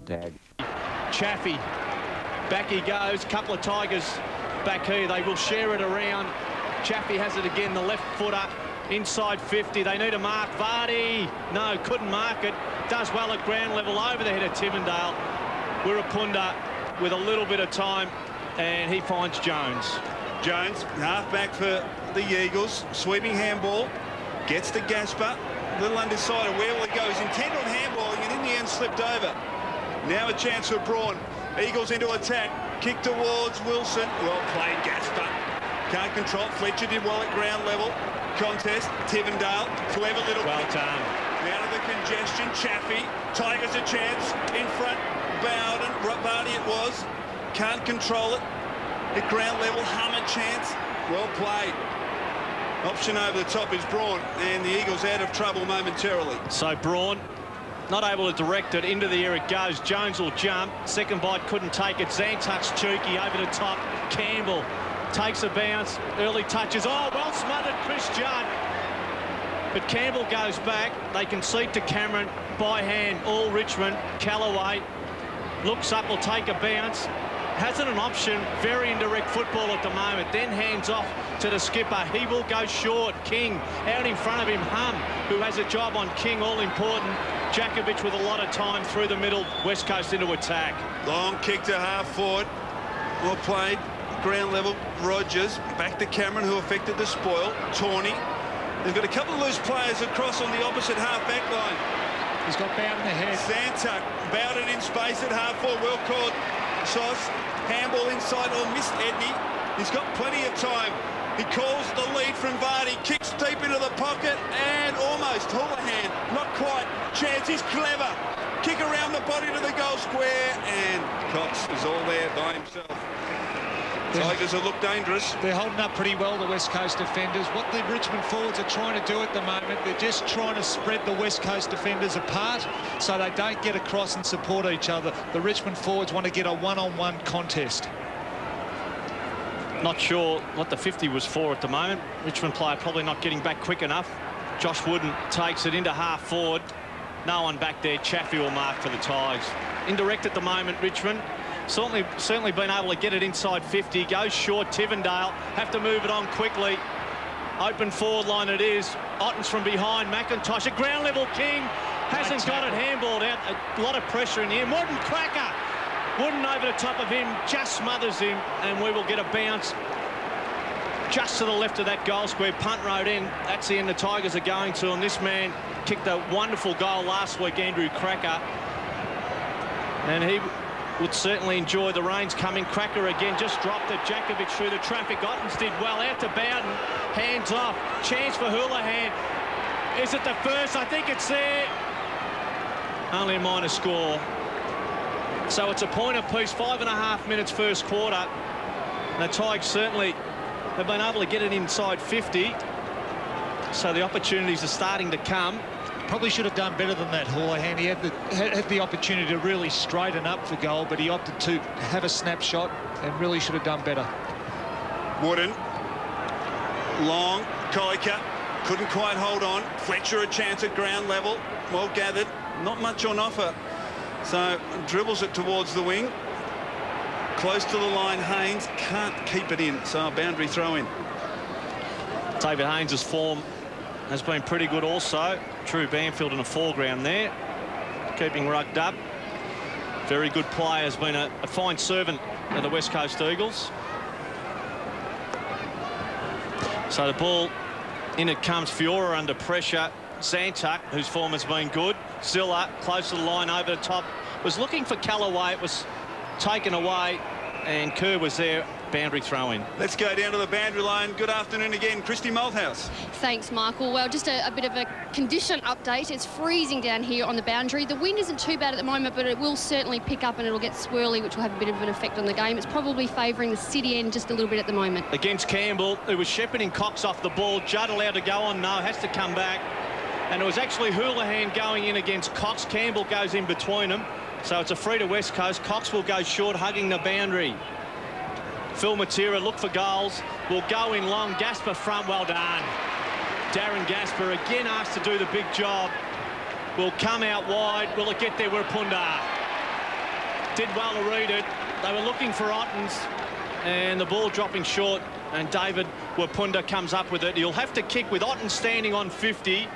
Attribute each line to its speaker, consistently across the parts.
Speaker 1: Dag.
Speaker 2: Chaffee, back he goes, couple of Tigers back here, they will share it around. Chaffee has it again, the left footer, inside 50, they need a mark. Vardy, no, couldn't mark it, does well at ground level, over the head of Tivendale. Wirapunda with a little bit of time, and he finds Jones.
Speaker 3: Jones, half-back for the Eagles, sweeping handball, gets to Gasper, a little undecided, where will he go? He's intent on handballing and in the end slipped over. Now a chance for Braun. Eagles into attack, kick towards Wilson. Well played, Gasper. Can't control. Fletcher did well at ground level. Contest, Tivendale, clever little
Speaker 2: well
Speaker 3: kick.
Speaker 2: done.
Speaker 3: Out of the congestion, Chaffee. Tigers a chance, in front, Bowden, Vardy it was. Can't control it. At ground level, Hum a chance. Well played. Option over the top is Braun, and the Eagles out of trouble momentarily.
Speaker 2: So Braun, not able to direct it, into the air it goes. Jones will jump, second bite couldn't take it. Zantuck's cheeky over the top. Campbell takes a bounce, early touches. Oh, well smothered, Chris Judd. But Campbell goes back. They concede to Cameron by hand, all Richmond. Callaway looks up, will take a bounce. Hasn't an option, very indirect football at the moment. Then hands off to the skipper. He will go short. King out in front of him. Hum, who has a job on King, all important. Jakovic with a lot of time through the middle. West Coast into attack.
Speaker 3: Long kick to half forward. Well played. Ground level. Rogers back to Cameron, who affected the spoil. Tawney. They've got a couple of loose players across on the opposite half-back line.
Speaker 4: He's got Bowden ahead.
Speaker 3: Zantuck, Bowden in space at half forward. Well caught. Sauce, handball inside, or missed Edney. He's got plenty of time. He calls the lead from Vardy, kicks deep into the pocket, and almost Houlihan, not quite. Chance is clever. Kick around the body to the goal square, and Cox is all there by himself. Tigers will look dangerous.
Speaker 4: They're holding up pretty well, the West Coast defenders. What the Richmond forwards are trying to do at the moment, they're just trying to spread the West Coast defenders apart so they don't get across and support each other. The Richmond forwards want to get a one-on-one contest.
Speaker 2: Not sure what the 50 was for at the moment. Richmond player probably not getting back quick enough. Josh Wooden takes it into half forward. No one back there. Chaffee will mark for the Tigers. Indirect at the moment, Richmond. Certainly been able to get it inside 50. Goes short, Tivendale. Have to move it on quickly. Open forward line it is. Otten's from behind. McIntosh at ground level. King hasn't got it handballed out. A lot of pressure in the end. Wooden cracker. Wooden over the top of him. Just smothers him. And we will get a bounce just to the left of that goal square. Punt road in. That's the end the Tigers are going to. And this man kicked a wonderful goal last week, Andrew Cracker. And he would certainly enjoy the rains coming. Cracker again, just dropped it. Jakovic through the traffic. Ottens did well. Out to Bowden. Hands off. Chance for Houlihan. Is it the first? I think it's there. Only a minor score. So it's a point apiece. 5.5 minutes first quarter. And the Tigers certainly have been able to get it inside 50. So the opportunities are starting to come.
Speaker 4: Probably should have done better than that, Houlihan. He had the opportunity to really straighten up for goal, but he opted to have a snapshot and really should have done better.
Speaker 3: Wooden. Long. Kolika couldn't quite hold on. Fletcher a chance at ground level. Well gathered. Not much on offer. So dribbles it towards the wing. Close to the line. Haynes can't keep it in. So a boundary throw in.
Speaker 2: David Haynes' form has been pretty good also. True Banfield in the foreground there, keeping rugged up. Very good player, has been a fine servant of the West Coast Eagles. So the ball in it comes. Fiora under pressure. Zantuck, whose form has been good. Zilla close to the line over the top. Was looking for Callaway. It was taken away, and Kerr was there. Boundary throw in.
Speaker 3: Let's go down to the boundary line. Good afternoon again, Christy Malthouse.
Speaker 5: Thanks, Michael. Well, just a bit of a condition update. It's freezing down here on the boundary. The wind isn't too bad at the moment, but it will certainly pick up and it'll get swirly, which will have a bit of an effect on the game. It's probably favouring the city end just a little bit at the moment.
Speaker 2: Against Campbell, it was shepherding Cox off the ball. Judd allowed to go on. No, has to come back. And it was actually Houlihan going in against Cox. Campbell goes in between them. So it's a free to West Coast. Cox will go short, hugging the boundary. Phil Matera, look for goals. Will go in long. Gasper front, well done. Darren Gasper again asked to do the big job. Will come out wide. Will it get there? Wirapunda. did well to read it. They were looking for Ottens, and the ball dropping short, and David Wapunda comes up with it. He'll have to kick with Ottens standing on 50.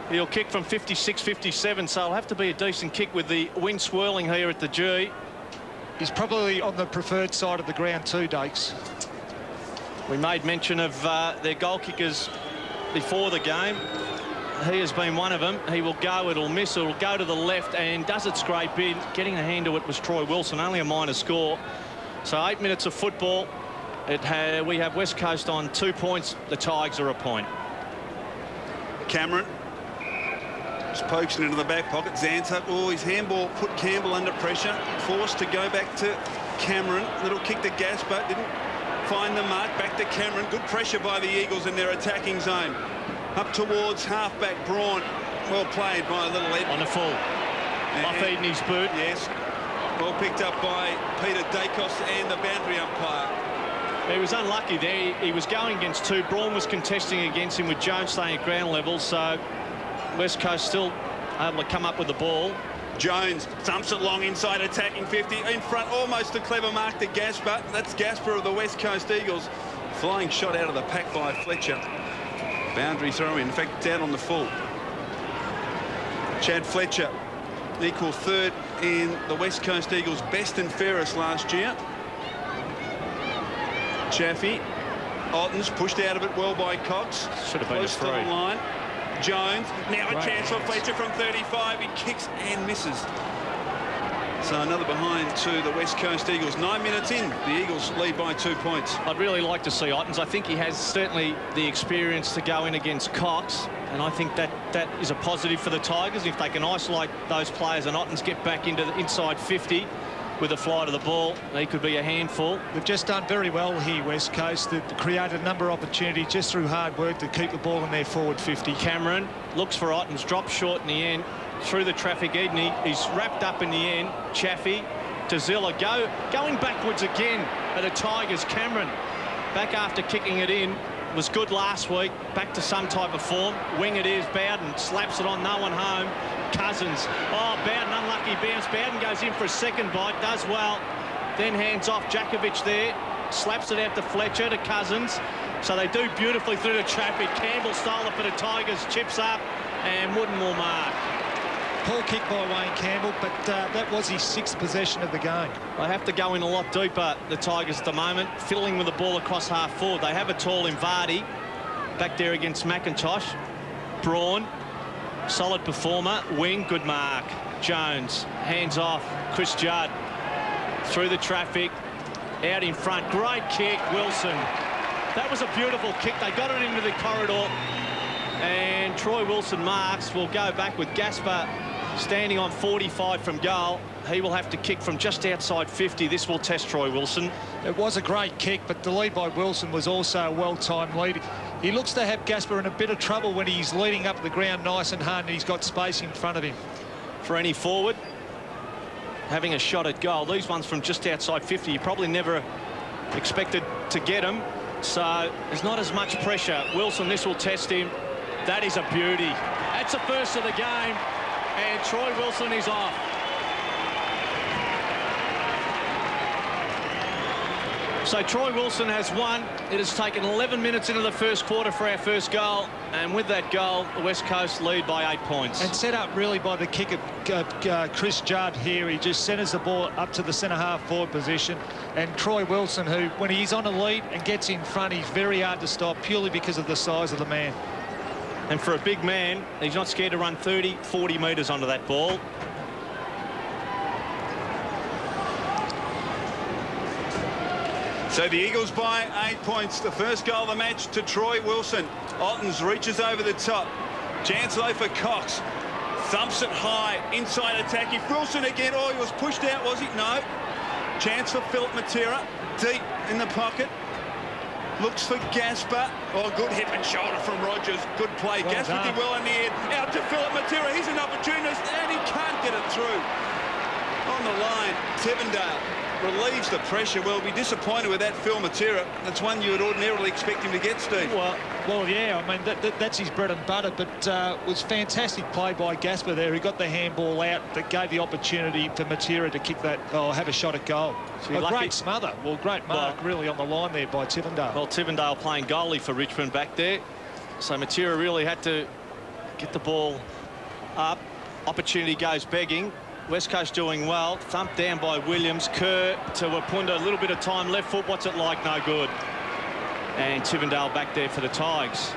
Speaker 2: He'll kick from 56, 57, so it'll have to be a decent kick with the wind swirling here at the G.
Speaker 4: He's probably on the preferred side of the ground too, Dakes.
Speaker 2: We made mention of their goal kickers before the game. He has been one of them. He will go, it'll miss, it'll go to the left and does it scrape in. Getting a hand to it was Troy Wilson, only a minor score. So 8 minutes of football. We have West Coast on 2 points. The Tigers are a point.
Speaker 3: Cameron just pokes it into the back pocket. Zantuck, oh, his handball put Campbell under pressure. Forced to go back to Cameron. Little kick to Gaspar, didn't find the mark. Back to Cameron. Good pressure by the Eagles in their attacking zone. Up towards halfback Braun. Well played by little Ed.
Speaker 2: On the full. Off Eden's boot.
Speaker 3: Yes. Well picked up by Peter Dacos and the boundary umpire.
Speaker 2: He was unlucky there. He was going against two. Braun was contesting against him with Jones staying at ground level. So West Coast still able to come up with the ball.
Speaker 3: Jones thumps it long inside, attacking 50. In front, almost a clever mark to Gaspar. That's Gaspar of the West Coast Eagles. Flying shot out of the pack by Fletcher. Boundary throw in fact, down on the full. Chad Fletcher, equal third in the West Coast Eagles' best and fairest last year. Chaffee. Ottens pushed out of it well by Cox.
Speaker 2: Should have been
Speaker 3: close
Speaker 2: a free.
Speaker 3: to the line. Jones, now a
Speaker 4: Right.
Speaker 3: chance for Fletcher from 35. He kicks and misses. So another behind to the West Coast Eagles. 9 minutes in, the Eagles lead by 2 points.
Speaker 2: I'd really like to see Ottens. I think he has certainly the experience to go in against Cox, and I think that is a positive for the Tigers. If they can isolate those players and Ottens get back into the inside 50 with a fly to the ball, he could be a handful.
Speaker 4: They've just done very well here, West Coast. They've created a number of opportunities just through hard work to keep the ball in their forward 50.
Speaker 2: Cameron looks for Ottens, drops short in the end. Through the traffic, Edney, he's wrapped up in the end. Chaffee to Zilla, going backwards again at the Tigers. Cameron back after kicking it in, was good last week, back to some type of form. Wing it is, Bowden slaps it on, no one home. Cousins, oh, Bowden, unlucky bounce. Bowden goes in for a second bite, does well, then hands off Djakovic there, slaps it out to Fletcher, to Cousins. So they do beautifully through the traffic. Campbell stole it for the Tigers, chips up, and Wooden will mark.
Speaker 4: Poor kick by Wayne Campbell, but that was his 6th possession of the game.
Speaker 2: They have to go in a lot deeper, the Tigers at the moment, fiddling with the ball across half forward. They have a tall in Vardy, back there against McIntosh. Braun, solid performer. Wing, good mark. Jones, hands off. Chris Judd, through the traffic, out in front. Great kick, Wilson. That was a beautiful kick. They got it into the corridor, and Troy Wilson marks. Will go back with Gaspar standing on 45 from goal. He will have to kick from just outside 50. This will test Troy Wilson.
Speaker 4: It was a great kick, but the lead by Wilson was also a well-timed lead. He looks to have Gaspar in a bit of trouble when he's leading up the ground nice and hard and he's got space in front of him.
Speaker 2: For any forward having a shot at goal, these ones from just outside 50, you probably never expected to get them, so there's not as much pressure. Wilson, this will test him. That is a beauty. That's the first of the game, and Troy Wilson is off. So Troy Wilson has won. It has taken 11 minutes into the first quarter for our first goal, and with that goal, the West Coast lead by 8 points.
Speaker 4: And set up really by the kick of Chris Judd here. He just centres the ball up to the centre-half forward position. And Troy Wilson, who, when he's on a lead and gets in front, he's very hard to stop purely because of the size of the man.
Speaker 2: And for a big man, he's not scared to run 30, 40 metres onto that ball.
Speaker 3: So the Eagles by 8 points. The first goal of the match to Troy Wilson. Ottens reaches over the top. Chance though for Cox. Thumps it high. Inside attack. If Wilson again. Oh, he was pushed out, was he? No. Chance for Philip Matera. Deep in the pocket. Looks for Gaspar. Oh, good hip and shoulder from Rogers. Good play.
Speaker 4: Well
Speaker 3: Gaspar did well in the end. Out to Philip Matera. He's an opportunist and he can't get it through. On the line, Tevendale relieves the pressure. Well, be disappointed with that Phil Matera. That's one you would ordinarily expect him to get, Steve.
Speaker 2: Well,
Speaker 4: Well, yeah, I mean, that's his bread and butter, but it was fantastic play by Gasper there. He got the handball out that gave the opportunity for Matera to kick that, have a shot at goal. A great smother. Well, great mark, really, on the line there by Tivendale.
Speaker 2: Well, Tivendale playing goalie for Richmond back there. So Matera really had to get the ball up. Opportunity goes begging. West Coast doing well. Thumped down by Williams. Kerr to Wapunda. A little bit of time. Left foot. What's it like? No good. And Tivendale back there for the Tigers.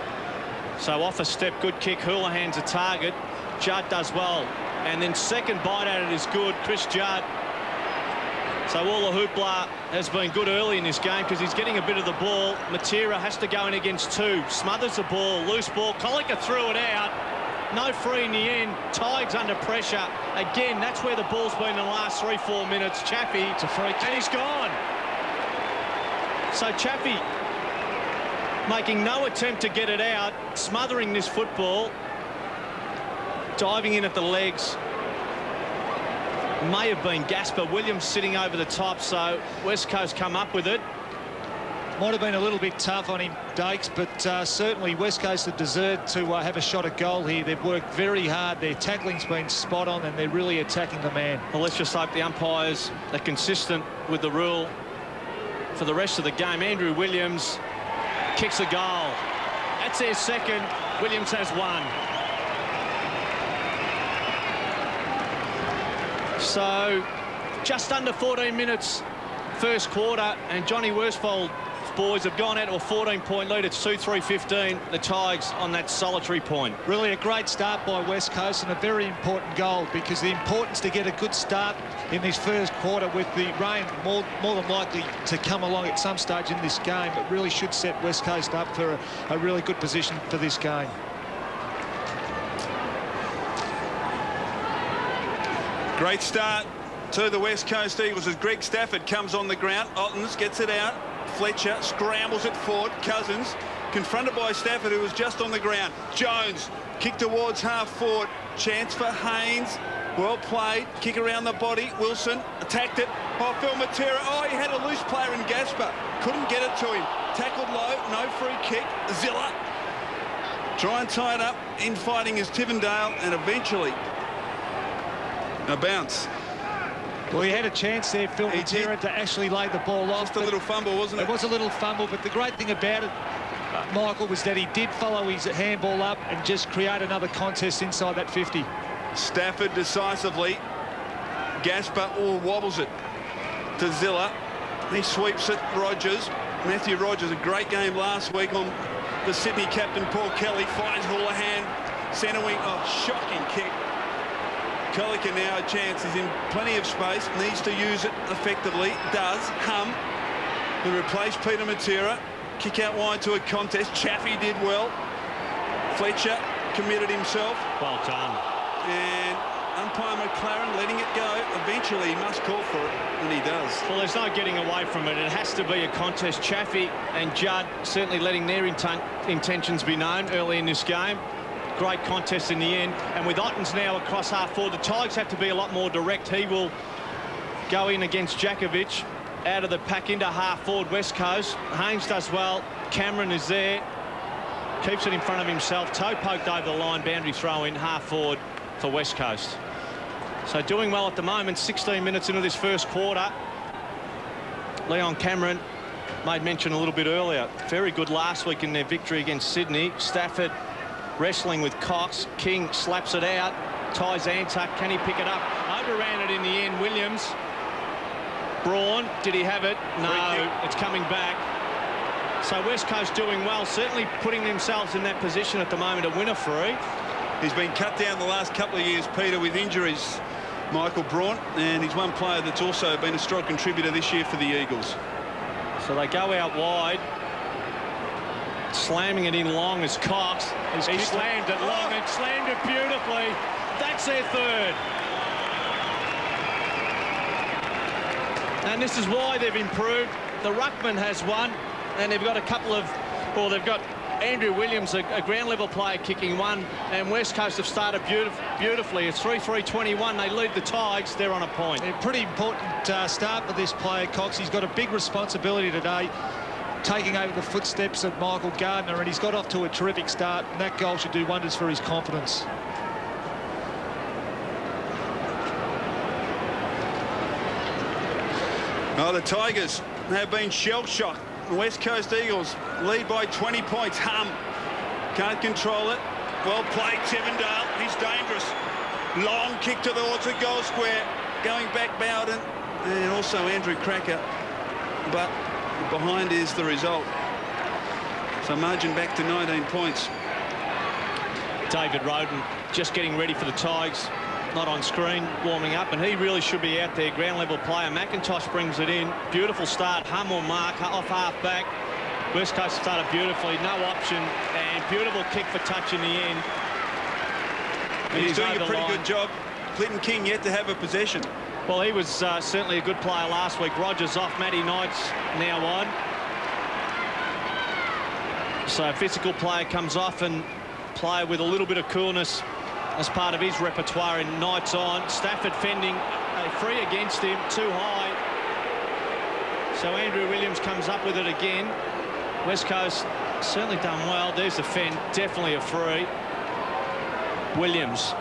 Speaker 2: So off a step. Good kick. Houlihan's a target. Judd does well. And then second bite at it is good. Chris Judd. So all the hoopla has been good early in this game because he's getting a bit of the ball. Matera has to go in against two. Smothers the ball. Loose ball. Colliker threw it out. No free in the end. Tigers under pressure. Again, that's where the ball's been in the last 3-4 minutes. Chaffee.
Speaker 4: It's a free kick.
Speaker 2: And he's gone. So Chaffee making no attempt to get it out. Smothering this football. Diving in at the legs. May have been Gasper. Williams sitting over the top, so West Coast come up with it.
Speaker 4: Might have been a little bit tough on him, Dakes, but certainly West Coast have deserved to have a shot at goal here. They've worked very hard. Their tackling's been spot on, and they're really attacking the man.
Speaker 2: Well, let's just hope the umpires are consistent with the rule for the rest of the game. Andrew Williams kicks a goal. That's their second. Williams has one. So just under 14 minutes first quarter, and Johnny Worsfold's boys have gone out to a 14-point lead. It's 2-3-15. The Tigers on that solitary point.
Speaker 4: Really a great start by West Coast and a very important goal, because the importance to get a good start in this first quarter with the rain more than likely to come along at some stage in this game. It really should set West Coast up for a really good position for this game.
Speaker 3: Great start to the West Coast Eagles as Greg Stafford comes on the ground. Ottens gets it out. Fletcher scrambles it forward. Cousins confronted by Stafford, who was just on the ground. Jones kick towards half forward. Chance for Haynes. Well played. Kick around the body. Wilson attacked it. Oh, Phil Matera. Oh, he had a loose player in Gasper. Couldn't get it to him. Tackled low. No free kick. Zilla. Try and tie it up. In fighting is Tivendale, and eventually a bounce.
Speaker 4: Well, he had a chance there, Phil Matera, to actually lay the ball off.
Speaker 3: Just a little fumble, wasn't it?
Speaker 4: It was a little fumble, but the great thing about it, Michael, was that he did follow his handball up and just create another contest inside that 50.
Speaker 3: Stafford decisively. Gasper wobbles it to Zilla. He sweeps it. Rogers. Matthew Rogers, a great game last week on the Sydney captain, Paul Kelly. Finds Houlihan. Centre wing. Oh, shocking kick. Colliker now a chance. He's in plenty of space. Needs to use it effectively. Does. Hum. To replace Peter Matera. Kick out wide to a contest. Chaffee did well. Fletcher committed himself.
Speaker 2: Well done.
Speaker 3: And umpire McLaren letting it go. Eventually he must call for it, and he does.
Speaker 2: Well, there's no getting away from it. It has to be a contest. Chaffee and Judd certainly letting their intentions be known early in this game. Great contest in the end. And with Ottens now across half forward, the Tigers have to be a lot more direct. He will go in against Jakovic. Out of the pack into half forward, West Coast. Haynes does well. Cameron is there. Keeps it in front of himself. Toe poked over the line. Boundary throw in half forward for West Coast. So doing well at the moment. 16 minutes into this first quarter. Leon Cameron made mention a little bit earlier. Very good last week in their victory against Sydney. Stafford wrestling with Cox. King slaps it out. Ties Antuck. Can he pick it up? Overran it in the end. Williams. Braun. Did he have it? No. It's coming back. So West Coast doing well. Certainly putting themselves in that position at the moment to win a free.
Speaker 3: He's been cut down the last couple of years, Peter, with injuries, Michael Braun. And he's one player that's also been a strong contributor this year for the Eagles.
Speaker 2: So they go out wide. Slamming it in long as Cox. He slammed it long and slammed it beautifully. That's their third. And this is why they've improved. The ruckman has one, and they've got a couple of, well, they've got Andrew Williams, a ground level player, kicking one, and West Coast have started beautifully. It's 3-3-21. They lead the Tigers. They're on a point.
Speaker 4: A pretty important start for this player, Cox. He's got a big responsibility today. taking over the footsteps of Michael Gardner, and he's got off to a terrific start, and that goal should do wonders for his confidence.
Speaker 3: Oh, the Tigers have been shell-shocked. The West Coast Eagles lead by 20 points. Can't control it. Well played, Tivendale. He's dangerous. Long kick towards the goal square. Going back, Bowden. And also Andrew Cracker. But behind is the result. So margin back to 19 points.
Speaker 2: David Roden just getting ready for the Tigers. Not on screen, warming up, and he really should be out there. Ground level player. McIntosh brings it in. Beautiful start. Hum will mark off half back. West Coast started beautifully. No option, and beautiful kick for touch in the end.
Speaker 3: He's doing a pretty good job. Clinton King yet to have a possession.
Speaker 2: Well, he was certainly a good player last week. Rogers off, Matty Knight's now on. So a physical player comes off, and player with a little bit of coolness as part of his repertoire, and Knight's on. Stafford fending free against him, too high. So Andrew Williams comes up with it again. West Coast certainly done well. There's the fend, definitely a free. Williams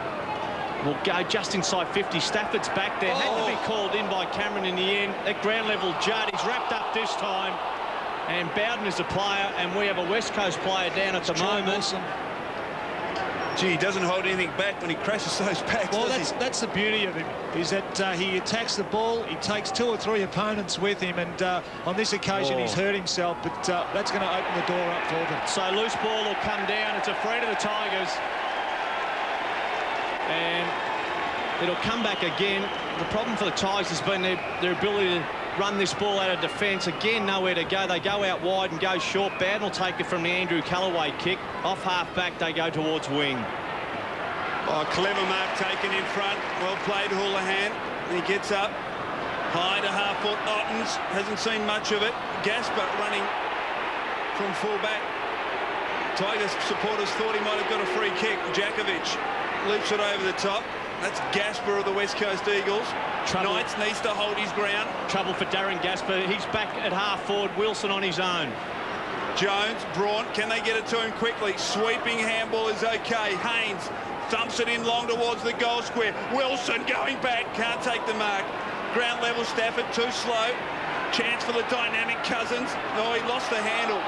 Speaker 2: will go just inside 50. Stafford's back there. Had to be called in by Cameron in the end. At ground level, Judd, he's wrapped up this time. And Bowden is the player, and we have a West Coast player down at the moment.
Speaker 3: Gee, he doesn't hold anything back when he crashes those backs.
Speaker 4: Well, that's the beauty of him, is that he attacks the ball, he takes 2 or 3 opponents with him, and on this occasion he's hurt himself, but that's going to open the door up for them.
Speaker 2: So loose ball will come down. It's a free to the Tigers. And it'll come back again. The problem for the Tigers has been their ability to run this ball out of defence. Again, nowhere to go. They go out wide and go short. Bowden will take it from the Andrew Callaway kick. Off half-back, they go towards wing.
Speaker 3: Oh, clever mark taken in front. Well played, Houlihan. He gets up. High to half-foot. Ottens hasn't seen much of it. Gasper running from full-back. Tigers supporters thought he might have got a free kick. Jakovic leaps it over the top. That's Gasper of the West Coast Eagles. Knights needs to hold his ground.
Speaker 2: Trouble for Darren Gasper. He's back at half-forward. Wilson on his own.
Speaker 3: Jones, Braun, can they get it to him quickly? Sweeping handball is okay. Haynes thumps it in long towards the goal square. Wilson going back, can't take the mark. Ground level, Stafford too slow. Chance for the dynamic Cousins. Oh, he lost the handle.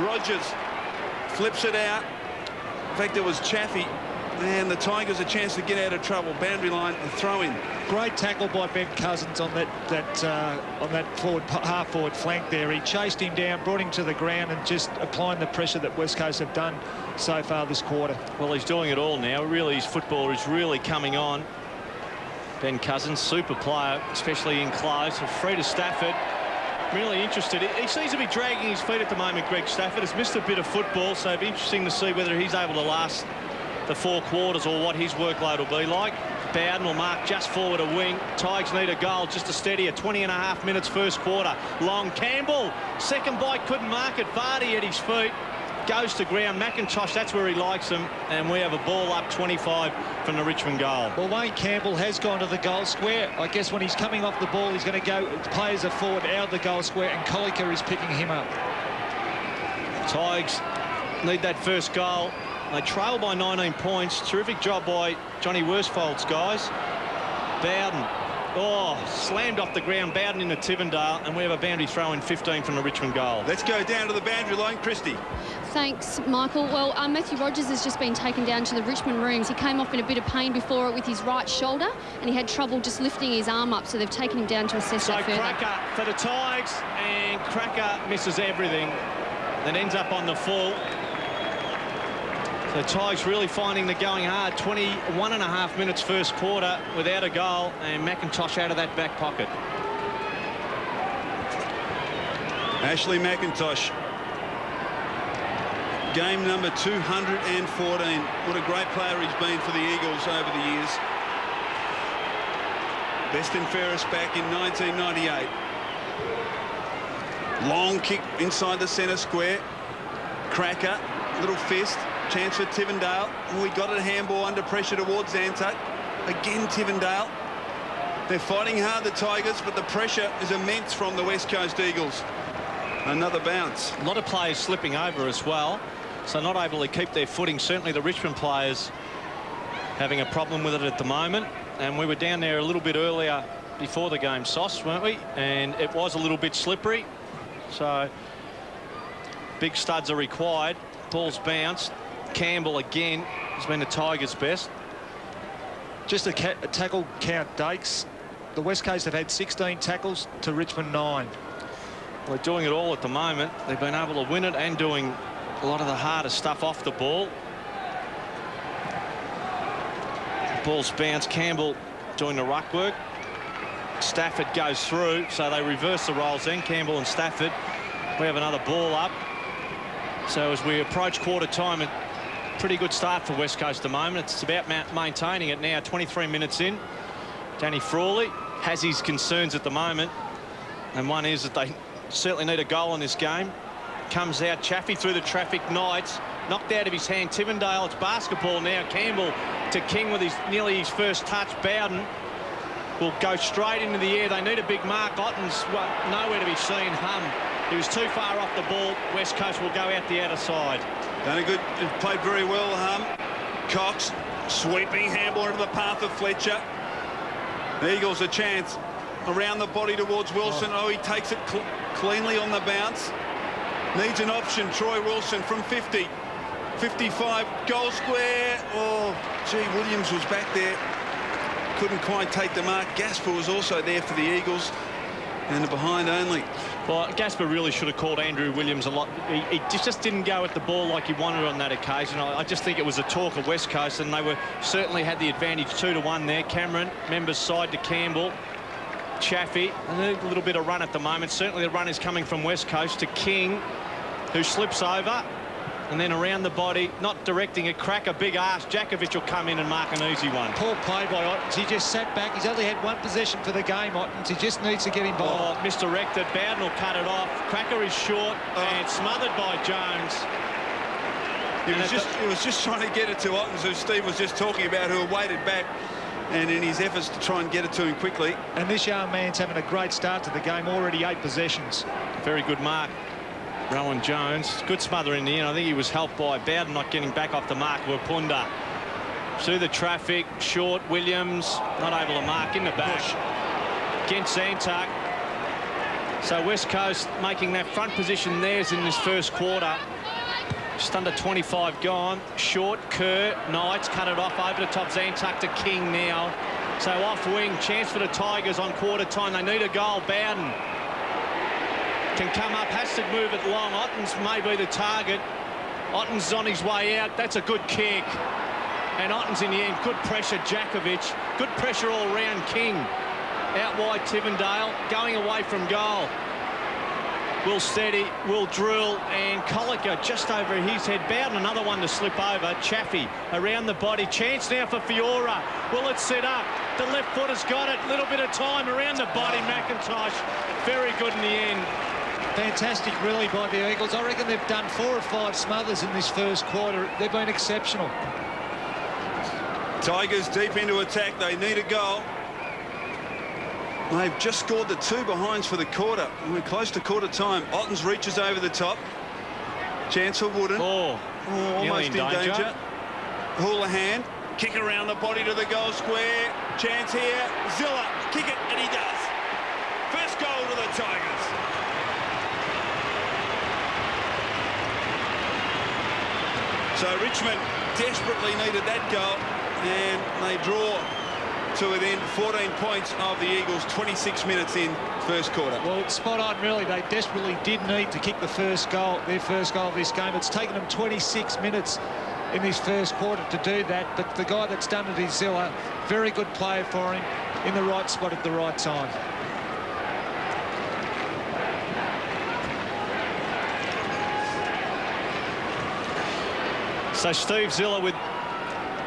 Speaker 3: Rogers flips it out. In fact, it was Chaffee. And the Tigers a chance to get out of trouble. Boundary line, a throw-in.
Speaker 4: Great tackle by Ben Cousins on that half-forward flank there. He chased him down, brought him to the ground, and just applying the pressure that West Coast have done so far this quarter.
Speaker 2: Well, he's doing it all now. Really, his football is really coming on. Ben Cousins, super player, especially in close. Free to Stafford. Really interested. He seems to be dragging his feet at the moment, Greg Stafford. Has missed a bit of football, so it'll be interesting to see whether he's able to last the 4 quarters or what his workload will be like. Bowden will mark just forward a wing. Tigers need a goal just to steady it. 20.5 minutes first quarter. Long Campbell. Second bite, couldn't mark it. Vardy at his feet. Goes to ground. McIntosh, that's where he likes him. And we have a ball up 25 from the Richmond goal.
Speaker 4: Well, Wayne Campbell has gone to the goal square. I guess when he's coming off the ball, he's going to go, players are forward out of the goal square, and Colliker is picking him up.
Speaker 2: Tigers need that first goal. They trail by 19 points. Terrific job by Johnny Worsfold's guys. Bowden. Oh, slammed off the ground. Bowden into Tivendale, and we have a boundary throw in 15 from the Richmond goal.
Speaker 3: Let's go down to the boundary line, Christie.
Speaker 5: Thanks, Michael. Well, Matthew Rogers has just been taken down to the Richmond rooms. He came off in a bit of pain before it with his right shoulder, and he had trouble just lifting his arm up, so they've taken him down to assess that further.
Speaker 2: So Cracker for the Tigers, and Cracker misses everything. That ends up on the full. The Tigers really finding the going hard. 21.5 minutes first quarter without a goal, and McIntosh out of that back pocket.
Speaker 3: Ashley McIntosh. Game number 214. What a great player he's been for the Eagles over the years. Best and fairest back in 1998. Long kick inside the centre square. Cracker, little fist. Chance for Tivendale. We got a handball under pressure towards Zantuck. Again, Tivendale. They're fighting hard, the Tigers, but the pressure is immense from the West Coast Eagles. Another bounce.
Speaker 2: A lot of players slipping over as well, so not able to keep their footing. Certainly the Richmond players having a problem with it at the moment. And we were down there a little bit earlier before the game, Sauce, weren't we? And it was a little bit slippery. So big studs are required. Ball's bounced. Campbell again has been the Tigers' best.
Speaker 4: Just a tackle count, Dakes. The West Coast have had 16 tackles to Richmond 9.
Speaker 2: They're doing it all at the moment. They've been able to win it and doing a lot of the harder stuff off the ball. Ball's bounced. Campbell doing the ruck work. Stafford goes through, so they reverse the roles then, Campbell and Stafford. We have another ball up. So as we approach quarter time, a pretty good start for West Coast at the moment. It's about maintaining it now, 23 minutes in. Danny Frawley has his concerns at the moment, and one is that they certainly need a goal in this game. Comes out, Chaffee through the traffic, Knights, knocked out of his hand, Tivendale. It's basketball now. Campbell to King with nearly his first touch. Bowden will go straight into the air. They need a big mark. Otten's nowhere to be seen. He was too far off the ball. West Coast will go out the outer side.
Speaker 3: Done a good, played very well, Cox sweeping handball into the path of Fletcher. The Eagles a chance around the body towards Wilson. Oh, he takes it cleanly on the bounce. Needs an option. Troy Wilson from 50. 55, goal square. Oh, gee, Williams was back there. Couldn't quite take the mark. Gasper was also there for the Eagles. And the behind only.
Speaker 2: Well, Gasper really should have called Andrew Williams a lot. He just didn't go at the ball like he wanted on that occasion. I just think it was a talk of West Coast, and they were certainly had the advantage 2-1 there. Cameron, members side to Campbell. Chaffee, and a little bit of run at the moment. Certainly the run is coming from West Coast to King, who slips over. And then around the body, not directing it, crack a big arse. Jakovic will come in and mark an easy one.
Speaker 4: Poor play by Ottens. He just sat back. He's only had one possession for the game, Ottens. He just needs to get involved.
Speaker 2: Oh, misdirected. Bowden will cut it off. Cracker is short and smothered by Jones.
Speaker 3: He was just trying to get it to Ottens, who Steve was just talking about, who waited back. And in his efforts to try and get it to him quickly.
Speaker 4: And this young man's having a great start to the game. Already 8 possessions.
Speaker 2: Very good mark. Rowan Jones, good smother in the end. I think he was helped by Bowden not getting back off the mark. Wapunda through the traffic, short. Williams not able to mark in the back. Against Zantuck. So West Coast making that front position theirs in this first quarter. Just under 25 gone. Short, Kerr, Knights cut it off over the top. Zantuck to King now. So off wing, chance for the Tigers on quarter time. They need a goal. Bowden can come up, has to move it long. Ottens may be the target. Ottens on his way out. That's a good kick. And Ottens in the end, good pressure, Jakovic. Good pressure all round, King. Out wide, Tivendale, going away from goal. Will steady, will drill, and Colica just over his head. Bowden, another one to slip over. Chaffee around the body. Chance now for Fiora. Will it set up? The left foot has got it. Little bit of time around the body. McIntosh, very good in the end.
Speaker 4: Fantastic, really, by the Eagles. I reckon they've done 4 or 5 smothers in this first quarter. They've been exceptional.
Speaker 3: Tigers deep into attack. They need a goal. They've just scored the 2 behinds for the quarter. We're close to quarter time. Ottens reaches over the top. Chance for Wooden. Almost in danger. Houlihan, kick around the body to the goal square. Chance here. Zilla, kick it, and he does. First goal to the Tigers. So Richmond desperately needed that goal, and they draw to within 14 points of the Eagles, 26 minutes in first quarter.
Speaker 4: Well, spot on, really. They desperately did need to kick the first goal, their first goal of this game. It's taken them 26 minutes in this first quarter to do that, but the guy that's done it is Zilla. Very good player for him, in the right spot at the right time.
Speaker 2: So Steve Zilla with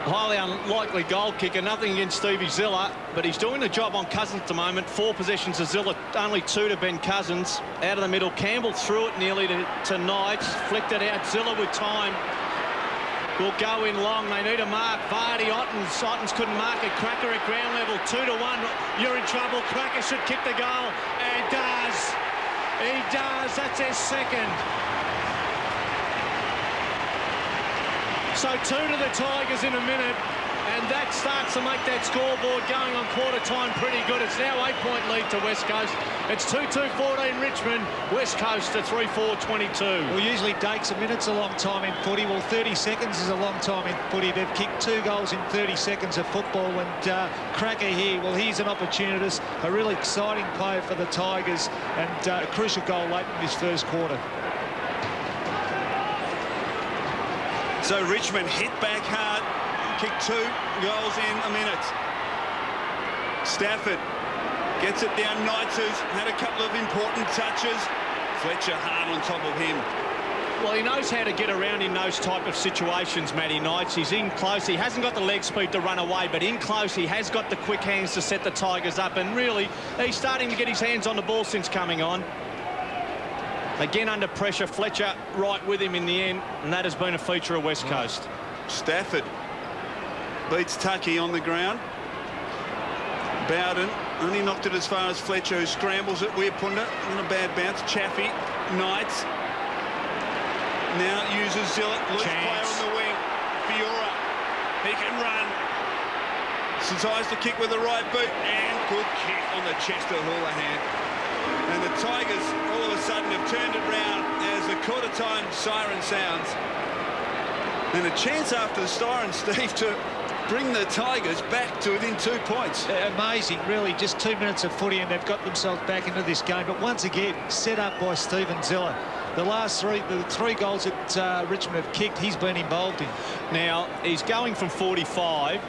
Speaker 2: highly unlikely goal kicker. Nothing against Stevie Zilla, but he's doing the job on Cousins at the moment. 4 possessions to Zilla, only 2 to Ben Cousins. Out of the middle, Campbell threw it nearly to Knights. Flicked it out. Zilla with time will go in long. They need a mark. Vardy, Ottens couldn't mark it. Cracker at ground level, 2-1. You're in trouble. Cracker should kick the goal, and does. He does. That's his second. So 2 to the Tigers in a minute, and that starts to make that scoreboard going on quarter time pretty good. It's now 8-point lead to West Coast. It's 2-2-14 Richmond, West Coast to 3-4-22.
Speaker 4: Well, usually Dakes a minute's a long time in footy. Well, 30 seconds is a long time in footy. They've kicked 2 goals in 30 seconds of football, and Cracker here, well, he's an opportunist, a really exciting player for the Tigers, and a crucial goal late in this first quarter.
Speaker 3: So Richmond hit back hard, kicked 2 goals in a minute. Stafford gets it down. Knights has had a couple of important touches. Fletcher hard on top of him.
Speaker 2: Well, he knows how to get around in those type of situations, Matty Knights. He's in close. He hasn't got the leg speed to run away, but in close he has got the quick hands to set the Tigers up. And really, he's starting to get his hands on the ball since coming on. Again, under pressure, Fletcher right with him in the end, and that has been a feature of West Coast.
Speaker 3: Stafford beats Tucky on the ground. Bowden only knocked it as far as Fletcher, who scrambles it. Weirpunda on a bad bounce. Chaffee, Knights. Now uses Zillett. Loose player on the wing. Fiora. He can run. Decides to kick with the right boot, and good kick on the chest of Houlihan. And the Tigers all of a sudden have turned it round as the quarter-time siren sounds. And a chance after the siren, Steve, to bring the Tigers back to within 2 points.
Speaker 4: Amazing, really. Just 2 minutes of footy and they've got themselves back into this game. But once again, set up by Stephen Ziller. The 3 goals that Richmond have kicked, he's been involved in.
Speaker 2: Now, he's going from 45.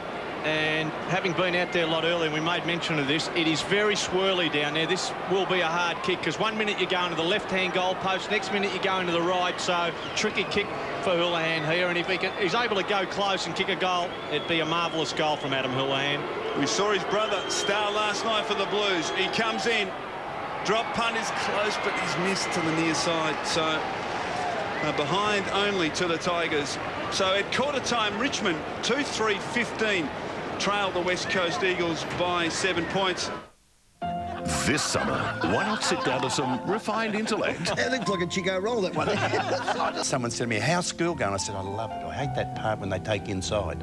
Speaker 2: And having been out there a lot earlier, we made mention of this, it is very swirly down there. This will be a hard kick because 1 minute you're going to the left-hand goal post, next minute you're going to the right. So tricky kick for Houlihan here. And if he's able to go close and kick a goal, it'd be a marvellous goal from Adam Houlihan.
Speaker 3: We saw his brother star last night for the Blues. He comes in. Drop punt is close, but he's missed to the near side. So behind only to the Tigers. So at quarter time, Richmond 2-3-15. Trail the West Coast Eagles by 7 points.
Speaker 1: This summer, why not sit down to some refined intellect?
Speaker 6: It looks like a Chico roll, that one. Someone said to me, how's school going? I said, I love it. I hate that part when they take inside.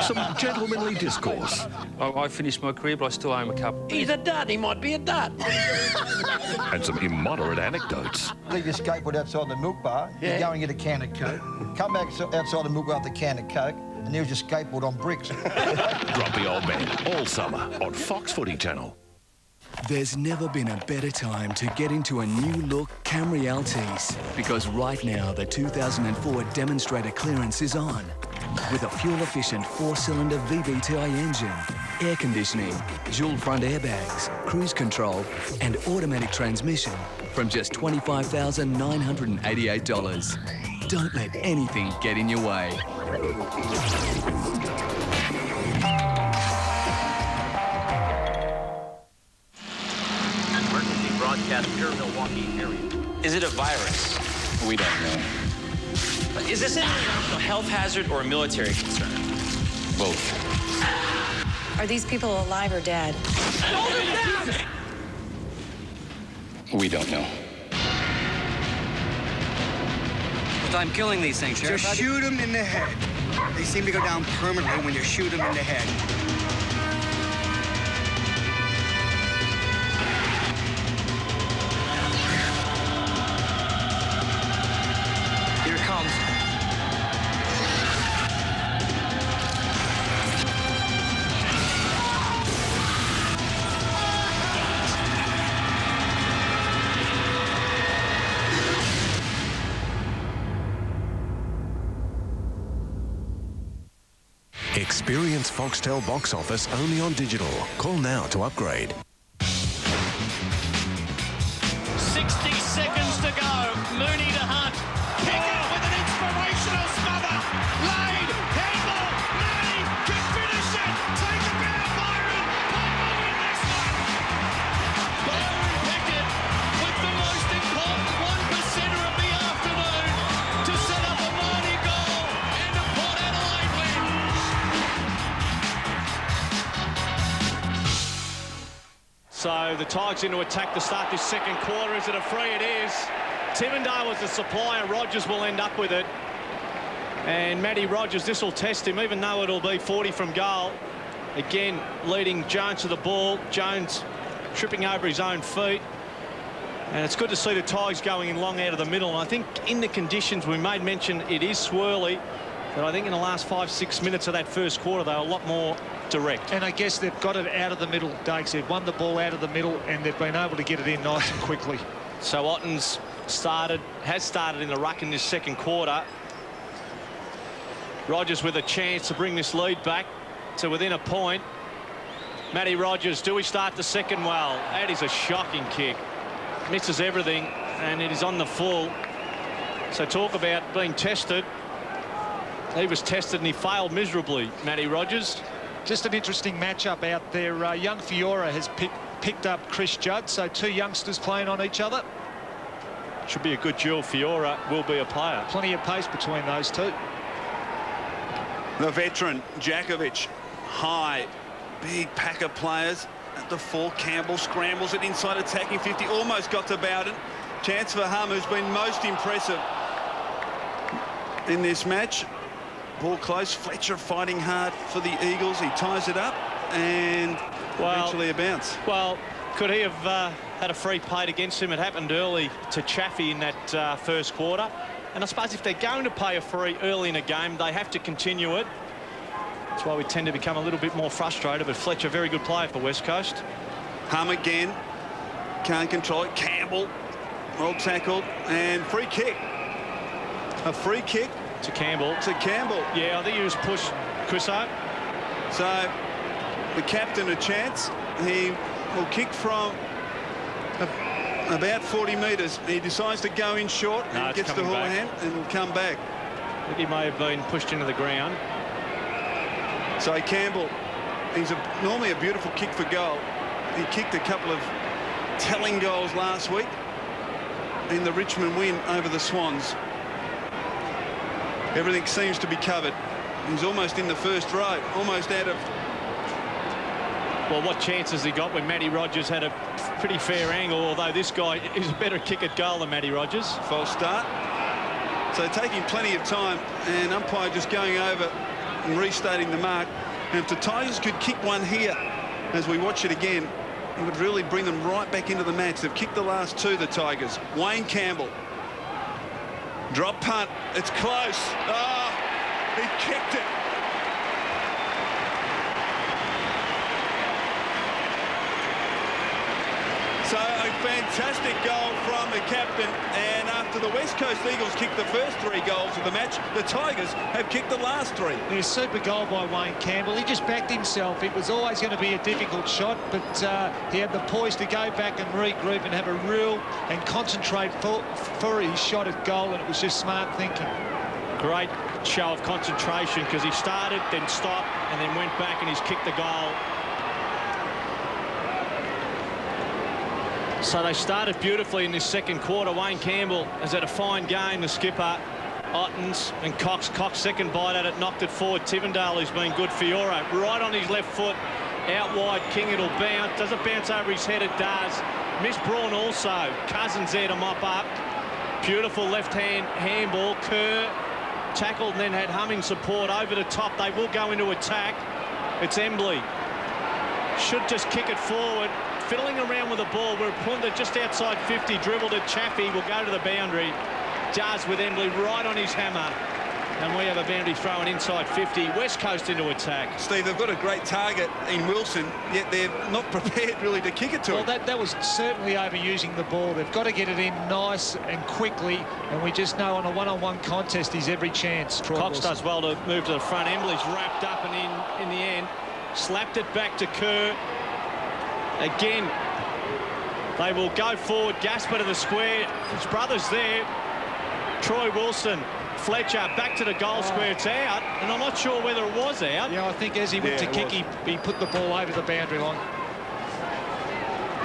Speaker 1: Some gentlemanly discourse.
Speaker 7: I finished my career, but I still own a couple.
Speaker 8: He's a dud. He might be a dud.
Speaker 1: And some immoderate anecdotes.
Speaker 6: Leave your skateboard outside the milk bar, you go and get a can of Coke, come back outside the milk bar with a can of Coke, and there's your skateboard on bricks.
Speaker 1: Grumpy Old Man, all summer on Fox Footy Channel.
Speaker 9: There's never been a better time to get into a new-look Camry LTs, because right now the 2004 demonstrator clearance is on. With a fuel-efficient 4-cylinder VVTi engine, air conditioning, dual front airbags, cruise control and automatic transmission from just $25,988. Don't let anything get in your way.
Speaker 8: Broadcast pure Milwaukee area.
Speaker 10: Is it a virus?
Speaker 7: We don't know.
Speaker 10: Is this a health hazard or a military concern?
Speaker 7: Both.
Speaker 11: Are these people alive or dead?
Speaker 10: Hold them down!
Speaker 7: We don't know.
Speaker 8: But I'm killing these things, Sheriff.
Speaker 12: Just shoot them in the head. They seem to go down permanently when you shoot them in the head.
Speaker 8: Here it comes.
Speaker 1: Experience Foxtel box office only on digital. Call now to upgrade.
Speaker 2: 60 seconds to go. Mooney to Hunt. Pickett with an inspirational smother. Laid. Handball. Mooney can finish it. Take it down, Byron. Byron win this one. Byron Pickett with the most important 1%er of the afternoon to set up a mighty goal and a Port Adelaide win. So the Tigers into attack to start this second quarter. Is it a free? It is. Tivendale was the supplier. Rogers will end up with it. And Matty Rogers, this will test him, even though it'll be 40 from goal. Again, leading Jones to the ball. Jones tripping over his own feet. And it's good to see the Tigers going in long out of the middle. And I think in the conditions, we made mention it is swirly, but I think in the last 5-6 minutes of that first quarter, they were a lot more direct.
Speaker 4: And I guess they've got it out of the middle, Dakes. They've won the ball out of the middle, and they've been able to get it in nice and quickly.
Speaker 2: So Otten's has started in the ruck in this second quarter. Rogers with a chance to bring this lead back to within a point. Matty Rogers, do we start the second? Well, that is a shocking kick. Misses everything, and it is on the full. So talk about being tested. He was tested and he failed miserably, Matty Rogers.
Speaker 4: Just an interesting matchup out there. Young Fiora has picked up Chris Judd, so two youngsters playing on each other.
Speaker 2: Should be a good duel. Fiora will be a player.
Speaker 4: Plenty of pace between those two.
Speaker 3: The veteran, Jakovic, high, big pack of players at the full. Campbell scrambles it inside attacking 50, almost got to Bowden. Chance for Hum, who's been most impressive in this match. Ball close. Fletcher fighting hard for the Eagles. He ties it up and eventually a bounce.
Speaker 2: Well, could he have had a free played against him? It happened early to Chaffee in that first quarter. And I suppose if they're going to pay a free early in a game, they have to continue it. That's why we tend to become a little bit more frustrated. But Fletcher, very good player for West Coast.
Speaker 3: Hum again. Can't control it. Campbell, well tackled, and free kick. A free kick.
Speaker 2: To Campbell.
Speaker 3: To Campbell.
Speaker 2: Yeah, I think he was pushed, Cusso.
Speaker 3: So the captain a chance. He will kick from about 40 metres. He decides to go in short and gets the Houlihan and will come back.
Speaker 2: I think he may have been pushed into the ground.
Speaker 3: So Campbell, he's normally a beautiful kick for goal. He kicked a couple of telling goals last week in the Richmond win over the Swans. Everything seems to be covered. He's almost in the first row, almost out of...
Speaker 2: Well, what chances he got when Matty Rogers had a pretty fair angle, although this guy is a better kick at goal than Matty Rogers.
Speaker 3: False start. So taking plenty of time, and umpire just going over and restating the mark. And if the Tigers could kick one here, as we watch it again, it would really bring them right back into the match. They've kicked the last two, the Tigers. Wayne Campbell. Drop punt. It's close. Oh, he kicked it. So a fantastic goal from the captain, and after the West Coast Eagles kicked the first 3 goals of the match, the Tigers have kicked the last 3.
Speaker 4: A super goal by Wayne Campbell. He just backed himself. It was always going to be a difficult shot, but he had the poise to go back and regroup and have a real and concentrate for his shot at goal, and it was just smart thinking.
Speaker 2: Great show of concentration, because he started, then stopped, and then went back and he's kicked the goal. So they started beautifully in this second quarter. Wayne Campbell has had a fine game, the skipper. Ottens and Cox. Cox second bite at it, knocked it forward. Tivendale, who's been good. Fiora right on his left foot, out wide. King, it'll bounce. Does it bounce over his head? It does. Miss Braun also. Cousins there to mop up. Beautiful left-hand handball. Kerr tackled and then had Humming support over the top. They will go into attack. It's Embley. Should just kick it forward. Fiddling around with the ball. We're punted just outside 50. Dribbled at Chaffee. Will go to the boundary. Does with Embley right on his hammer. And we have a boundary thrown inside 50. West Coast into attack.
Speaker 3: Steve, they've got a great target in Wilson, yet they're not prepared really to kick it to him.
Speaker 4: Well, that was certainly overusing the ball. They've got to get it in nice and quickly, and we just know on a one-on-one contest he's every chance. Troy
Speaker 2: Cox
Speaker 4: Wilson
Speaker 2: does well to move to the front. Embley's wrapped up and in the end. Slapped it back to Kerr. Again, they will go forward. Gasper to the square. His brother's there. Troy Wilson. Fletcher back to the goal square. It's out, and I'm not sure whether it was out.
Speaker 4: Yeah, I think as he went to kick, he put the ball over the boundary line.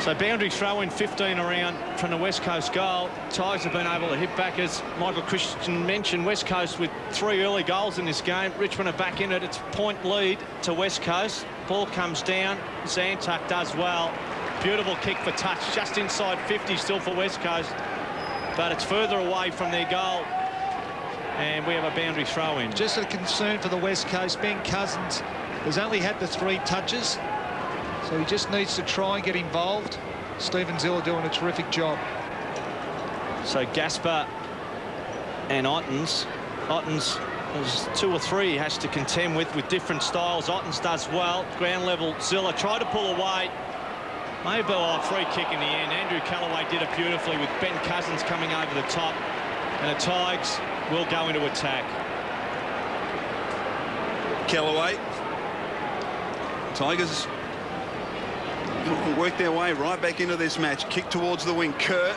Speaker 2: So boundary throw in 15 around from the West Coast goal. Tigers have been able to hit back, as Michael Christian mentioned. West Coast with 3 early goals in this game. Richmond are back in it. It's point lead to West Coast. Ball comes down. Zantuck does well. Beautiful kick for touch, just inside 50 still for West Coast, but it's further away from their goal. And we have a boundary throw in.
Speaker 4: Just a concern for the West Coast. Ben Cousins has only had the 3 touches, so he just needs to try and get involved. Stephen Ziller doing a terrific job.
Speaker 2: So Gasper and Ottens. Ottens has 2 or 3 he has to contend with different styles. Ottens does well. Ground level, Ziller tried to pull away. Maybe a free kick in the end. Andrew Callaway did it beautifully with Ben Cousins coming over the top. And the Tigers will go into attack.
Speaker 3: Callaway. Tigers work their way right back into this match. Kick towards the wing. Kerr.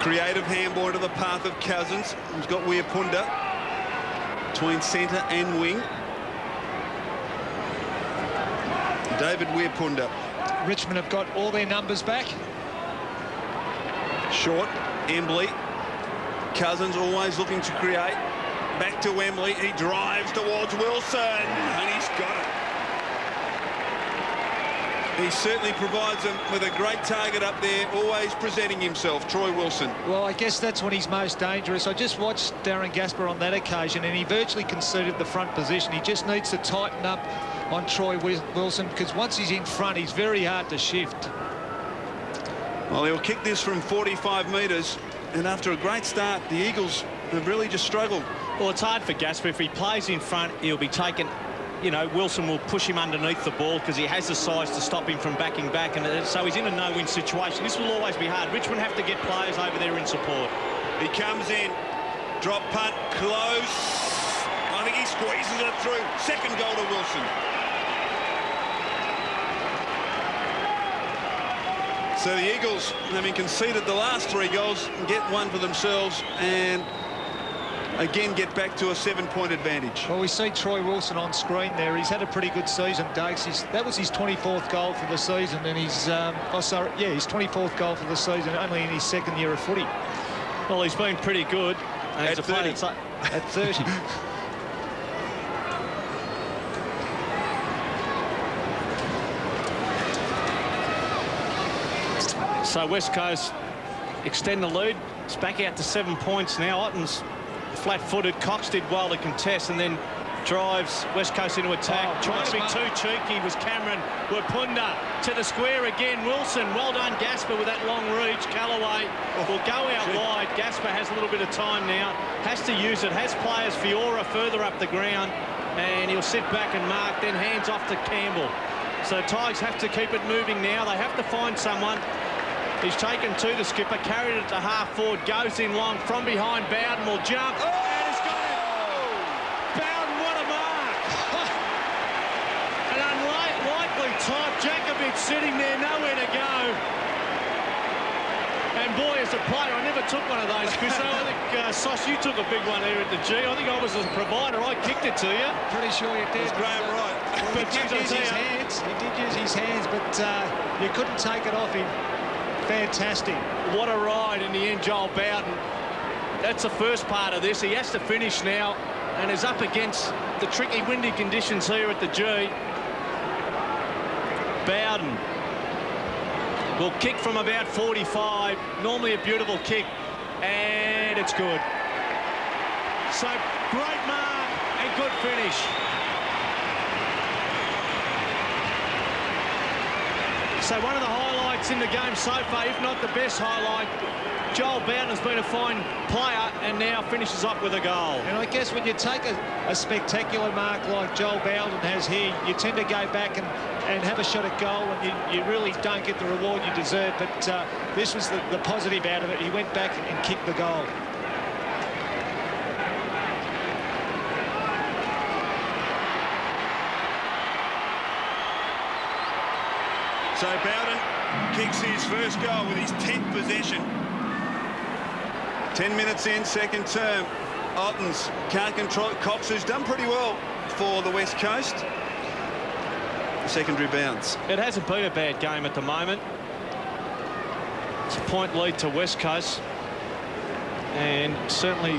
Speaker 3: Creative handball into the path of Cousins. He's got Weapunda between centre and wing. David Weapunda.
Speaker 4: Richmond have got all their numbers back.
Speaker 3: Short. Embley. Cousins always looking to create. Back to Embley. He drives towards Wilson. And he's got it. He certainly provides them with a great target up there, always presenting himself, Troy Wilson.
Speaker 4: Well, I guess that's when he's most dangerous. I just watched Darren Gasper on that occasion, and he virtually conceded the front position. He just needs to tighten up on Troy Wilson, because once he's in front, he's very hard to shift.
Speaker 3: Well, he'll kick this from 45 metres, and after a great start, the Eagles have really just struggled.
Speaker 2: Well, it's hard for Gasper. If he plays in front, he'll be taken. You know, Wilson will push him underneath the ball because he has the size to stop him from backing back, and so he's in a no-win situation. This will always be hard. Richmond have to get players over there in support.
Speaker 3: He comes in, drop punt, close. I think he squeezes it through. Second goal to Wilson. So the Eagles, having conceded the last 3 goals, get one for themselves and again get back to a 7-point advantage.
Speaker 4: Well, we see Troy Wilson on screen there. He's had a pretty good season, Dakes. That was his 24th goal for the season, and his his 24th goal for the season, only in his 2nd year of footy.
Speaker 2: Well, he's been pretty good.
Speaker 3: At 30.
Speaker 4: At 30.
Speaker 2: So West Coast extend the lead. It's back out to 7 points now. Ottens flat-footed. Cox did well to contest and then drives West Coast into attack. Trying to be too cheeky was Cameron. Weapunda to the square again. Wilson, well done Gasper with that long reach. Callaway will go out wide. Gasper has a little bit of time now. Has to use it. Has players Fiora further up the ground. And he'll sit back and mark. Then hands off to Campbell. So Tigers have to keep it moving now. They have to find someone. He's taken to the skipper, carried it to half forward, goes in long from behind. Bowden will jump, and he's got it. Bowden, what a mark! An unlikely type. Jakovic sitting there, nowhere to go. And boy, as a player, I never took one of those, Chris. I think, Sos, you took a big one here at the G. I think I was a provider. I kicked it to you.
Speaker 4: Pretty sure you did.
Speaker 3: It's Graham Wright.
Speaker 4: But he did use his hands. He did use his hands, but you couldn't take it off him. Fantastic.
Speaker 2: What a ride in the end, Joel Bowden. That's the first part of this. He has to finish now and is up against the tricky windy conditions here at the G. Bowden will kick from about 45. Normally a beautiful kick, and it's good. So great mark and good finish. So one of the highlights in the game so far, if not the best highlight, Joel Bowden has been a fine player and now finishes up with a goal.
Speaker 4: And I guess when you take a spectacular mark like Joel Bowden has here, you tend to go back and have a shot at goal, and you really don't get the reward you deserve. But this was the positive out of it. He went back and kicked the goal.
Speaker 3: So Bowden kicks his first goal with his 10th possession. 10 minutes in, second term. Ottens can't control it. Cox, who's done pretty well for the West Coast. Secondary bounce.
Speaker 2: It hasn't been a bad game at the moment. It's a point lead to West Coast. And certainly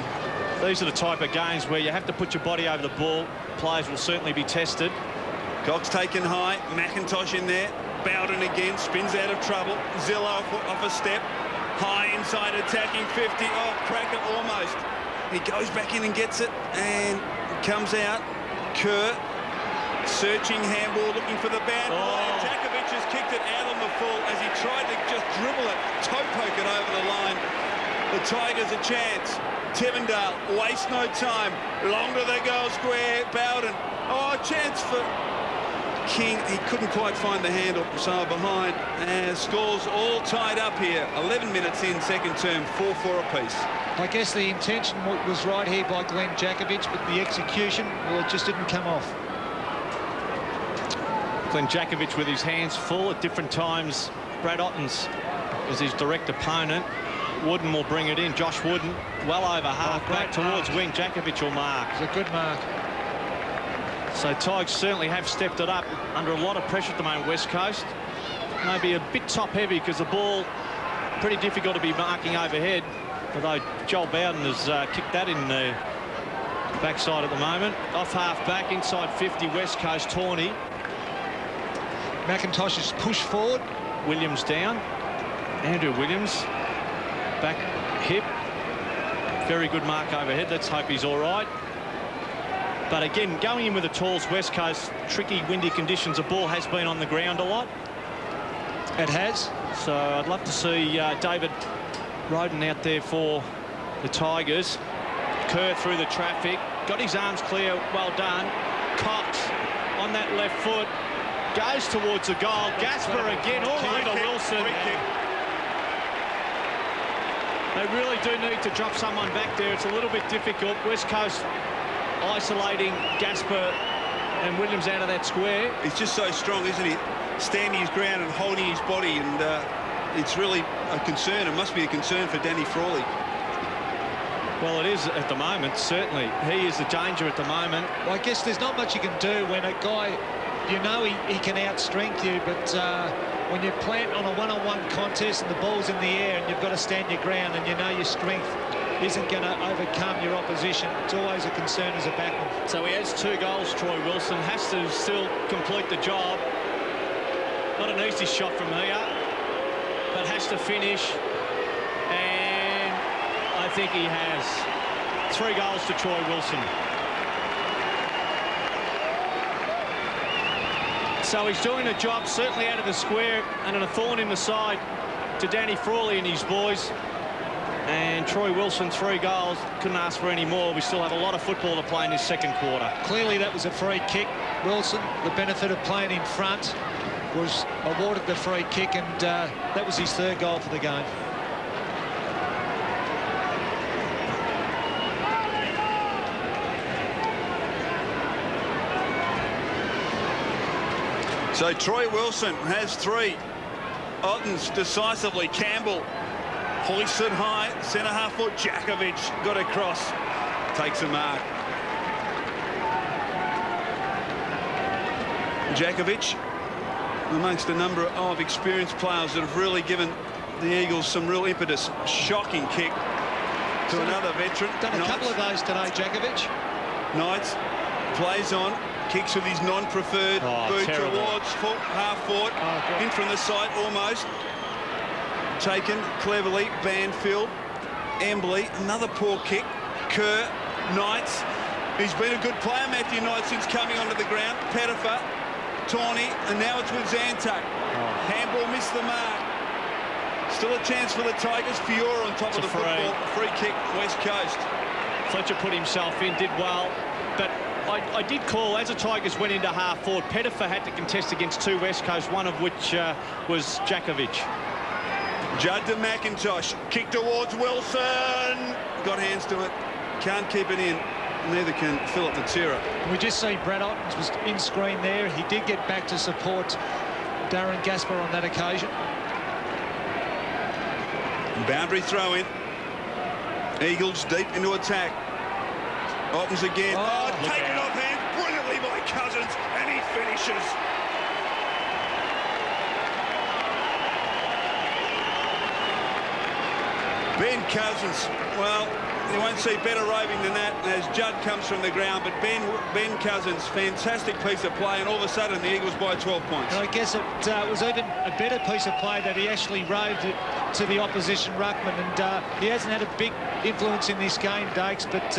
Speaker 2: these are the type of games where you have to put your body over the ball. Players will certainly be tested.
Speaker 3: Cox taken high. McIntosh in there. Bowden again, spins out of trouble. Zillow off a step. High inside attacking 50. Oh, cracker almost. He goes back in and gets it and comes out. Kerr searching handball, looking for the bad line. Djakovic has kicked it out on the full as he tried to just dribble it, toe poke it over the line. The Tigers a chance. Tevendale, waste no time. Long to the goal square. Bowden. Oh, chance for King. He couldn't quite find the handle, so behind. And scores all tied up here. 11 minutes in second term, 4-4 apiece.
Speaker 4: I guess the intention was right here by Glenn Djakovic, but the execution, well, it just didn't come off.
Speaker 2: Glenn Djakovic with his hands full at different times. Brad Ottens is his direct opponent. Wooden will bring it in. Josh Wooden, well over half back towards wing. Djakovic will mark.
Speaker 4: It's a good mark.
Speaker 2: So Tigers certainly have stepped it up under a lot of pressure at the moment, West Coast. Maybe a bit top-heavy because the ball pretty difficult to be marking overhead. Although Joel Bowden has kicked that in the backside at the moment. Off half-back, inside 50, West Coast, Tawney.
Speaker 4: McIntosh is pushed forward.
Speaker 2: Williams down. Andrew Williams. Back hip. Very good mark overhead. Let's hope he's all right. But again, going in with the talls, West Coast, tricky, windy conditions. The ball has been on the ground a lot.
Speaker 4: It has.
Speaker 2: So I'd love to see David Roden out there for the Tigers. Kerr through the traffic. Got his arms clear. Well done. Cox on that left foot. Goes towards the goal. Gasper again all over Wilson. They really do need to drop someone back there. It's a little bit difficult. West Coast isolating Gasper and Williams out of that square.
Speaker 3: He's just so strong, isn't he? Standing his ground and holding his body, and it's really a concern. It must be a concern for Danny Frawley.
Speaker 2: Well, it is at the moment, certainly. He is the danger at the moment.
Speaker 4: Well, I guess there's not much you can do when a guy, you know he can outstrength you, but when you plant on a one-on-one contest and the ball's in the air and you've got to stand your ground and you know your strength isn't going to overcome your opposition, it's always a concern as a backman.
Speaker 2: So he has 2 goals, Troy Wilson. Has to still complete the job. Not an easy shot from here, but has to finish. And I think he has. 3 goals to Troy Wilson. So he's doing the job, certainly out of the square, and a thorn in the side to Danny Frawley and his boys. And Troy Wilson, 3 goals. Couldn't ask for any more. We still have a lot of football to play in this second quarter.
Speaker 4: Clearly that was a free kick. Wilson, the benefit of playing in front, was awarded the free kick, and that was his 3rd goal for the game.
Speaker 3: So Troy Wilson has 3. Ottens decisively. Campbell hoisted high. Centre half foot. Djakovic got across. Takes a mark. Djakovic amongst a number of experienced players that have really given the Eagles some real impetus. Shocking kick to another veteran.
Speaker 4: Done a couple of those today, Djakovic.
Speaker 3: Knights plays on. Kicks with his non-preferred boot towards half-forward. In from the side, almost. Taken cleverly. Banfield. Embley. Another poor kick. Kerr. Knights. He's been a good player, Matthew Knight, since coming onto the ground. Pettifer. Tawney. And now it's with Zantuck. Handball missed the mark. Still a chance for the Tigers. Fiora on top of the football. Free kick, West Coast.
Speaker 2: Fletcher put himself in, did well. But I did call, as the Tigers went into half-forward, Pettifer had to contest against 2 West Coast, one of which was Djakovic.
Speaker 3: Judd to McIntosh. Kick towards Wilson. Got hands to it. Can't keep it in. Neither can Philip Matera.
Speaker 4: We just see Brad Ottens was in screen there. He did get back to support Darren Gasper on that occasion.
Speaker 3: Boundary throw in. Eagles deep into attack. Ottens again. Taken off hand brilliantly by Cousins, and he finishes. Ben Cousins, well, You won't see better roving than that as Judd comes from the ground. But Ben Cousins, fantastic piece of play, and all of a sudden the Eagles by 12 points.
Speaker 4: And I guess it was even a better piece of play that he actually roved it to the opposition ruckman, and he hasn't had a big influence in this game, Dakes, but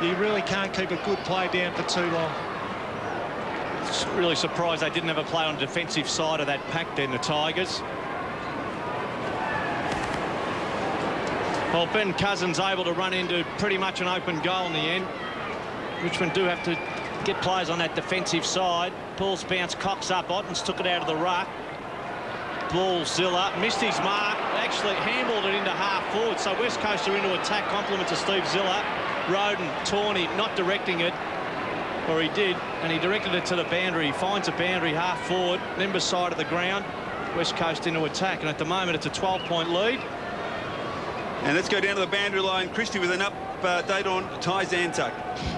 Speaker 4: you really can't keep a good play down for too long.
Speaker 2: Really surprised they didn't have a play on the defensive side of that pack then, the Tigers. Well, Ben Cousins able to run into pretty much an open goal in the end. Richmond do have to get players on that defensive side. Ball's bounced, Cox up, Ottens took it out of the ruck. Ball, Zilla, missed his mark, actually handballed it into half forward. So West Coast are into attack, compliment to Steve Zilla. Roden, Tawney, not directing it, or he did, and he directed it to the boundary. He finds a boundary half forward, then beside of the ground. West Coast into attack, and at the moment it's a 12-point lead.
Speaker 3: And let's go down to the boundary line. Christie with an update on Ty Zantuck.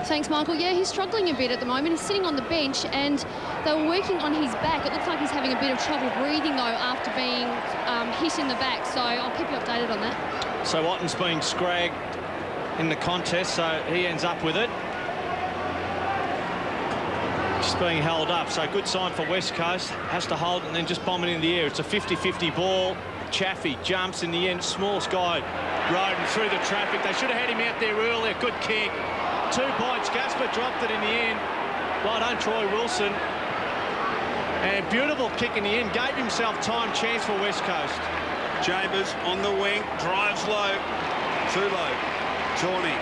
Speaker 5: Thanks, Michael. Yeah, he's struggling a bit at the moment. He's sitting on the bench, and they were working on his back. It looks like he's having a bit of trouble breathing, though, after being hit in the back. So I'll keep you updated on that.
Speaker 2: So Otten's being scragged in the contest, so he ends up with it. Just being held up, so good sign for West Coast. Has to hold it and then just bomb it in the air. It's a 50-50 ball. Chaffee jumps in the end, smallest guy. Roden through the traffic. They should have had him out there earlier. Good kick. 2 points. Gasper dropped it in the end. Well done, Troy Wilson. And beautiful kick in the end. Gave himself time, chance for West Coast.
Speaker 3: Chambers on the wing, drives low. Too low. Tawney.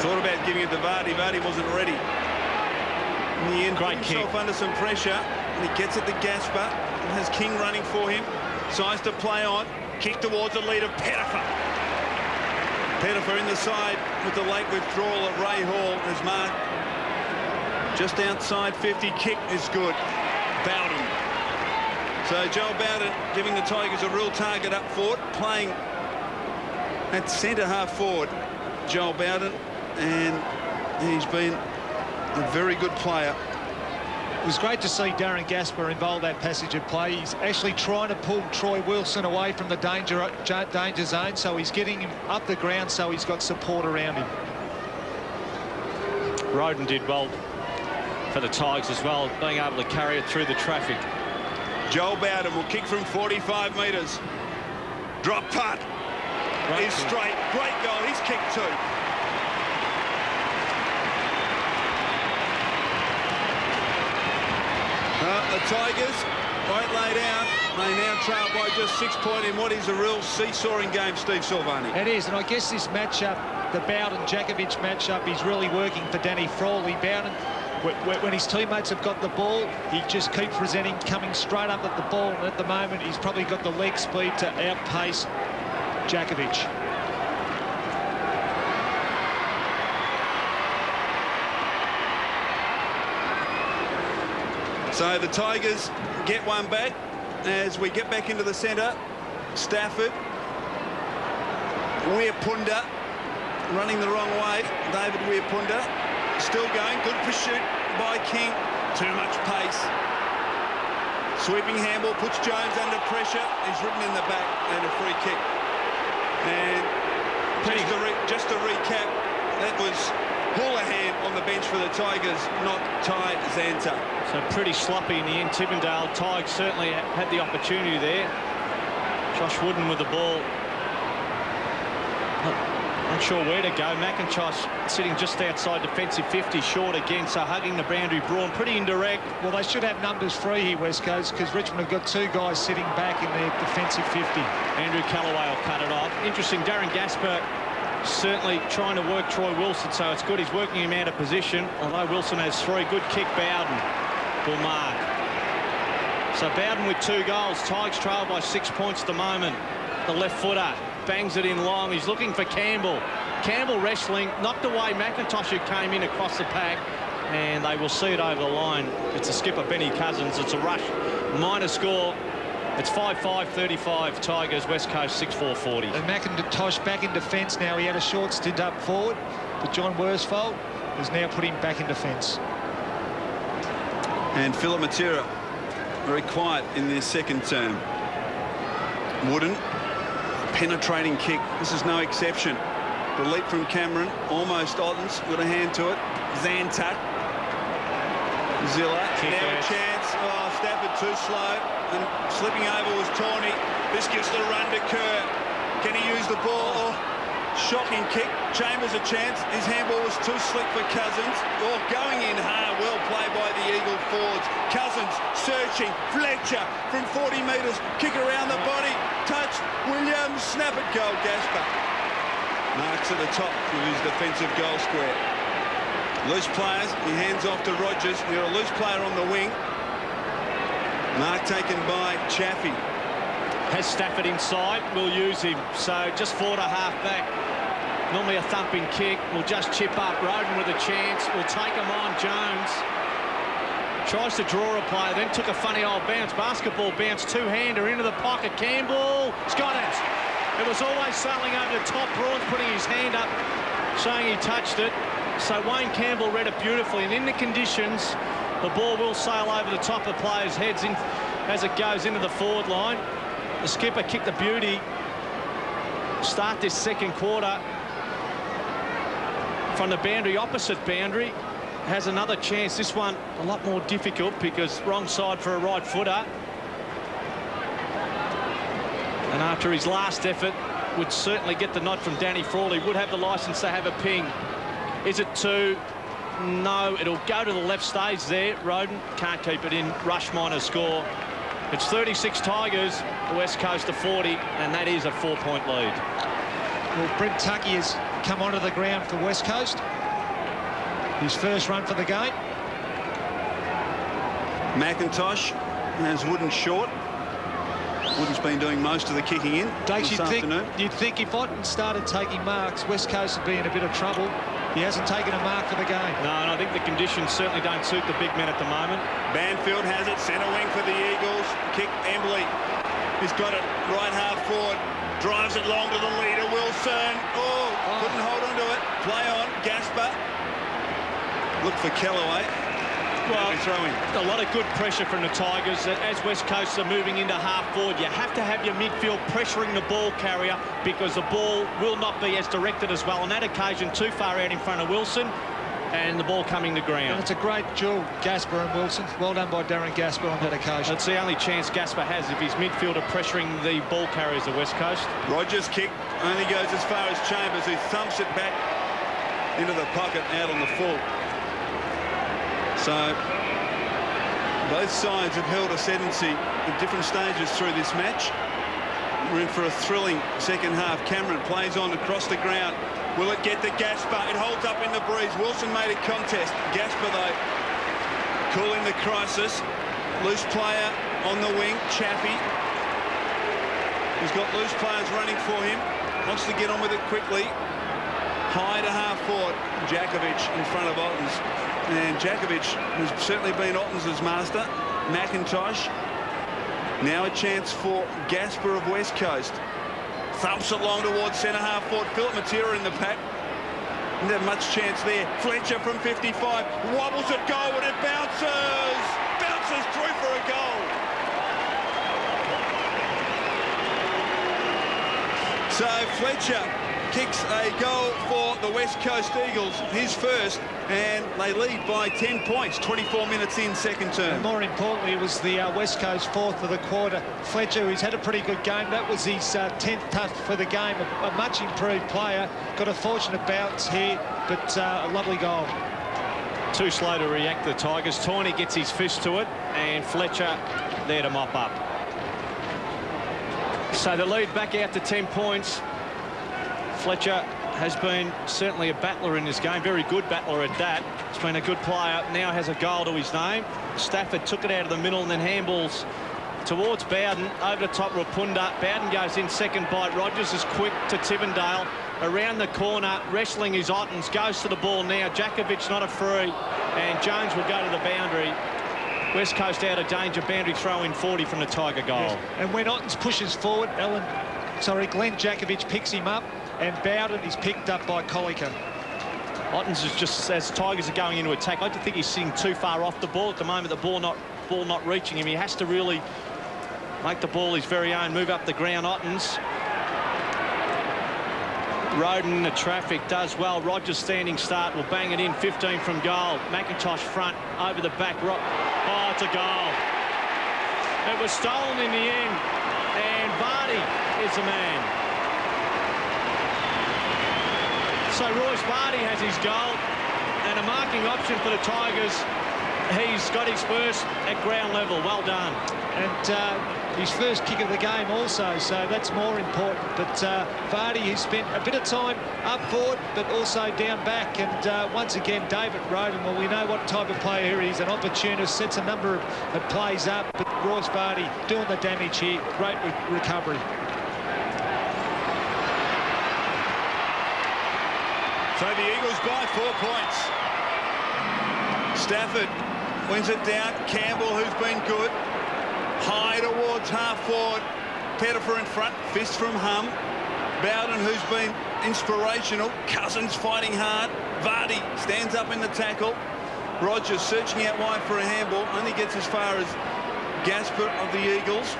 Speaker 3: Thought about giving it to Vardy. Vardy wasn't ready. In the end,
Speaker 2: great
Speaker 3: put
Speaker 2: kick.
Speaker 3: himself under some pressure, and he gets it to Gasper. And has King running for him. Size to play on. Kick towards the lead of Pettifer. Pettifer in the side with the late withdrawal of Ray Hall as marked just outside 50. Kick is good. Bowden. So Joel Bowden giving the Tigers a real target up forward, playing at centre half forward. Joel Bowden, and he's been a very good player.
Speaker 4: It was great to see Darren Gasper involve that passage of play. He's actually trying to pull Troy Wilson away from the danger zone, so he's getting him up the ground so he's got support around him.
Speaker 2: Roden did well for the Tigers as well, being able to carry it through the traffic.
Speaker 3: Joel Bowden will kick from 45 metres. Drop punt. He's straight. Great goal. He's kicked too. The Tigers won't lay down. They now trail by just 6 points in what is a real seesawing game, Steve Silvani.
Speaker 4: It is, and I guess this matchup, the Bowden-Djakovic matchup, is really working for Danny Frawley. Bowden, when his teammates have got the ball, he just keeps presenting, coming straight up at the ball, and at the moment he's probably got the leg speed to outpace Djakovic.
Speaker 3: So the Tigers get one back as we get back into the centre. Stafford. Weirpunda running the wrong way. David Weirpunda still going. Good pursuit by King. Too much pace. Sweeping handball puts Jones under pressure. He's ridden in the back and a free kick. And just to recap, that was Houlihan on the bench for the Tigers, not Ty Zantuck.
Speaker 2: So pretty sloppy in the end. Tippendale. Tigers certainly had the opportunity there. Josh Wooden with the ball. Not sure where to go. McIntosh sitting just outside defensive 50, short again, so hugging the boundary. Braun pretty indirect.
Speaker 4: Well, they should have numbers free here, West Coast, because Richmond have got 2 guys sitting back in their defensive 50.
Speaker 2: Andrew Callaway will cut it off. Interesting, Darren Gasper certainly trying to work Troy Wilson, so it's good he's working him out of position, although Wilson has 3. Good kick. Bowden will mark. So Bowden with 2 goals. Tigers trail by 6 points at the moment. The left footer bangs it in long. He's looking for Campbell. Campbell wrestling, knocked away McIntosh, who came in across the pack, and they will see it over the line. It's the skipper, Benny Cousins. It's a rush. Minor score. It's 5-5-35. Tigers, West Coast 6-4-40.
Speaker 4: And McIntosh back in defence now. He had a short stint up forward, but John Worsfold has now put him back in defence.
Speaker 3: And Philip Matera very quiet in their second term. Wooden, penetrating kick. This is no exception. The leap from Cameron, almost Ottens, got a hand to it. Zantuck. Zilla, now a chance. Oh, Stafford too slow. And slipping over was Tawney. This gives the run to Kerr. Can he use the ball? Oh, shocking kick. Chambers a chance. His handball was too slick for Cousins. Oh, going in hard. Well played by the Eagle forwards. Cousins searching. Fletcher from 40 metres. Kick around the body. Touch. Williams. Snap it. Goal. Gasper. Marks at the top of his defensive goal square. Loose players. He hands off to Rogers. We got a loose player on the wing. Mark taken by Chaffee.
Speaker 2: Has Stafford inside, we'll use him. So just forward a half back. Normally a thumping kick. We'll just chip up. Roden with a chance. We'll take him on. Jones tries to draw a player, then took a funny old bounce. Basketball bounce, two-hander into the pocket. Campbell has got it. It was always sailing over the top. Braun's putting his hand up, saying he touched it. So Wayne Campbell read it beautifully. And in the conditions, the ball will sail over the top of players' heads in, as it goes into the forward line. The skipper kicked the beauty. Start this second quarter from the boundary, opposite boundary. Has another chance. This one a lot more difficult because wrong side for a right footer. And after his last effort, would certainly get the nod from Danny Frawley. Would have the licence to have a ping. Is it two? No, it'll go to the left, stays there. Roden can't keep it in. Rush minor score. It's 36 Tigers, the West Coast to 40, and that is a 4-point lead.
Speaker 4: Well, Brent Tuckey has come onto the ground for West Coast. His first run for the game.
Speaker 3: McIntosh has Wooden short. Wooden's been doing most of the kicking in
Speaker 4: Dace,
Speaker 3: this afternoon.
Speaker 4: You'd think if Otten started taking marks, West Coast would be in a bit of trouble. He hasn't taken a mark for the game.
Speaker 2: No, and I think the conditions certainly don't suit the big men at the moment.
Speaker 3: Banfield has it, centre wing for the Eagles. Kick, Embley. He's got it right half forward. Drives it long to the leader, Wilson. Oh, couldn't hold on to it. Play on, Gasper. Look for Kellaway.
Speaker 2: Well, a lot of good pressure from the Tigers. As West Coast are moving into half forward, you have to have your midfield pressuring the ball carrier because the ball will not be as directed as well. On that occasion, too far out in front of Wilson, and the ball coming to ground.
Speaker 4: And it's a great duel, Gasper and Wilson. Well done by Darren Gasper on that occasion.
Speaker 2: It's the only chance Gasper has if his midfield are pressuring the ball carriers of West Coast.
Speaker 3: Rogers' kick only goes as far as Chambers, who thumps it back into the pocket out on the full. So both sides have held ascendancy at different stages through this match. We're in for a thrilling second half. Cameron plays on across the ground. Will it get to Gasper? It holds up in the breeze. Wilson made a contest. Gasper, though, calling the crisis. Loose player on the wing, Chaffee. He's got loose players running for him. Wants to get on with it quickly. High to half forward. Jakovic in front of Ottens. And Jakovic has certainly been Ottens' master. McIntosh. Now a chance for Gasper of West Coast. Thumps it long towards centre half forward. Philip Matera in the pack. Didn't have much chance there. Fletcher from 55. Wobbles at goal and it bounces. Bounces through for a goal. So Fletcher kicks a goal for the West Coast Eagles, his first, and they lead by 10 points, 24 minutes in second term.
Speaker 4: And more importantly, it was the West Coast fourth of the quarter. Fletcher, who's had a pretty good game, that was his 10th touch for the game, a much improved player. Got a fortunate bounce here, but a lovely goal.
Speaker 2: Too slow to react, the Tigers. Tawney gets his fist to it, and Fletcher there to mop up. So the lead back out to 10 points. Fletcher has been certainly a battler in this game, very good battler at that. He's been a good player, now has a goal to his name. Stafford took it out of the middle and then handballs towards Bowden, over the top Rapunda. Bowden goes in second bite. Rogers is quick to Tivendale, around the corner, wrestling his Ottens, goes to the ball now. Jakovic not a free, and Jones will go to the boundary. West Coast out of danger, boundary throw in 40 from the Tiger goal.
Speaker 4: Yes. And when Ottens pushes forward, Glenn Jakovic picks him up, and Bowden is picked up by Colliker.
Speaker 2: Ottens is just, as Tigers are going into attack, I don't think he's sitting too far off the ball at the moment. The ball not reaching him. He has to really make the ball his very own. Move up the ground, Ottens. Roden in the traffic, does well. Rogers standing start, will bang it in, 15 from goal. McIntosh front, over the back. Oh, it's a goal. It was stolen in the end, and Vardy is the man. So Royce Vardy has his goal, and a marking option for the Tigers. He's got his first at ground level. Well done.
Speaker 4: And his first kick of the game also, so that's more important. But Vardy, he spent a bit of time up forward, but also down back. And once again, David Roden, well, we know what type of player he is. An opportunist, sets a number of plays up. But Royce Vardy doing the damage here. Great recovery.
Speaker 3: So the Eagles by 4 points. Stafford wins it down. Campbell, who's been good. High towards half forward. Pettifer in front. Fist from Hum. Bowden, who's been inspirational. Cousins fighting hard. Vardy stands up in the tackle. Rogers searching out wide for a handball. Only gets as far as Gasper of the Eagles,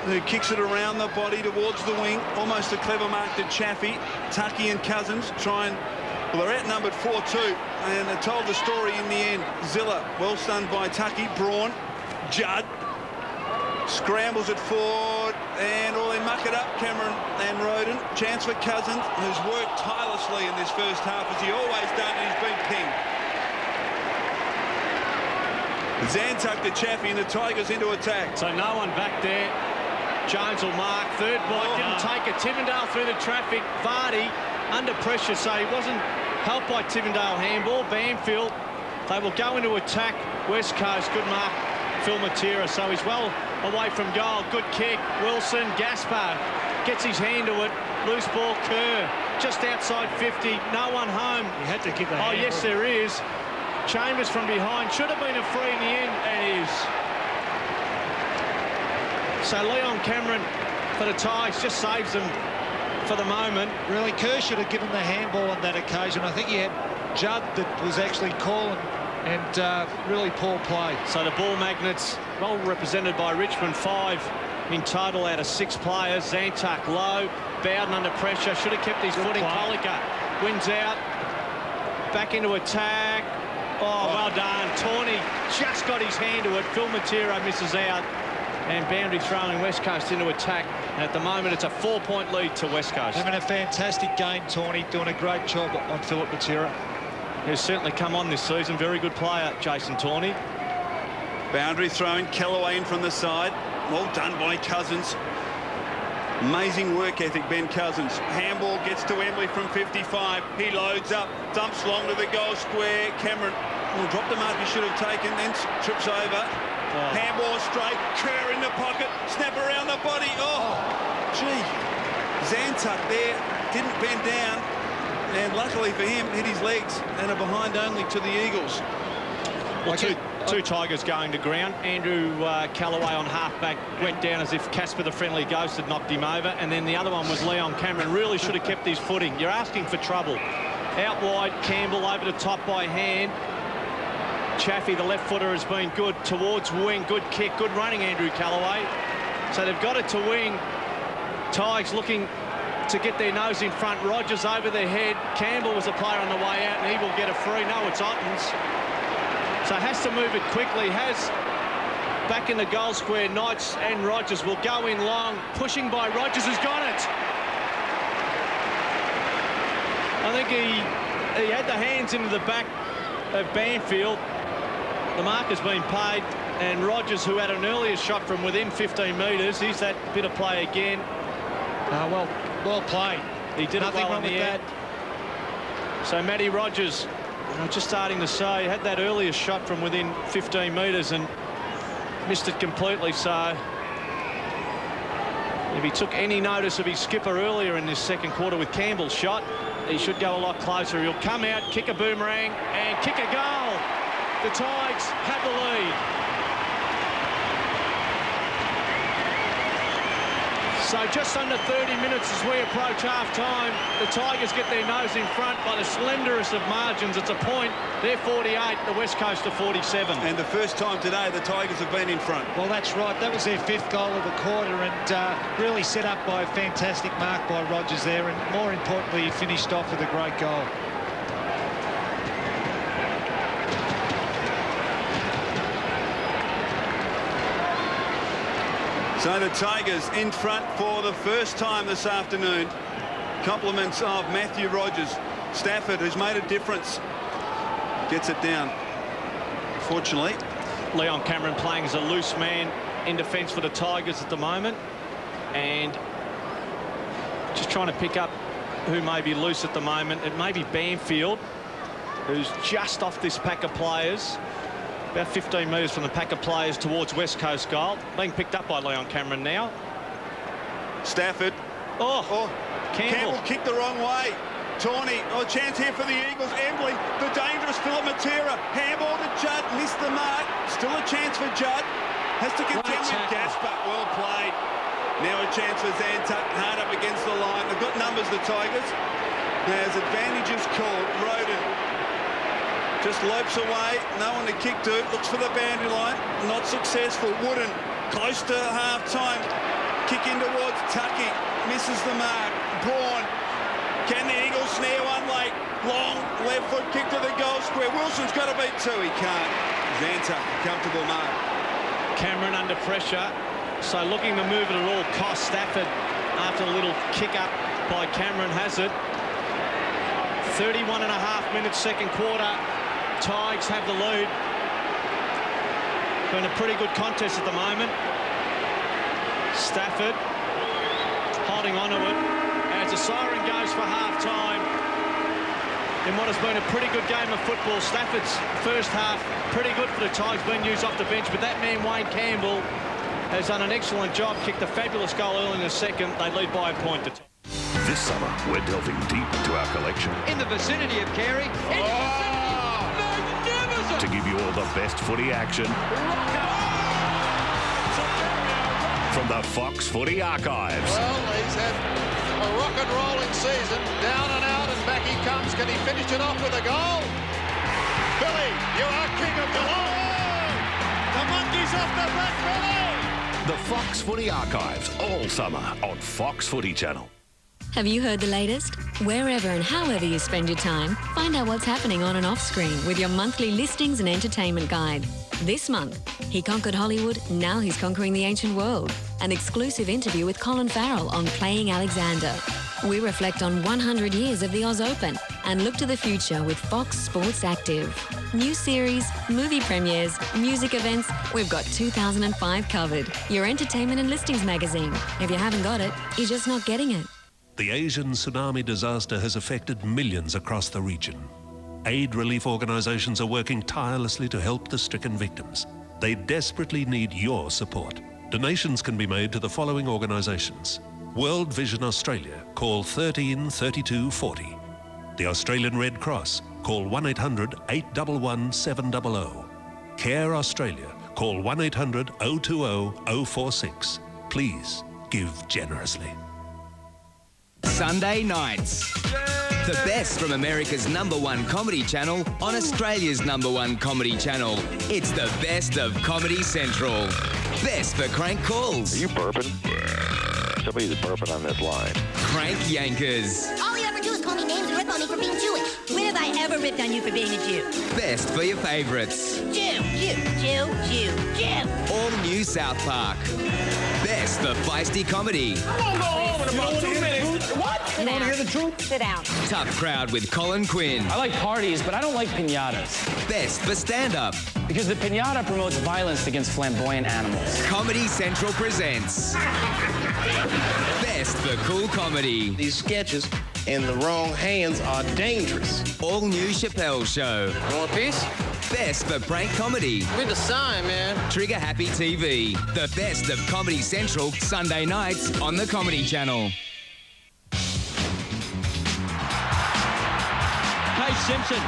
Speaker 3: who kicks it around the body towards the wing. Almost a clever mark to Chaffee. Tucky and Cousins try and... Well, they're outnumbered 4-2, and they told the story in the end. Zilla, well stunned by Tucky. Braun, Judd, scrambles it forward, and they muck it up, Cameron and Roden. Chance for Cousins, who's worked tirelessly in this first half, as he always done, and he's been pinged. Zantuck to Chaffee, and the Tigers into attack.
Speaker 2: So no one back there. Jones will mark. Third bite, didn't take it. Tivendale through the traffic. Vardy under pressure, so he wasn't helped by Tivendale handball. Banfield, they will go into attack. West Coast, good mark. Phil Matera, so he's well away from goal. Good kick. Wilson, Gaspar gets his hand to it. Loose ball, Kerr, just outside 50. No one home.
Speaker 4: He had to give the
Speaker 2: handball. Yes, there is. Chambers from behind. Should have been a free in the end, and is. So Leon Cameron for the Tigers just saves them for the moment.
Speaker 4: Really, Kerr should have given the handball on that occasion. I think he had Judd that was actually calling, and really poor play.
Speaker 2: So the ball magnets, well represented by Richmond, 5 in total out of 6 players. Zantuck low, Bowden under pressure, should have kept his footing. Colica wins out, back into attack. Oh, well done. Tawney just got his hand to it. Phil Matera misses out. And Boundary throwing West Coast into attack. And at the moment, it's a 4-point lead to West Coast.
Speaker 4: Having a fantastic game, Tawney, doing a great job on Philip Matera.
Speaker 2: He's certainly come on this season. Very good player, Jason Tawney.
Speaker 3: Boundary throwing, Kellaway in from the side. Well done by Cousins. Amazing work ethic, Ben Cousins. Handball gets to Embley from 55. He loads up, dumps long to the goal square. Cameron will drop the mark he should have taken, then trips over. Handball straight, Kerr in the pocket, snap around the body. Oh, gee. Zantuck there, didn't bend down, and luckily for him, hit his legs and are behind only to the Eagles.
Speaker 2: Well, two Tigers going to ground. Andrew Callaway on half-back went down as if Casper the Friendly Ghost had knocked him over, and then the other one was Leon Cameron. Really should have kept his footing. You're asking for trouble. Out wide, Campbell over the top by hand. Chaffee, the left footer, has been good towards wing. Good kick, good running, Andrew Callaway. So they've got it to wing. Tigers looking to get their nose in front. Rogers over their head. Campbell was a player on the way out, and he will get a free. No, it's Ottens. So has to move it quickly. Has back in the goal square. Knights and Rogers will go in long. Pushing by Rogers, has got it. I think he had the hands into the back of Banfield. The mark has been paid, and Rogers, who had an earlier shot from within 15 metres, he's that bit of play again.
Speaker 4: Well played.
Speaker 2: He did
Speaker 4: nothing
Speaker 2: it well
Speaker 4: wrong with that.
Speaker 2: So Matty Rogers, just starting to say, had that earlier shot from within 15 metres and missed it completely. So if he took any notice of his skipper earlier in this second quarter with Campbell's shot, he should go a lot closer. He'll come out, kick a boomerang, and kick a goal. The Tigers have the lead. So just under 30 minutes as we approach half-time. The Tigers get their nose in front by the slenderest of margins. It's a point. They're 48, the West Coast are 47.
Speaker 3: And the first time today the Tigers have been in front.
Speaker 4: Well, that's right. That was their 5th goal of the quarter, and really set up by a fantastic mark by Rogers there, and more importantly, he finished off with a great goal.
Speaker 3: So the Tigers in front for the first time this afternoon. Compliments of Matthew Rogers. Stafford, who's made a difference, gets it down. Fortunately,
Speaker 2: Leon Cameron playing as a loose man in defence for the Tigers at the moment, and just trying to pick up who may be loose at the moment. It may be Banfield, who's just off this pack of players, about 15 metres from the pack of players towards West Coast goal, being picked up by Leon Cameron now.
Speaker 3: Stafford. Campbell kicked the wrong way. Tawney, chance here for the Eagles. Embley, the dangerous Philip Matera. Handball to Judd, missed the mark. Still a chance for Judd. Has to contend with Gasper. Well played. Now a chance for Zantuck, hard up against the line. They've got numbers, the Tigers. As advantages called, Roden just lopes away. No one to kick to. Looks for the boundary line. Not successful. Wooden, close to half-time. Kick in towards Tucky. Misses the mark. Braun. Can the Eagles snare one late? Long left foot kick to the goal square. Wilson's got to beat 2. He can't. Zanta, comfortable mark.
Speaker 2: Cameron under pressure, so looking to move it at all costs. Stafford, after a little kick up by Cameron, has it. 31.5 minutes, second quarter. Tigers have the lead. Been a pretty good contest at the moment. Stafford holding on to it as the siren goes for half-time in what has been a pretty good game of football. Stafford's first half pretty good for the Tigers, being used off the bench, but that man Wayne Campbell has done an excellent job, kicked a fabulous goal early in the second. They lead by a point.
Speaker 1: This summer, we're delving deep into our collection.
Speaker 13: In the vicinity of Carey. Magnificent!
Speaker 1: To give you all the best footy action from the Fox Footy Archives.
Speaker 13: Well, he's had a rock and rolling season, down and out, and back he comes. Can he finish it off with a goal? Billy, you are king of Geelong! The monkey's off the back, Billy!
Speaker 1: The Fox Footy Archives, all summer on Fox Footy Channel.
Speaker 14: Have you heard the latest? Wherever and however you spend your time, find out what's happening on and off screen with your monthly listings and entertainment guide. This month, he conquered Hollywood, now he's conquering the ancient world. An exclusive interview with Colin Farrell on Playing Alexander. We reflect on 100 years of the Oz Open and look to the future with Fox Sports Active. New series, movie premieres, music events, we've got 2005 covered. Your entertainment and listings magazine. If you haven't got it, you're just not getting it.
Speaker 1: The Asian tsunami disaster has affected millions across the region. Aid relief organisations are working tirelessly to help the stricken victims. They desperately need your support. Donations can be made to the following organisations. World Vision Australia, call 13 32 40. The Australian Red Cross, call 1800 811 700. Care Australia, call 1800 020 046. Please give generously.
Speaker 15: Sunday nights. The best from America's #1 comedy channel on Australia's #1 comedy channel. It's the best of Comedy Central. Best for crank calls.
Speaker 16: Are you burping? Somebody's burping on this line.
Speaker 15: Crank yankers.
Speaker 17: All you ever do is call me names and rip on me for being Jewish. When have I ever ripped on you for being a Jew?
Speaker 15: Best for your favourites.
Speaker 17: Jew.
Speaker 15: All new South Park. Best for feisty comedy.
Speaker 17: I'm gonna go home in about 2 minutes. What?
Speaker 15: You
Speaker 17: want to hear the truth? Sit down.
Speaker 15: Tough crowd with Colin Quinn.
Speaker 18: I like parties, but I don't like piñatas.
Speaker 15: Best for stand-up.
Speaker 18: Because the piñata promotes violence against flamboyant animals.
Speaker 15: Comedy Central presents Best for cool comedy.
Speaker 19: These sketches in the wrong hands are dangerous.
Speaker 15: All new Chappelle Show.
Speaker 19: You want a piece?
Speaker 15: Best for prank comedy.
Speaker 19: Read the sign, man.
Speaker 15: Trigger Happy TV. The best of Comedy Central, Sunday nights on the Comedy Channel.
Speaker 2: Simpson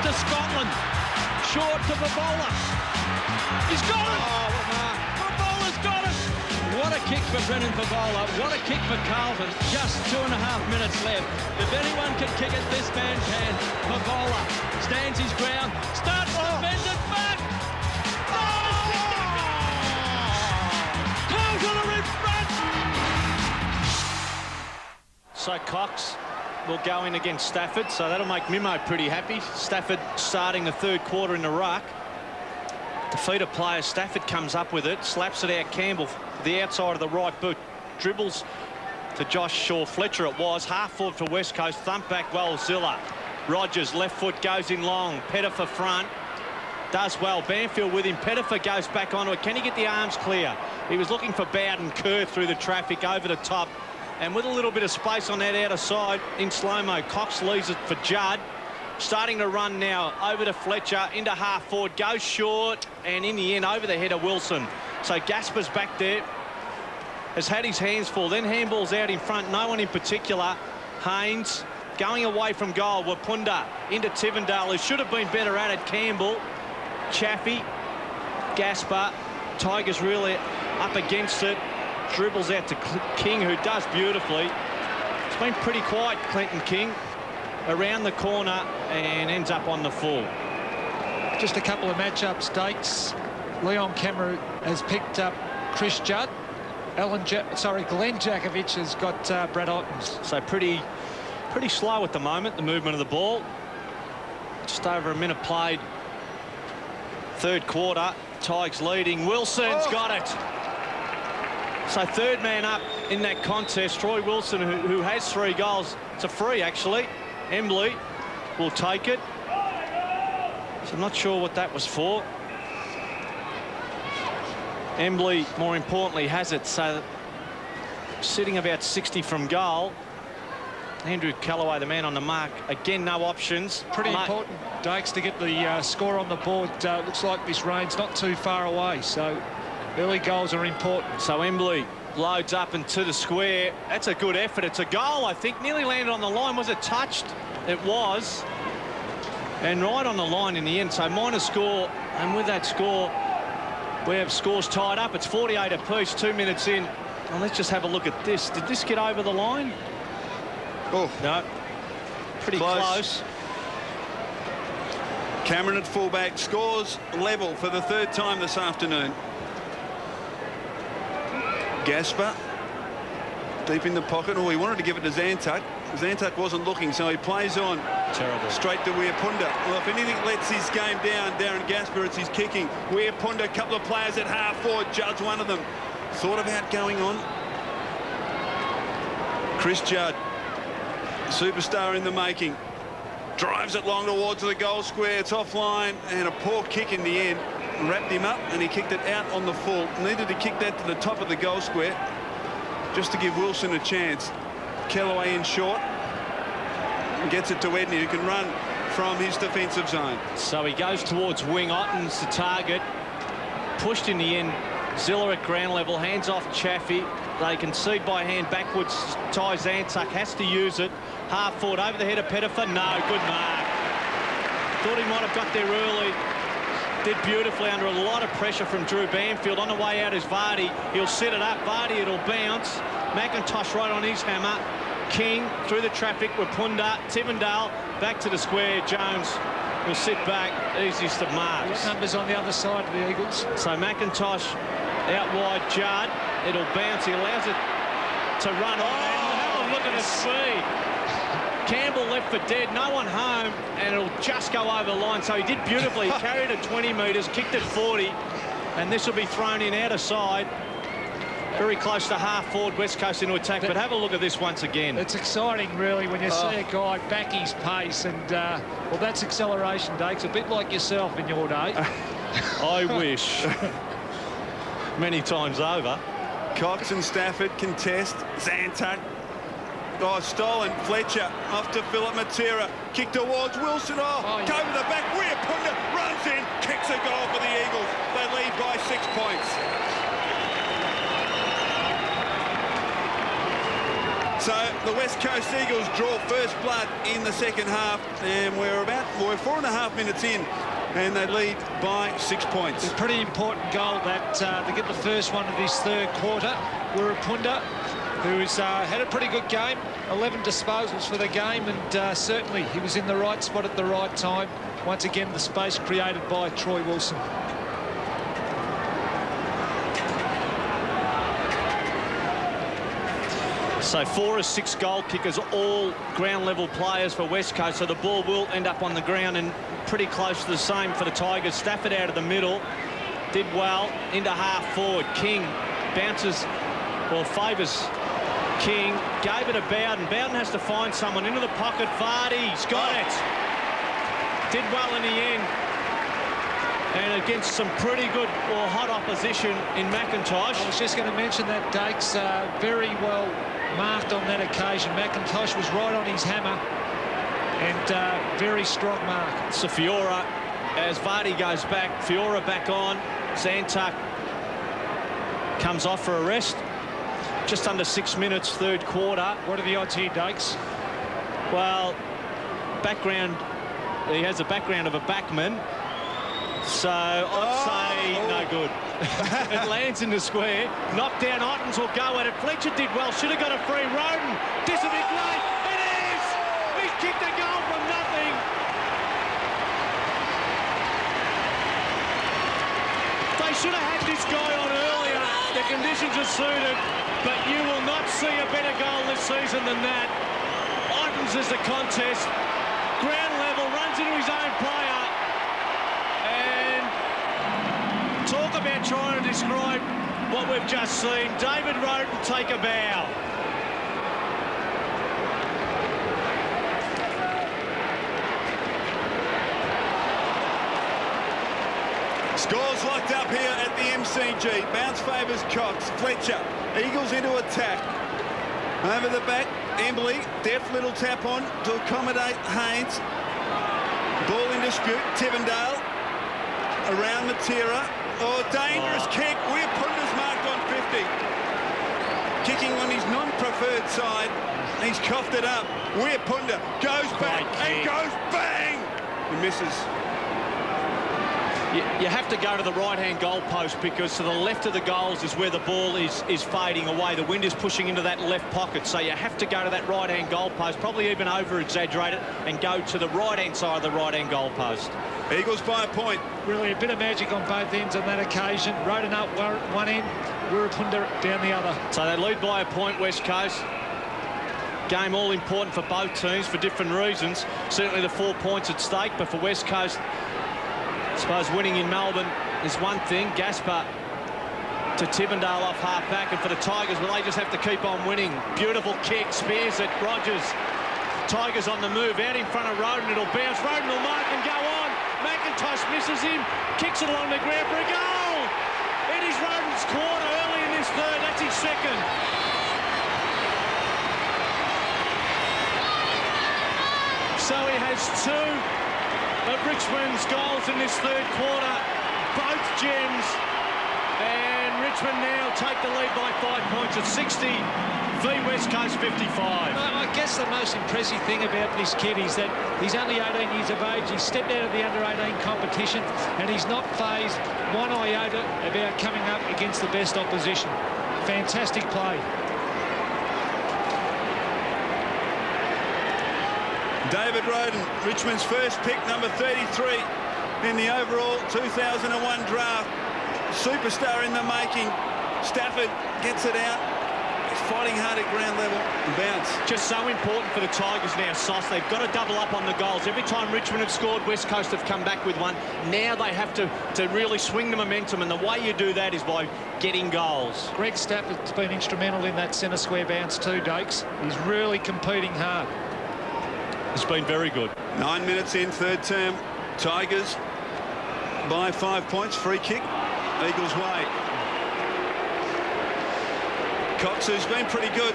Speaker 2: to Scotland, short to Babola. He's got it! Oh, Babola's got it! What a a kick for Brendan Favola. What a kick for Carlton. Just 2.5 minutes left. If anyone can kick it, this man can. Favola stands his ground, starts to bend it back. Carlton are in front. So Cox will go in against Stafford, so that'll make Mimo pretty happy. Stafford starting the third quarter in the ruck. Defeater player, Stafford comes up with it, slaps it out Campbell, the outside of the right boot, dribbles to Josh Shaw. Fletcher it was, half forward for West Coast, thump back well, Zilla. Rogers, left foot goes in long, Pettifer front, does well. Banfield with him, Pettifer goes back onto it. Can he get the arms clear? He was looking for Bowden, Kerr through the traffic over the top. And with a little bit of space on that outer side in slow-mo, Cox leaves it for Judd. Starting to run now over to Fletcher, into half forward, goes short, and in the end over the head of Wilson. So Gasper's back there, has had his hands full, then handballs out in front, no one in particular. Haynes going away from goal, Wapunda into Tivendale, who should have been better at it. Campbell, Chaffee, Gasper, Tigers really up against it. Dribbles out to King, who does beautifully. It's been pretty quiet, Clinton King, around the corner and ends up on the full.
Speaker 4: Just a couple of matchup dates. Leon Cameron has picked up Chris Judd. Glenn Jakovic has got Brad Ottens.
Speaker 2: So pretty slow at the moment, the movement of the ball. Just over a minute played. Third quarter, Tigers leading. Wilson's got it. So third man up in that contest, Troy Wilson, who has 3 goals. It's a free, actually. Embley will take it. So I'm not sure what that was for. Embley, more importantly, has it. So sitting about 60 from goal. Andrew Callaway, the man on the mark. Again, no options.
Speaker 4: Pretty important, Dakes, to get the score on the board. Looks like this rain's not too far away, so early goals are important.
Speaker 2: So Embley loads up into the square. That's a good effort. It's a goal, I think. Nearly landed on the line. Was it touched? It was. And right on the line in the end. So minor score. And with that score, we have scores tied up. It's 48 apiece, 2 minutes in. Well, let's just have a look at this. Did this get over the line?
Speaker 3: Oh.
Speaker 2: No. Pretty close.
Speaker 3: Cameron at fullback, scores level for the 3rd time this afternoon. Gasper deep in the pocket. Oh, he wanted to give it to Zantuck. Zantuck wasn't looking, so he plays on.
Speaker 2: Terrible.
Speaker 3: Straight to Weapunda. Well, if anything lets his game down, Darren Gasper, it's his kicking. Weapunda, a couple of players at half forward. Judd's one of them. Thought about going on. Chris Judd, superstar in the making, drives it long towards the goal square. It's offline, and a poor kick in the end. Wrapped him up, and he kicked it out on the full. Needed to kick that to the top of the goal square just to give Wilson a chance. Callaway in short, and gets it to Edney, who can run from his defensive zone.
Speaker 2: So he goes towards wing. Otten's the target. Pushed in the end. Zilla at ground level, hands off Chaffee. They concede by hand backwards. Ty Zantuck has to use it. Half forward over the head of Pettifer. No, good mark. Thought he might have got there early. Did beautifully under a lot of pressure from Drew Banfield. On the way out is Vardy. He'll set it up. Vardy, it'll bounce. McIntosh right on his hammer. King through the traffic with Punda. Tivendale back to the square. Jones will sit back. Easiest of marks.
Speaker 4: What numbers on the other side of the Eagles?
Speaker 2: So McIntosh out wide. Judd. It'll bounce. He allows it to run on. And have a look at the speed. Campbell left for dead, no one home, and it'll just go over the line. So he did beautifully. He carried it 20 metres, kicked it 40, and this will be thrown in outer side. Very close to half forward, West Coast into attack, but have a look at this once again.
Speaker 4: It's exciting, really, when you see a guy back his pace, and, well, that's acceleration, Dakes, a bit like yourself in your day.
Speaker 2: I wish. Many times over.
Speaker 3: Cox and Stafford contest. Zantuck. Oh, stolen. Fletcher off to Philip Matera. Kick towards Wilson. Go to the back. Weapunda runs in. Kicks a goal for the Eagles. They lead by 6 points. So the West Coast Eagles draw first blood in the second half, and we're 4.5 minutes in and they lead by 6 points.
Speaker 4: It's a pretty important goal that to get the first one of this third quarter. Wirapunda, who's had a pretty good game, 11 disposals for the game, and certainly he was in the right spot at the right time. Once again, the space created by Troy Wilson.
Speaker 2: So 4 of 6 goal kickers, all ground level players for West Coast, so the ball will end up on the ground, and pretty close to the same for the Tigers. Stafford out of the middle, did well, into half forward. King bounces, or favours King, gave it to Bowden. Bowden has to find someone into the pocket. Vardy's got it. Did well in the end. And against some pretty good or hot opposition in McIntosh.
Speaker 4: I was just going to mention that Dakes very well marked on that occasion. McIntosh was right on his hammer, and very strong mark.
Speaker 2: So Fiora, as Vardy goes back, Fiora back on. Zantuck comes off for a rest. Just under 6 minutes, third quarter.
Speaker 4: What are the odds here, Dakes?
Speaker 2: Well, background, he has a background of a backman. So I'd say no good. It lands in the square. Knocked down. Ottens will go at it. Fletcher did well. Should have got a free. Roden. This will be great. It is! He's kicked a goal from nothing. They should have had this guy on earlier. The conditions are suited, but you will not see a better goal this season than that. Ottens is the contest. Ground level, runs into his own player. Talk about trying to describe what we've just seen. David Roden take a bow.
Speaker 3: Scores locked up here at the MCG. Bounce favours Cox. Fletcher. Eagles into attack. Over the back, Embley. Deft little tap on to accommodate Haynes. Ball in dispute. Tivendale. Around Matera. Oh, dangerous kick. Wirpunda's marked on 50. Kicking on his non-preferred side. He's coughed it up. Wirpunda goes back and goes bang. He misses.
Speaker 2: You have to go to the right-hand goal post, because to the left of the goals is where the ball is fading away. The wind is pushing into that left pocket, so you have to go to that right-hand goal post, probably even over-exaggerate it, and go to the right-hand side of the right-hand goal post.
Speaker 3: Eagles by a point.
Speaker 4: Really a bit of magic on both ends on that occasion. Roden up one end, Wirapunda down the other.
Speaker 2: So they lead by a point, West Coast. Game all important for both teams for different reasons. Certainly the 4 points at stake, but for West Coast, I suppose winning in Melbourne is one thing. Gaspar to Tivendale off half-back, and for the Tigers, well, they just have to keep on winning. Beautiful kick, spears it, Rogers. Tigers on the move, out in front of Roden, it'll bounce. Roden will mark and go on. McIntosh misses him, kicks it along the ground for a goal. It is Roden's quarter early in this third, that's his second. So he has 2 of Richmond's goals in this third quarter, both gems, and Richmond now take the lead by 5 points at 60 v West Coast 55.
Speaker 4: I guess the most impressive thing about this kid is that he's only 18 years of age. He's stepped out of the under-18 competition, and he's not phased one iota about coming up against the best opposition. Fantastic play.
Speaker 3: David Roden, Richmond's first pick, number 33 in the overall 2001 draft. Superstar in the making. Stafford gets it out. He's fighting hard at ground level and bounce.
Speaker 2: Just so important for the Tigers now, Sauce. They've got to double up on the goals. Every time Richmond have scored, West Coast have come back with one. Now they have to really swing the momentum, and the way you do that is by getting goals.
Speaker 4: Greg Stafford's been instrumental in that centre square bounce too, Dakes. He's really competing hard.
Speaker 2: It's been very good.
Speaker 3: 9 minutes in, third term. Tigers by 5 points. Free kick. Eagles way. Cox, who's been pretty good.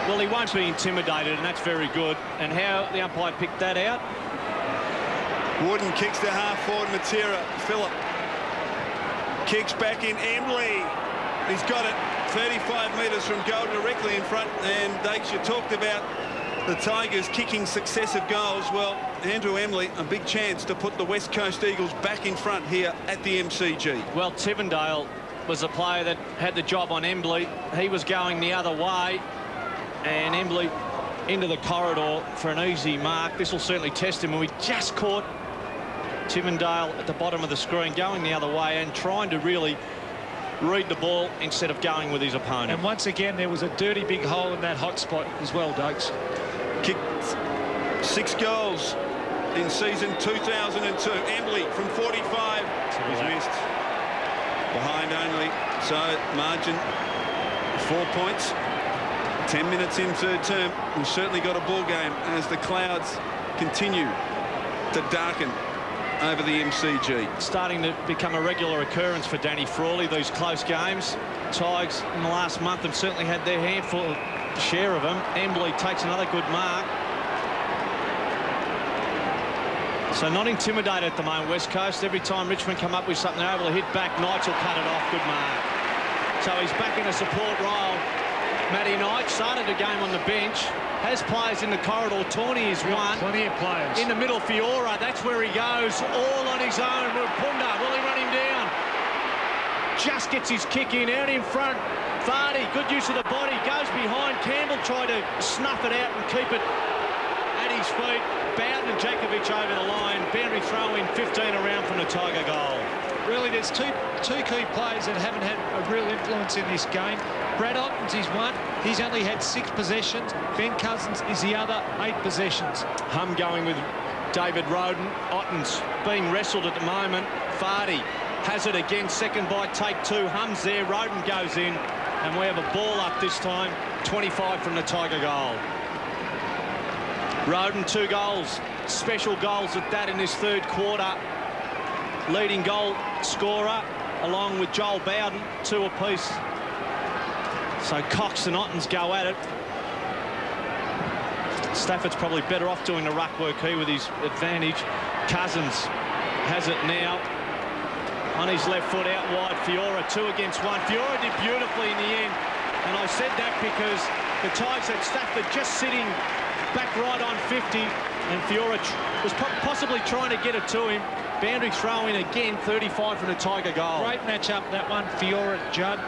Speaker 2: Well, he won't be intimidated, and that's very good. And how the umpire picked that out.
Speaker 3: Wooden kicks to half forward. Matera. Phillip kicks back in. Embley. He's got it 35 metres from goal, directly in front. And Dakes, you talked about the Tigers kicking successive goals. Well, Andrew Emily, a big chance to put the West Coast Eagles back in front here at the MCG.
Speaker 2: Well, Tivendale was a player that had the job on Embley. He was going the other way, and Embley into the corridor for an easy mark. This will certainly test him, and we just caught Tivendale at the bottom of the screen going the other way and trying to really read the ball instead of going with his opponent.
Speaker 4: And once again, there was a dirty big hole in that hot spot as well, Dokes.
Speaker 3: Kicked 6 goals in season 2002. Embley from 45 was missed. Behind only, so margin 4 points. 10 minutes in third term. We've certainly got a ball game as the clouds continue to darken over the MCG.
Speaker 2: Starting to become a regular occurrence for Danny Frawley, these close games. Tigers in the last month have certainly had their handful share of them. Embley takes another good mark. So not intimidated at the moment, West Coast. Every time Richmond come up with something, they're able to hit back. Knights will cut it off. Good mark. So he's back in a support role. Matty Knight started the game on the bench. Has players in the corridor. Tawney is one.
Speaker 4: Plenty of players.
Speaker 2: In the middle, Fiora. That's where he goes. All on his own. Punda, will he run him down? Just gets his kick in. Out in front. Vardy, good use of the body. Goes behind. Campbell tried to snuff it out and keep it at his feet. Bowden and Jakovic over the line. Boundary throw in 15 around from the Tiger goal.
Speaker 4: Really, there's two key players that haven't had a real influence in this game. Brad Ottens is one. He's only had 6 possessions. Ben Cousins is the other 8 possessions.
Speaker 2: Hum going with David Roden. Ottens being wrestled at the moment. Vardy has it again. Second by take 2. Hum's there. Roden goes in. And we have a ball up this time. 25 from the Tiger goal. Roden, 2 goals. Special goals at that in this third quarter. Leading goal scorer along with Joel Bowden, 2 apiece. So Cox and Ottens go at it. Stafford's probably better off doing the ruck work here with his advantage. Cousins has it now. On his left foot out wide. Fiora 2 against 1. Fiora did beautifully in the end. And I said that because the Tigers had Stafford just sitting back right on 50. And Fiora was possibly trying to get it to him. Boundary throw in again, 35 from the Tiger goal.
Speaker 4: Great match-up, that one, Fiora-Judd.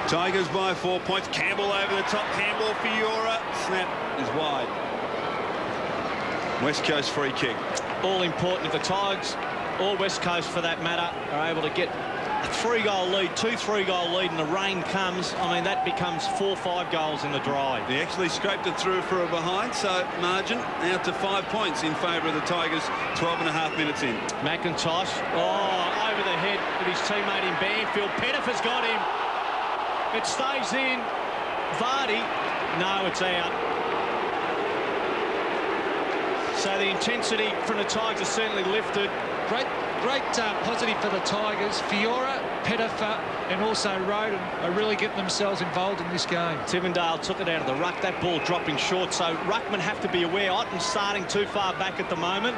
Speaker 3: Tigers by 4 points. Campbell over the top. Handball Fiora. Snap is wide. West Coast free kick.
Speaker 2: All important if the Tigers, or West Coast for that matter, are able to get a 3-goal lead, 2 3-goal lead, and the rain comes. I mean, that becomes 4 5 goals in the dry.
Speaker 3: He actually scraped it through for a behind, so margin out to 5 points in favour of the Tigers. 12.5 minutes in.
Speaker 2: McIntosh, over the head of his teammate in Banfield. Pettifer's got him. It stays in. Vardy, no, it's out. So the intensity from the Tigers is certainly lifted.
Speaker 4: Great positive for the Tigers. Fiora, Pettifer and also Roden are really getting themselves involved in this game.
Speaker 2: Tivendale took it out of the ruck. That ball dropping short, so ruckmen have to be aware. Otten's starting too far back at the moment.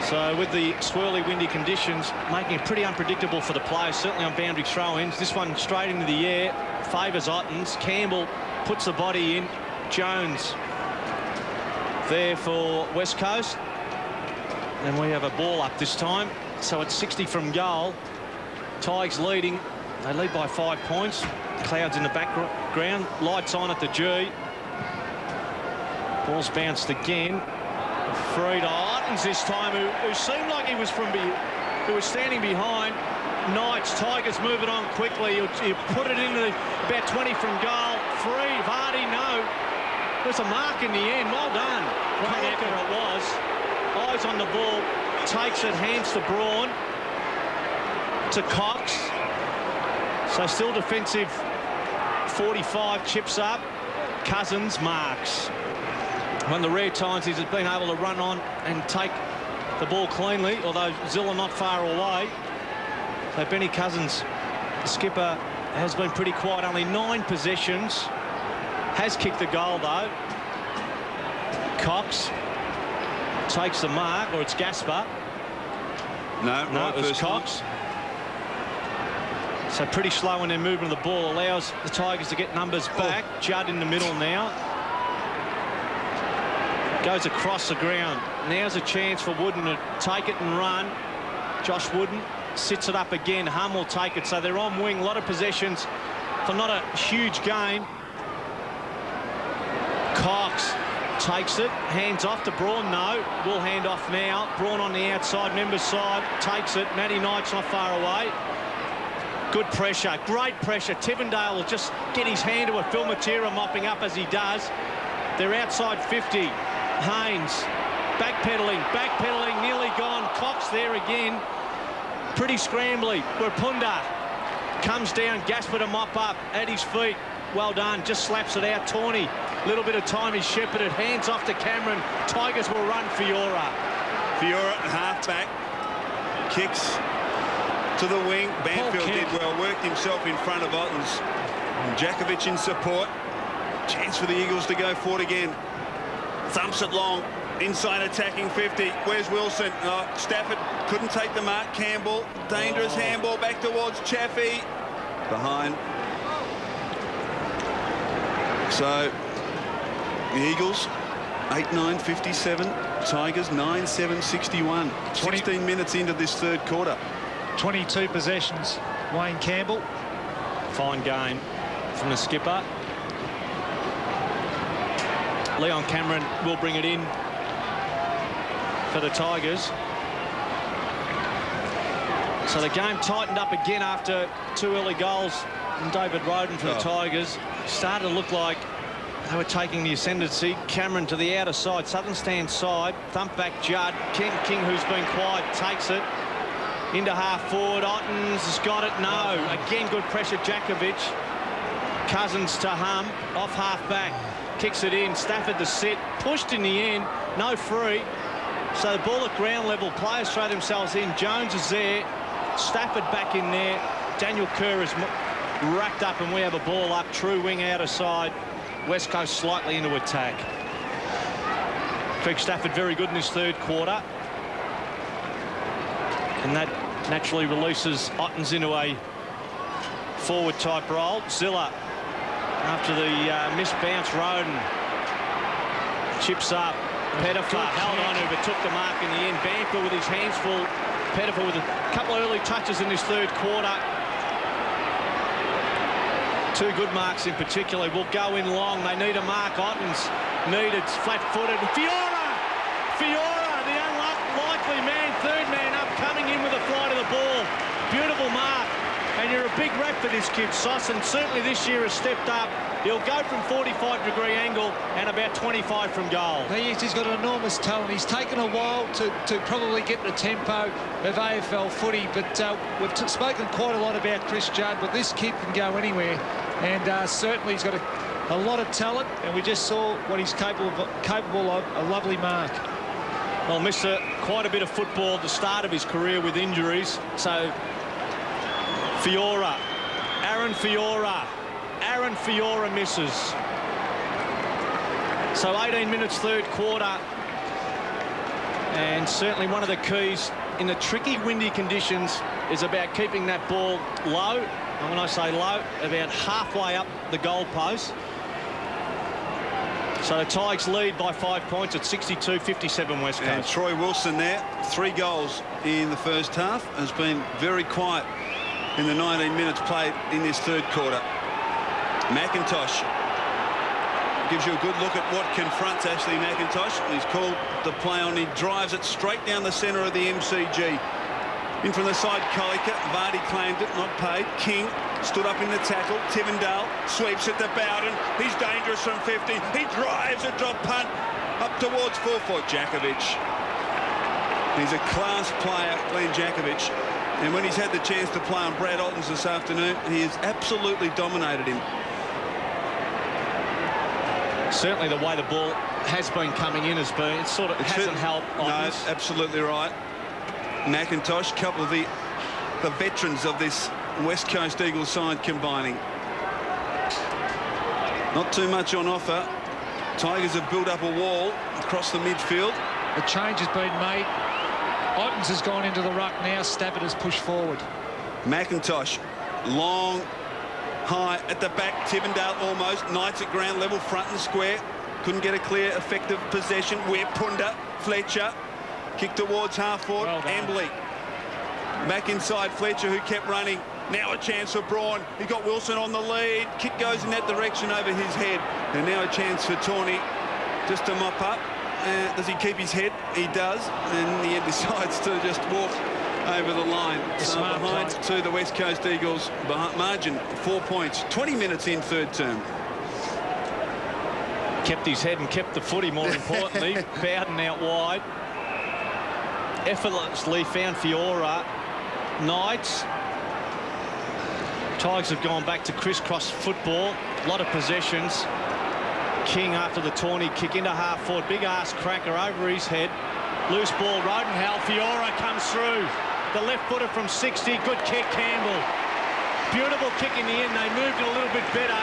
Speaker 2: So with the swirly, windy conditions, making it pretty unpredictable for the players, certainly on boundary throw-ins. This one straight into the air, favours Ottens. Campbell puts the body in. Jones there for West Coast. And we have a ball up this time. So it's 60 from goal. Tigers leading. They lead by 5 points. Clouds in the background. Lights on at the G. Ball's bounced again. Free to Ottens this time, who seemed like he was who was standing behind. Knights, Tigers move it on quickly. He'll put it into about 20 from goal. Free, Vardy, no. There's a mark in the end. Well done. Great effort it was. Eyes on the ball, takes it, hands to Braun, to Cox. So still defensive. 45 chips up. Cousins marks. One of the rare times he's been able to run on and take the ball cleanly, although Zilla not far away. So Benny Cousins, the skipper, has been pretty quiet. Only 9 possessions. Has kicked the goal though. Cox takes the mark, or it's Gaspar.
Speaker 3: No,
Speaker 2: it was Cox. So pretty slow in their movement of the ball. Allows the Tigers to get numbers back. Judd in the middle now. Goes across the ground. Now's a chance for Wooden to take it and run. Josh Wooden sits it up again. Hum will take it. So they're on wing. A lot of possessions for not a huge gain. Cox takes it. Hands off to Braun. No. Will hand off now. Braun on the outside. Members side. Takes it. Matty Knight's not far away. Good pressure. Great pressure. Tivendale will just get his hand to it. Phil Matera mopping up as he does. They're outside 50. Haynes backpedaling, nearly gone. Cox there again. Pretty scrambly. Rapunda comes down. Gasper to mop up at his feet. Well done. Just slaps it out. Tawney. Little bit of time. He's shepherded. Hands off to Cameron. Tigers will run Fiora.
Speaker 3: Fiora, half-back. Kicks to the wing. Banfield did well. Worked himself in front of Ottens. Jakovic in support. Chance for the Eagles to go forward again. Thumps it long. Inside attacking 50. Where's Wilson? Stafford couldn't take the mark. Campbell. Dangerous handball back towards Chaffee. Behind. So the Eagles 8-9 57. Tigers 9-7 61. 16 minutes into this third quarter.
Speaker 4: 22 possessions. Wayne Campbell.
Speaker 2: Fine game from the skipper. Leon Cameron will bring it in for the Tigers. So the game tightened up again after 2 early goals from David Roden for the Tigers. Started to look like they were taking the ascendancy. Cameron to the outer side, southern stand side. Thump back Judd. King, who's been quiet, takes it into half forward. Ottens has got it. No. Again, good pressure. Jakovic. Cousins to Hum. Off half back. Kicks it in. Stafford to sit. Pushed in the end. No free. So the ball at ground level. Players throw themselves in. Jones is there. Stafford back in there. Daniel Kerr is racked up and we have a ball up. True wing outer side. West Coast slightly into attack. Craig Stafford very good in this third quarter. And that naturally releases Ottens into a forward type role. Zilla after the missed bounce. Roden chips up. Pettifer held on to but took the mark in the end. Banfield with his hands full. Pettifer with a couple of early touches in this third quarter. 2 good marks in particular. Will go in long. They need a mark. Ottens needed flat-footed. Fiora, the unlikely man, third man up, coming in with a fly to the ball. Beautiful mark. And you're a big rep for this kid, Sauce, and certainly this year has stepped up. He'll go from 45-degree angle and about 25 from goal.
Speaker 4: He's got an enormous talent. He's taken a while to probably get the tempo of AFL footy, but we've spoken quite a lot about Chris Judd, but this kid can go anywhere, and certainly he's got a lot of talent, and we just saw what he's capable of. A lovely mark.
Speaker 2: Well, missed quite a bit of football at the start of his career with injuries, so Fiora, Aaron Fiora misses. So 18 minutes third quarter, and certainly one of the keys in the tricky windy conditions is about keeping that ball low, and when I say low, about halfway up the goalpost. So the Tigers lead by 5 points at 62-57 West Coast.
Speaker 3: And Troy Wilson there, 3 goals in the first half, has been very quiet in the 19 minutes played in this third quarter. McIntosh gives you a good look at what confronts Ashley McIntosh. He's called the play on. He drives it straight down the centre of the MCG. In from the side, Kolika. Vardy claimed it, not paid. King stood up in the tackle. Tivendale sweeps it to Bowden. He's dangerous from 50. He drives a drop punt up towards 4-4. Jakovic. He's a class player, Glenn Jakovic. And when he's had the chance to play on Brad Ottens this afternoon, he has absolutely dominated him.
Speaker 2: Certainly the way the ball has been coming in has been, it hasn't helped Ottens.
Speaker 3: No, absolutely right. McIntosh, a couple of the veterans of this West Coast Eagles side combining. Not too much on offer. Tigers have built up a wall across the midfield.
Speaker 4: A change has been made. Ottens has gone into the ruck now. Stafford has pushed forward.
Speaker 3: McIntosh Long, high at the back. Tivendale almost. Knights at ground level, front and square. Couldn't get a clear, effective possession. Where Punda, Fletcher. Kick towards half-forward.
Speaker 4: Well done.
Speaker 3: Embley. Back inside Fletcher, who kept running. Now a chance for Braun. He got Wilson on the lead. Kick goes in that direction over his head. And now a chance for Tawney just to mop up. Does he keep his head? He does. And he decides to just walk over the line. So behind to the West Coast Eagles. Margin 4 points. 20 minutes in third term.
Speaker 2: Kept his head and kept the footy, more importantly. Bowden out wide. Effortlessly found Fiora. Knights. Tigers have gone back to crisscross football. A lot of possessions. King after the Tawney kick into half forward. Big ass cracker over his head. Loose ball, Rodenhall. Fiora comes through. The left footer from 60. Good kick, Campbell. Beautiful kick in the end. They moved it a little bit better.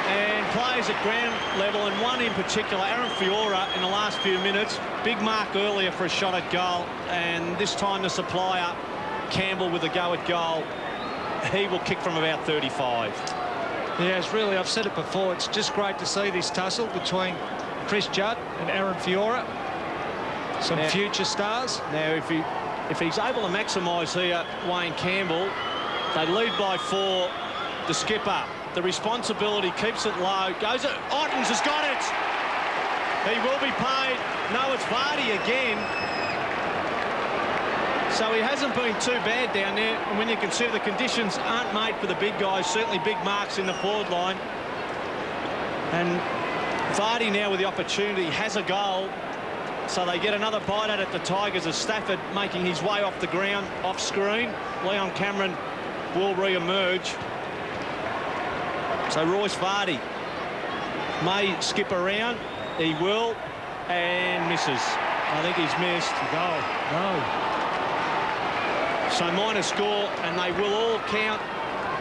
Speaker 2: And players at ground level, and one in particular, Aaron Fiora, in the last few minutes. Big mark earlier for a shot at goal. And this time the supplier, Campbell, with a go at goal. He will kick from about 35.
Speaker 4: Yeah, it's really, I've said it before, it's just great to see this tussle between Chris Judd and Aaron Fiora. Some future stars.
Speaker 2: Now, if he's able to maximise here, Wayne Campbell, they lead by 4. The skipper, the responsibility, keeps it low, goes at Ottens has got it. He will be paid. No, it's Vardy again. So he hasn't been too bad down there, and when you consider the conditions aren't made for the big guys, certainly big marks in the forward line. And Vardy now with the opportunity has a goal, so they get another bite at it, the Tigers, as Stafford making his way off the ground, off screen. Leon Cameron will re-emerge. So Royce Vardy may skip around. He will, and misses. I think he's missed.
Speaker 4: Goal. No.
Speaker 2: So minor score, and they will all count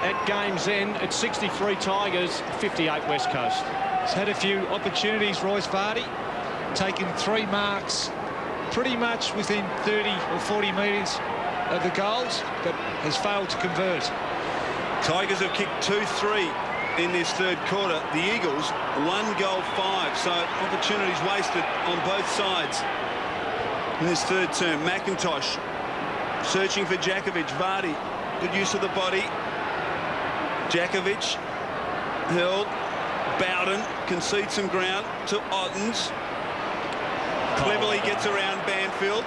Speaker 2: at game's end. It's 63 Tigers, 58 West Coast.
Speaker 4: He's had a few opportunities, Royce Vardy, taken 3 marks pretty much within 30 or 40 metres of the goals, but has failed to convert.
Speaker 3: Tigers have kicked 2-3 in this third quarter. The Eagles 1 goal 5, so opportunities wasted on both sides in this third term. McIntosh searching for Jakovic. Vardy, good use of the body. Jakovic held. Bowden concedes some ground to Ottens. Cleverly gets around Banfield.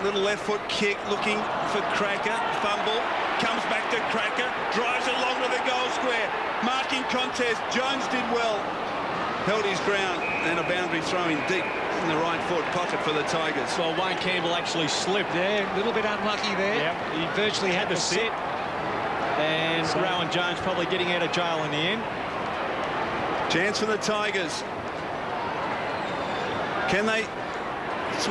Speaker 3: Little left foot kick looking for Cracker. Fumble. Comes back to Cracker. Drives it long to the goal square. Marking contest. Jones did well. Held his ground, and a boundary throw in deep in the right foot pocket for the Tigers.
Speaker 2: Well, Wayne Campbell actually slipped.
Speaker 4: Yeah, a little bit unlucky there.
Speaker 2: Yep.
Speaker 4: He virtually had to sit.
Speaker 2: And so Rowan Jones probably getting out of jail in the end.
Speaker 3: Chance for the Tigers. Can they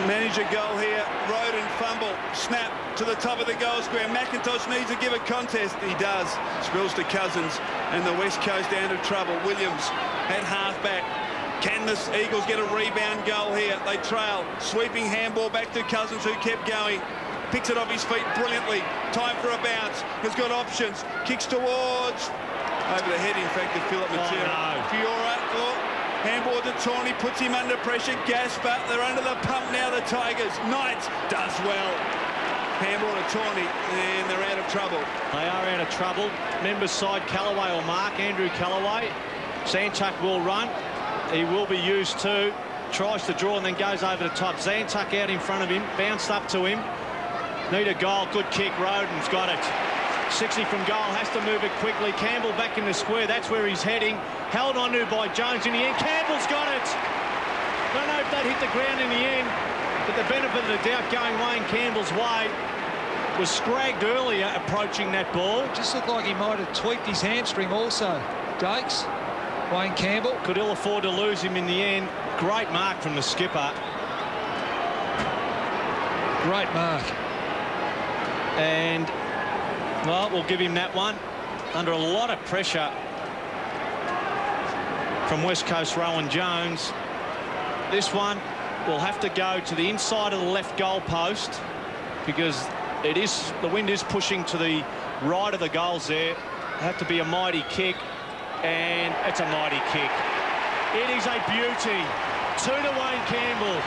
Speaker 3: manage a goal here? Roden fumble. Snap to the top of the goal square. McIntosh needs to give a contest. He does. Spills to Cousins, and the West Coast out of trouble. Williams at halfback. Can the Eagles get a rebound goal here? They trail. Sweeping handball back to Cousins, who kept going. Picks it off his feet brilliantly. Time for a bounce. Has got options. Kicks towards. Over the head, in fact, of Philip Matera.
Speaker 2: No.
Speaker 3: Fiora. Handball to Tawney. Puts him under pressure. Gasper. They're under the pump now, the Tigers. Knights does well. Handball to Tawney, and they're out of trouble.
Speaker 2: They are out of trouble. Members side, Callaway or Mark. Andrew Callaway. Zantuck will run. He will be used too. Tries to draw and then goes over the top. Zantuck out in front of him. Bounced up to him. Need a goal. Good kick. Roden's got it. 60 from goal. Has to move it quickly. Campbell back in the square. That's where he's heading. Held on to by Jones in the end. Campbell's got it. Don't know if they'd hit the ground in the end, but the benefit of the doubt going Wayne Campbell's way. Was scragged earlier approaching that ball.
Speaker 4: Just looked like he might have tweaked his hamstring also. Dakes. Wayne Campbell.
Speaker 2: Could ill afford to lose him in the end. Great mark from the skipper.
Speaker 4: Great mark.
Speaker 2: And, well, we'll give him that one. Under a lot of pressure from West Coast Rowan Jones. This one will have to go to the inside of the left goal post because the wind is pushing to the right of the goals there. Had to be a mighty kick, and it's a mighty kick. It is a beauty. 2 to Wayne Campbell.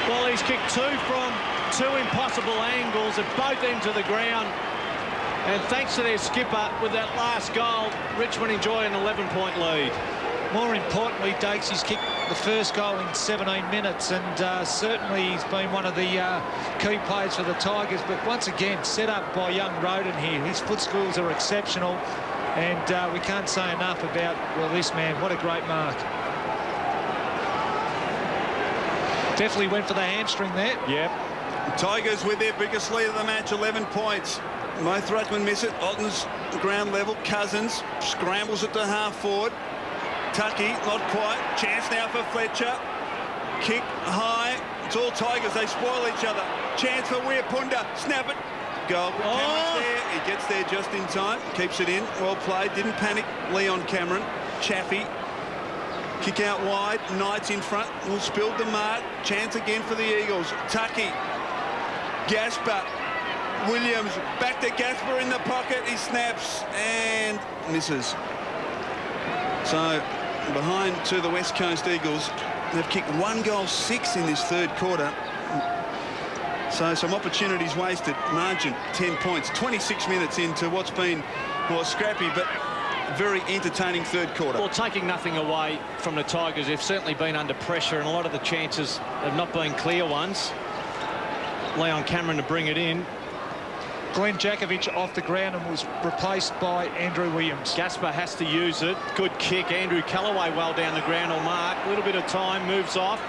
Speaker 2: Well, he's kicked 2 from 2 impossible angles at both ends of the ground. And thanks to their skipper, with that last goal, Richmond enjoy an 11-point lead.
Speaker 4: More importantly, Dakes, he's kicked the first goal in 17 minutes, and certainly he's been one of the key players for the Tigers. But once again, set up by young Roden here. His foot skills are exceptional, and we can't say enough about, well, this man, what a great mark. Definitely went for the hamstring there.
Speaker 2: Yep.
Speaker 3: Tigers with their biggest lead of the match, 11 points. Both ruckmen miss it. Otten's ground level. Cousins scrambles it to half forward. Tucky, not quite. Chance now for Fletcher. Kick high. It's all Tigers. They spoil each other. Chance for Weirpunda. Snap it. Goal. Cameron's there. He gets there just in time. Keeps it in. Well played. Didn't panic. Leon Cameron. Chaffey. Kick out wide. Knights in front. Will spilled the mark. Chance again for the Eagles. Tucky. Gasper. Williams. Back to Gasper in the pocket. He snaps and misses. So behind to the West Coast Eagles. They've kicked 1 goal 6 in this third quarter. So some opportunities wasted. Margin 10 points. 26 minutes into what's been more scrappy but very entertaining third quarter.
Speaker 2: Well, taking nothing away from the Tigers, they've certainly been under pressure, and a lot of the chances have not been clear ones. Leon Cameron to bring it in.
Speaker 4: Glenn Jakovic off the ground and was replaced by Andrew Williams.
Speaker 2: Gasper has to use it. Good kick. Andrew Callaway well down the ground on mark. A little bit of time, moves off.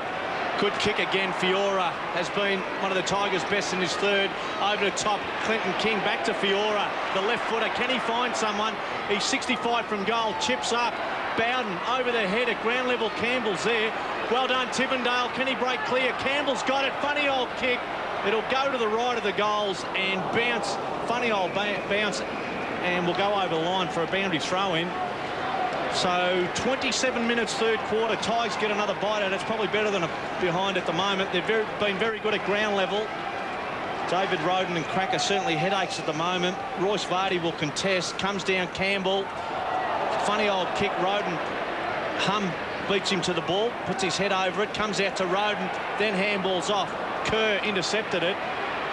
Speaker 2: Good kick again. Fiora has been one of the Tigers' best in his third. Over the top, Clinton King back to Fiora. The left footer. Can he find someone? He's 65 from goal. Chips up. Bowden over the head at ground level. Campbell's there. Well done, Tivendale. Can he break clear? Campbell's got it. Funny old kick. It'll go to the right of the goals and bounce. Funny old bounce, and we'll go over the line for a boundary throw-in. So 27 minutes third quarter. Tigers get another bite at it. It's probably better than a behind at the moment. They've been very good at ground level. David Roden and Cracker certainly headaches at the moment. Royce Vardy will contest. Comes down Campbell. Funny old kick. Roden beats him to the ball. Puts his head over it. Comes out to Roden. Then handballs off. Kerr intercepted it.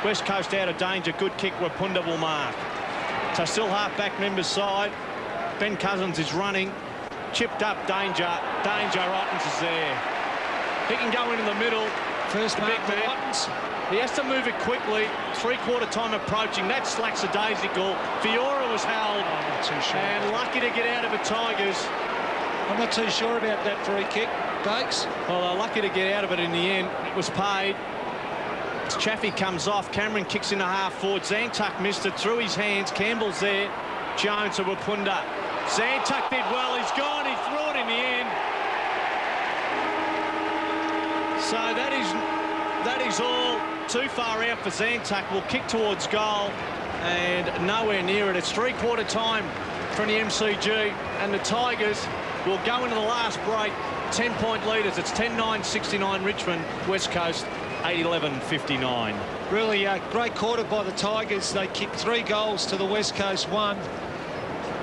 Speaker 2: West Coast out of danger. Good kick. Rapunda will mark. So still half-back members side. Ben Cousins is running. Chipped up. Danger. Ottens is there. He can go into the middle.
Speaker 4: First mark for Ottens.
Speaker 2: He has to move it quickly. Three-quarter time approaching. That slacks a daisical. Fiora was held.
Speaker 4: I'm not too sure.
Speaker 2: And lucky to get out of it, Tigers.
Speaker 4: I'm not too sure about that free kick, Bakes.
Speaker 2: Well, they're lucky to get out of it in the end. It was paid. Chaffee comes off. Cameron kicks in a half forward. Zantuck missed it through his hands. Campbell's there. Jones to Rapunda. Zantuck did well. He's gone. He threw it in the end. So that is all too far out for Zantuck. Will kick towards goal and nowhere near it. It's three-quarter time from the MCG, and the Tigers will go into the last break. 10-point leaders. It's 10-9-69 Richmond. West Coast 8-11-59.
Speaker 4: Really a great quarter by the Tigers. They kicked 3 goals to the West Coast 1.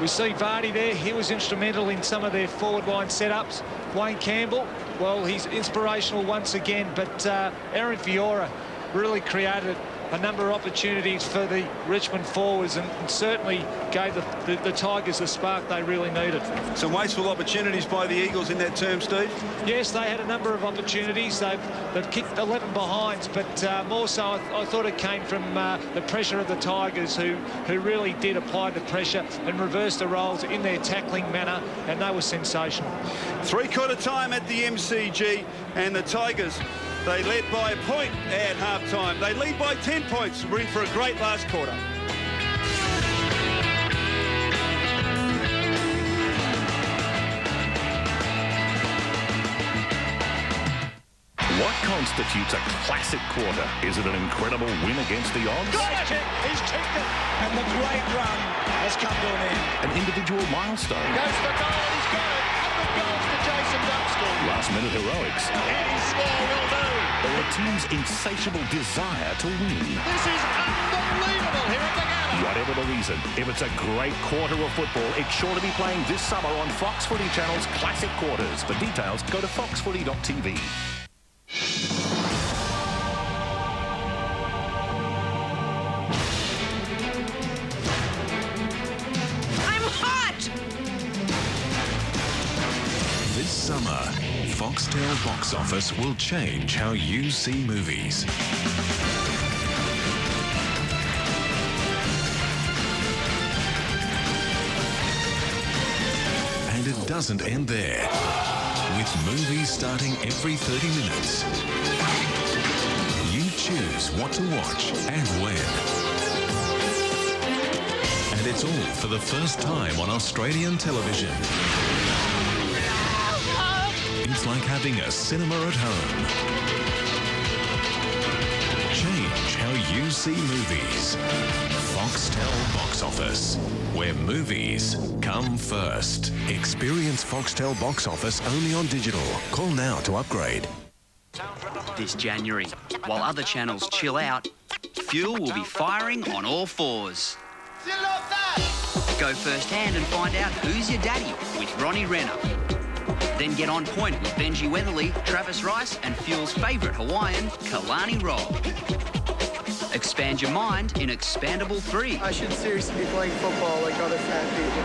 Speaker 4: We see Vardy there. He was instrumental in some of their forward line setups. Wayne Campbell, well, he's inspirational once again, but Aaron Fiora really created a number of opportunities for the Richmond forwards and certainly gave the Tigers the spark they really needed.
Speaker 3: Some wasteful opportunities by the Eagles in that term, Steve?
Speaker 4: Yes, they had a number of opportunities. They've kicked 11 behinds, but more so I thought it came from the pressure of the Tigers who really did apply the pressure and reverse the roles in their tackling manner, and they were sensational.
Speaker 3: Three-quarter time at the MCG, and the Tigers, they led by a point at half-time. They lead by 10 points. We're in for a great last quarter.
Speaker 20: What constitutes a classic quarter? Is it an incredible win against the odds?
Speaker 13: Got it! He's kicked it! And the great run has come to an end.
Speaker 20: An individual milestone?
Speaker 13: Goes for goal, he's got it! 100 goals to Jason Dunstall.
Speaker 20: Last-minute heroics?
Speaker 13: Any score will do.
Speaker 20: or a team's insatiable desire to win.
Speaker 13: This is unbelievable here at the Gala.
Speaker 20: Whatever the reason, if it's a great quarter of football, it's sure to be playing this summer on Fox Footy Channel's Classic Quarters. For details, go to foxfooty.tv.
Speaker 17: I'm hot!
Speaker 21: This summer, Foxtel Box Office will change how you see movies. And it doesn't end there. With movies starting every 30 minutes, you choose what to watch and when. And it's all for the first time on Australian television. It's like having a cinema at home. Change how you see movies. Foxtel Box Office, where movies come first. Experience Foxtel Box Office only on digital. Call now to upgrade.
Speaker 22: This January, while other channels chill out, Fuel will be firing on all fours. Go firsthand and find out who's your daddy with Ronnie Renner. Then get on point with Benji Weatherly, Travis Rice and Fuel's favourite Hawaiian, Kalani Robb. Expand your mind in Expandable 3.
Speaker 23: I should seriously be playing football like other fat people.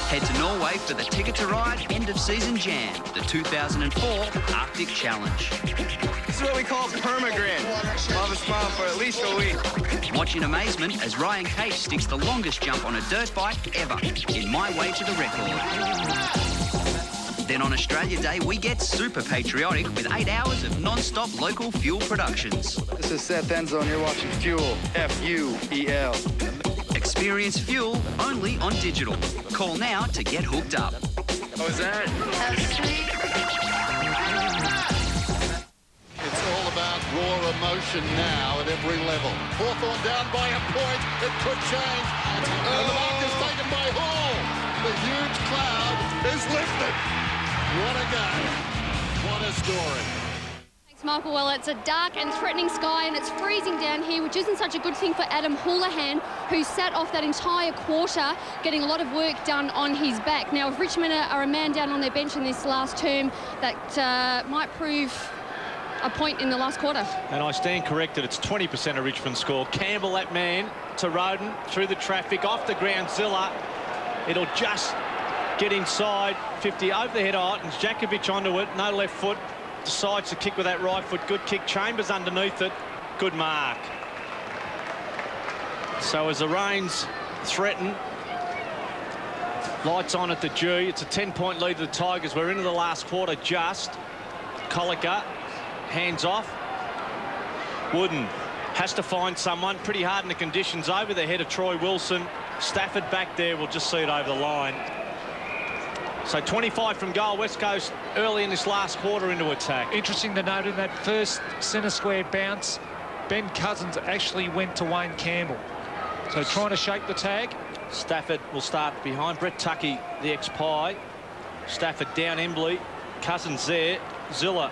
Speaker 22: Head to Norway for the Ticket to Ride end-of-season jam, the 2004 Arctic Challenge.
Speaker 23: This is what we call perma-grin. Love a smile for at least a week.
Speaker 22: Watch in amazement as Ryan Cage sticks the longest jump on a dirt bike ever in My Way to the Record. Then on Australia Day, we get super patriotic with 8 hours of non-stop local Fuel productions.
Speaker 23: This is Seth Enzo and you're watching Fuel, F-U-E-L.
Speaker 22: Experience Fuel only on digital. Call now to get hooked up.
Speaker 23: Oh, is that?
Speaker 13: It's all about raw emotion now at every level. Hawthorn down by a point. It could change. And the mark is taken by Hall. The huge cloud is lifted. What a game. What a story.
Speaker 5: Thanks, Michael. Well, it's a dark and threatening sky and it's freezing down here, which isn't such a good thing for Adam Houlihan, who sat off that entire quarter getting a lot of work done on his back. Now, if Richmond are a man down on their bench in this last term, that might prove a point in the last quarter.
Speaker 2: And I stand corrected. It's 20% of Richmond's score. Campbell, that man, to Roden, through the traffic, off the ground, Zilla. It'll just get inside, 50 over the head of Ottens, Jakovic onto it, no left foot, decides to kick with that right foot, good kick, Chambers underneath it, good mark. So as the rains threaten, lights on at the G, it's a 10-point lead to the Tigers. We're into the last quarter just. Colica, hands off. Wooden has to find someone, pretty hard in the conditions, over the head of Troy Wilson. Stafford back there, we'll just see it over the line. So 25 from goal, West Coast early in this last quarter into attack.
Speaker 4: Interesting to note in that first centre square bounce, Ben Cousins actually went to Wayne Campbell. So trying to shake the tag.
Speaker 2: Stafford will start behind. Brett Tuckey, the ex-Pie. Stafford down Embley. Cousins there. Zilla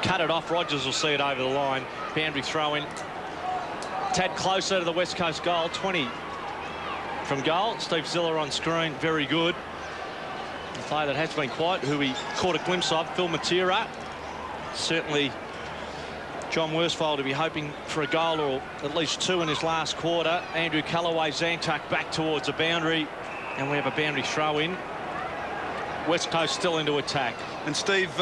Speaker 2: cut it off. Rogers will see it over the line. Boundary throw in. Tad closer to the West Coast goal. 20 from goal. Steve Zilla on screen. Very good. A player that has been quiet, who we caught a glimpse of, Phil Matera. Certainly John Worsfold to be hoping for a goal or at least two in his last quarter. Andrew Callaway, Zantuck back towards the boundary, and we have a boundary throw in. West Coast still into attack.
Speaker 3: And Steve,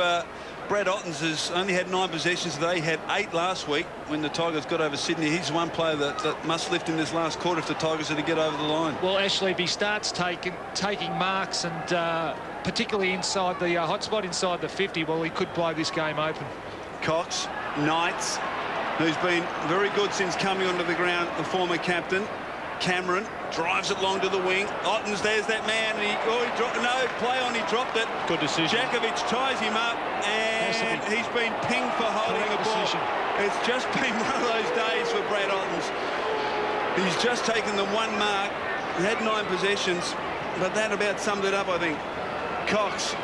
Speaker 3: Brad Ottens has only had 9 possessions. They had 8 last week when the Tigers got over Sydney. He's one player that must lift in this last quarter if the Tigers are to get over the line.
Speaker 4: Well, Ashley, if he starts taking marks and particularly inside the hot spot inside the 50, well, he could blow this game open.
Speaker 3: Cox, Knights, who's been very good since coming onto the ground, the former captain. Cameron drives it long to the wing. Ottens, there's that man. He dropped, no play on. He dropped it.
Speaker 2: Good decision.
Speaker 3: Jakovic ties him up, and he's been pinged for holding the ball. It's just been one of those days for Brad Ottens. He's just taken the 1 mark. He had 9 possessions, but that about summed it up, I think. Cox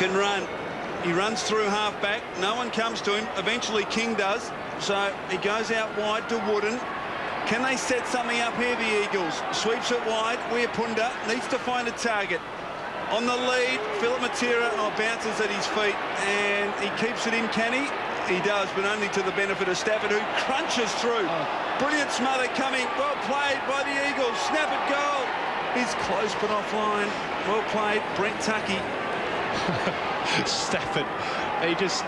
Speaker 3: can run. He runs through half-back. No one comes to him. Eventually, King does. So he goes out wide to Wooden. Can they set something up here, the Eagles? Sweeps it wide. Weapunda needs to find a target. On the lead, Philip Matera bounces at his feet, and he keeps it in, can he? He does, but only to the benefit of Stafford, who crunches through. Brilliant smother coming. Well played by the Eagles. Snap at goal. He's close but offline. Well played, Brent Tuckey.
Speaker 2: Stafford, he just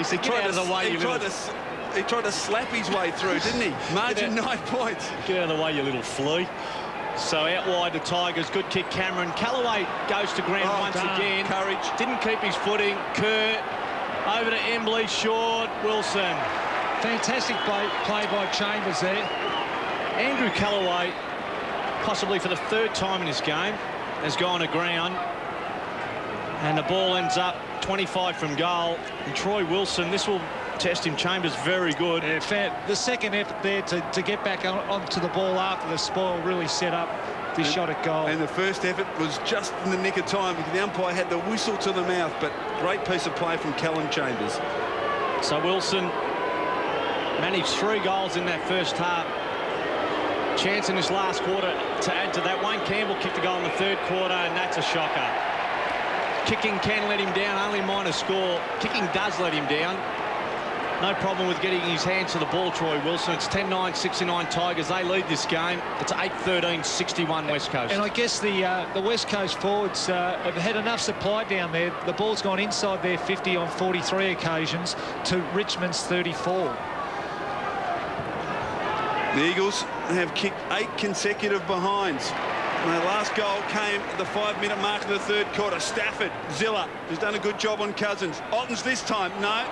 Speaker 2: he tried out of the way.
Speaker 3: He tried to slap his way through, didn't he? Margin 9 points.
Speaker 2: Get out of the way, you little flea. So out wide the Tigers. Good kick, Cameron. Callaway goes to ground once again.
Speaker 3: Courage.
Speaker 2: Didn't keep his footing. Kerr over to Embley. Short. Wilson.
Speaker 4: Fantastic play by Chambers there.
Speaker 2: Andrew Callaway, possibly for the 3rd time in this game, has gone to ground. And the ball ends up 25 from goal. And Troy Wilson, this will test him. Chambers very good.
Speaker 4: Yeah, the second effort there to get back onto the ball after the spoil really set up this shot at goal.
Speaker 3: And the first effort was just in the nick of time because the umpire had the whistle to the mouth, but great piece of play from Callum Chambers.
Speaker 2: So Wilson managed 3 goals in that first half. Chance in this last quarter to add to that. Wayne Campbell kicked a goal in the 3rd quarter, and that's a shocker. Kicking can let him down, only minor score. Kicking does let him down. No problem with getting his hands to the ball, Troy Wilson. It's 10-9, 69 Tigers. They lead this game. It's 8-13, 61 West Coast.
Speaker 4: And I guess the West Coast forwards have had enough supply down there. The ball's gone inside their 50 on 43 occasions to Richmond's 34.
Speaker 3: The Eagles have kicked 8 consecutive behinds. And their last goal came at the 5-minute mark of the 3rd quarter. Stafford, Zilla, who's done a good job on Cousins. Ottens this time, no.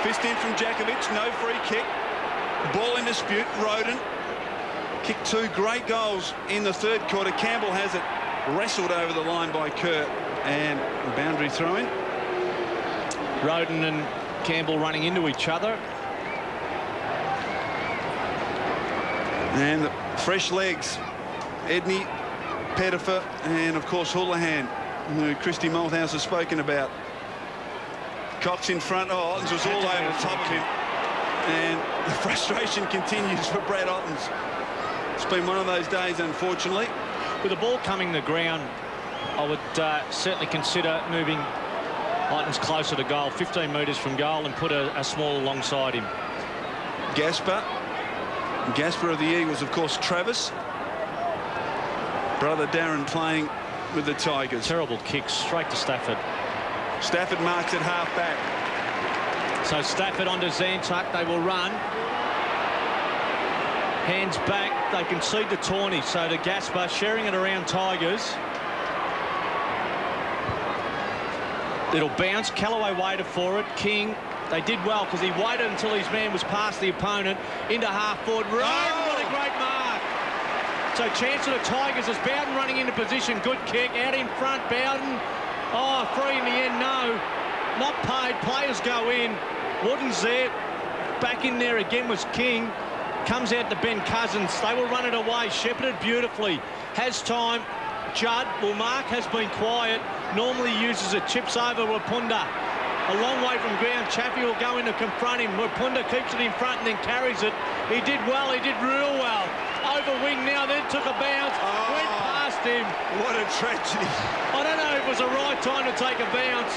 Speaker 3: Fist in from Jakovic, no free kick. Ball in dispute, Roden. Kicked 2 great goals in the 3rd quarter. Campbell has it wrestled over the line by Kerr. And boundary throw-in.
Speaker 2: Roden and Campbell running into each other.
Speaker 3: And the fresh legs. Edney, Pettifer, and of course Houlihan, who Christy Malthouse has spoken about. Cox in front. Oh, Ottens was all over the top of him. And the frustration continues for Brad Ottens. It's been one of those days, unfortunately.
Speaker 2: With the ball coming to ground, I would certainly consider moving Ottens closer to goal, 15 metres from goal, and put a small alongside him.
Speaker 3: Gasper of the Eagles, of course, Travis. Brother Darren playing with the Tigers.
Speaker 2: Terrible kick straight to Stafford.
Speaker 3: Stafford marks at half-back.
Speaker 2: So Stafford onto Zantuck. They will run. Hands back. They concede to Tawney. So to Gasper, sharing it around Tigers. It'll bounce. Callaway waited for it. King. They did well because he waited until his man was past the opponent. Into half-forward. What a great mark. So chance of the Tigers as Bowden running into position. Good kick. Out in front, Bowden. Oh, free in the end, no. Not paid. Players go in. Wooden's there. Back in there again was King. Comes out to Ben Cousins. They will run it away. Shepherded beautifully. Has time. Judd will mark. Has been quiet. Normally uses it. Chips over Wapunda. A long way from ground. Chaffee will go in to confront him. Wapunda keeps it in front and then carries it. He did well. He did real well. Over wing now, then took a bounce. Went past him.
Speaker 3: What a tragedy.
Speaker 2: I don't know if it was the right time to take a bounce.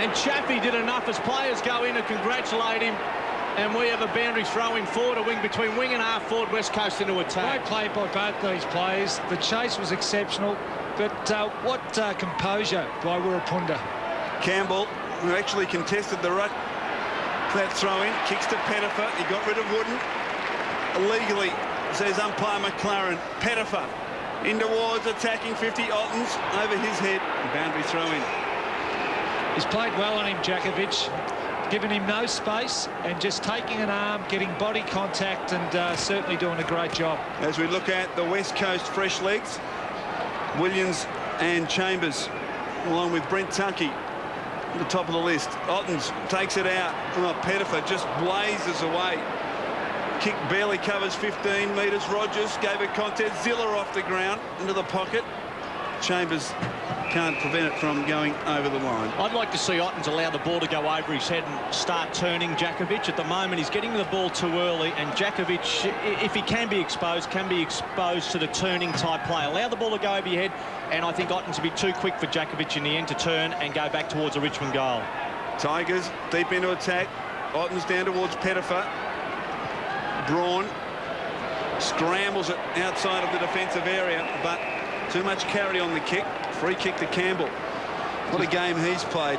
Speaker 2: And Chaffee did enough as players go in to congratulate him. And we have a boundary throw-in forward, a wing between wing and half-forward, West Coast into attack.
Speaker 4: Great play by both these players. The chase was exceptional, but what composure by Wirrapunda.
Speaker 3: Campbell, who actually contested the ruck, that throw-in, kicks to Pettifer. He got rid of Wooden. Illegally, says umpire McLaren. Pettifer in towards attacking 50. Ottens over his head. Boundary throw-in.
Speaker 4: He's played well on him, Jakovic. Giving him no space and just taking an arm, getting body contact, and certainly doing a great job.
Speaker 3: As we look at the West Coast fresh legs, Williams and Chambers, along with Brent Tuckey, at the top of the list. Ottens takes it out. Oh, Pettifer just blazes away. Kick barely covers 15 metres. Rogers gave a contest. Ziller off the ground into the pocket. Chambers can't prevent it from going over the line.
Speaker 2: I'd like to see Ottens allow the ball to go over his head and start turning Djakovic. At the moment, he's getting the ball too early, and Djakovic, if he can be exposed to the turning type play. Allow the ball to go over your head, and I think Ottens will be too quick for Djakovic in the end to turn and go back towards a Richmond goal.
Speaker 3: Tigers deep into attack. Ottens down towards Pettifer. Braun scrambles it outside of the defensive area, but too much carry on the kick. Free kick to Campbell. What a game he's played.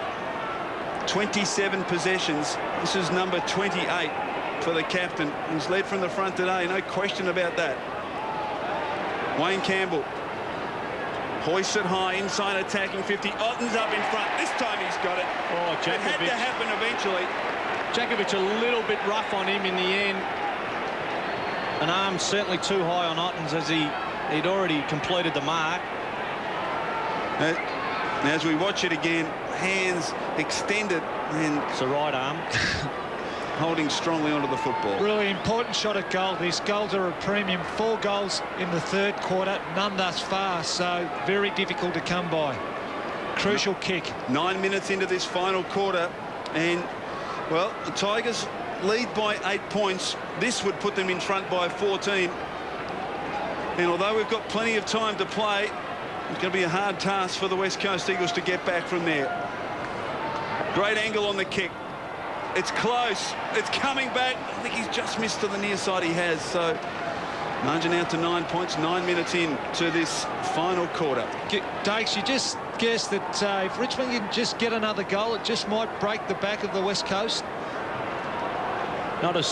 Speaker 3: 27 possessions. This is number 28 for the captain. He's led from the front today, no question about that. Wayne Campbell hoists it high, inside attacking 50. Ottens up in front. This time he's got it.
Speaker 2: Oh,
Speaker 3: it had to happen eventually.
Speaker 2: Djakovic a little bit rough on him in the end. An arm certainly too high on Ottens as he'd already completed the mark.
Speaker 3: As we watch it again, hands extended and
Speaker 2: it's the right arm
Speaker 3: holding strongly onto the football.
Speaker 4: Really important shot at goal. These goals are a premium. 4 goals in the third quarter, none thus far, so very difficult to come by. Crucial kick. 9
Speaker 3: minutes into this final quarter, and well, the Tigers lead by 8 points. This would put them in front by 14, and although we've got plenty of time to play, it's going to be a hard task for the West Coast Eagles to get back from there. Great angle on the kick. It's close. It's coming back. I think he's just missed to the near side. He has. So margin out to 9 points. 9 minutes in to this final quarter.
Speaker 4: Dakes, you just guess that if Richmond can just get another goal, it just might break the back of the West Coast.
Speaker 2: Not as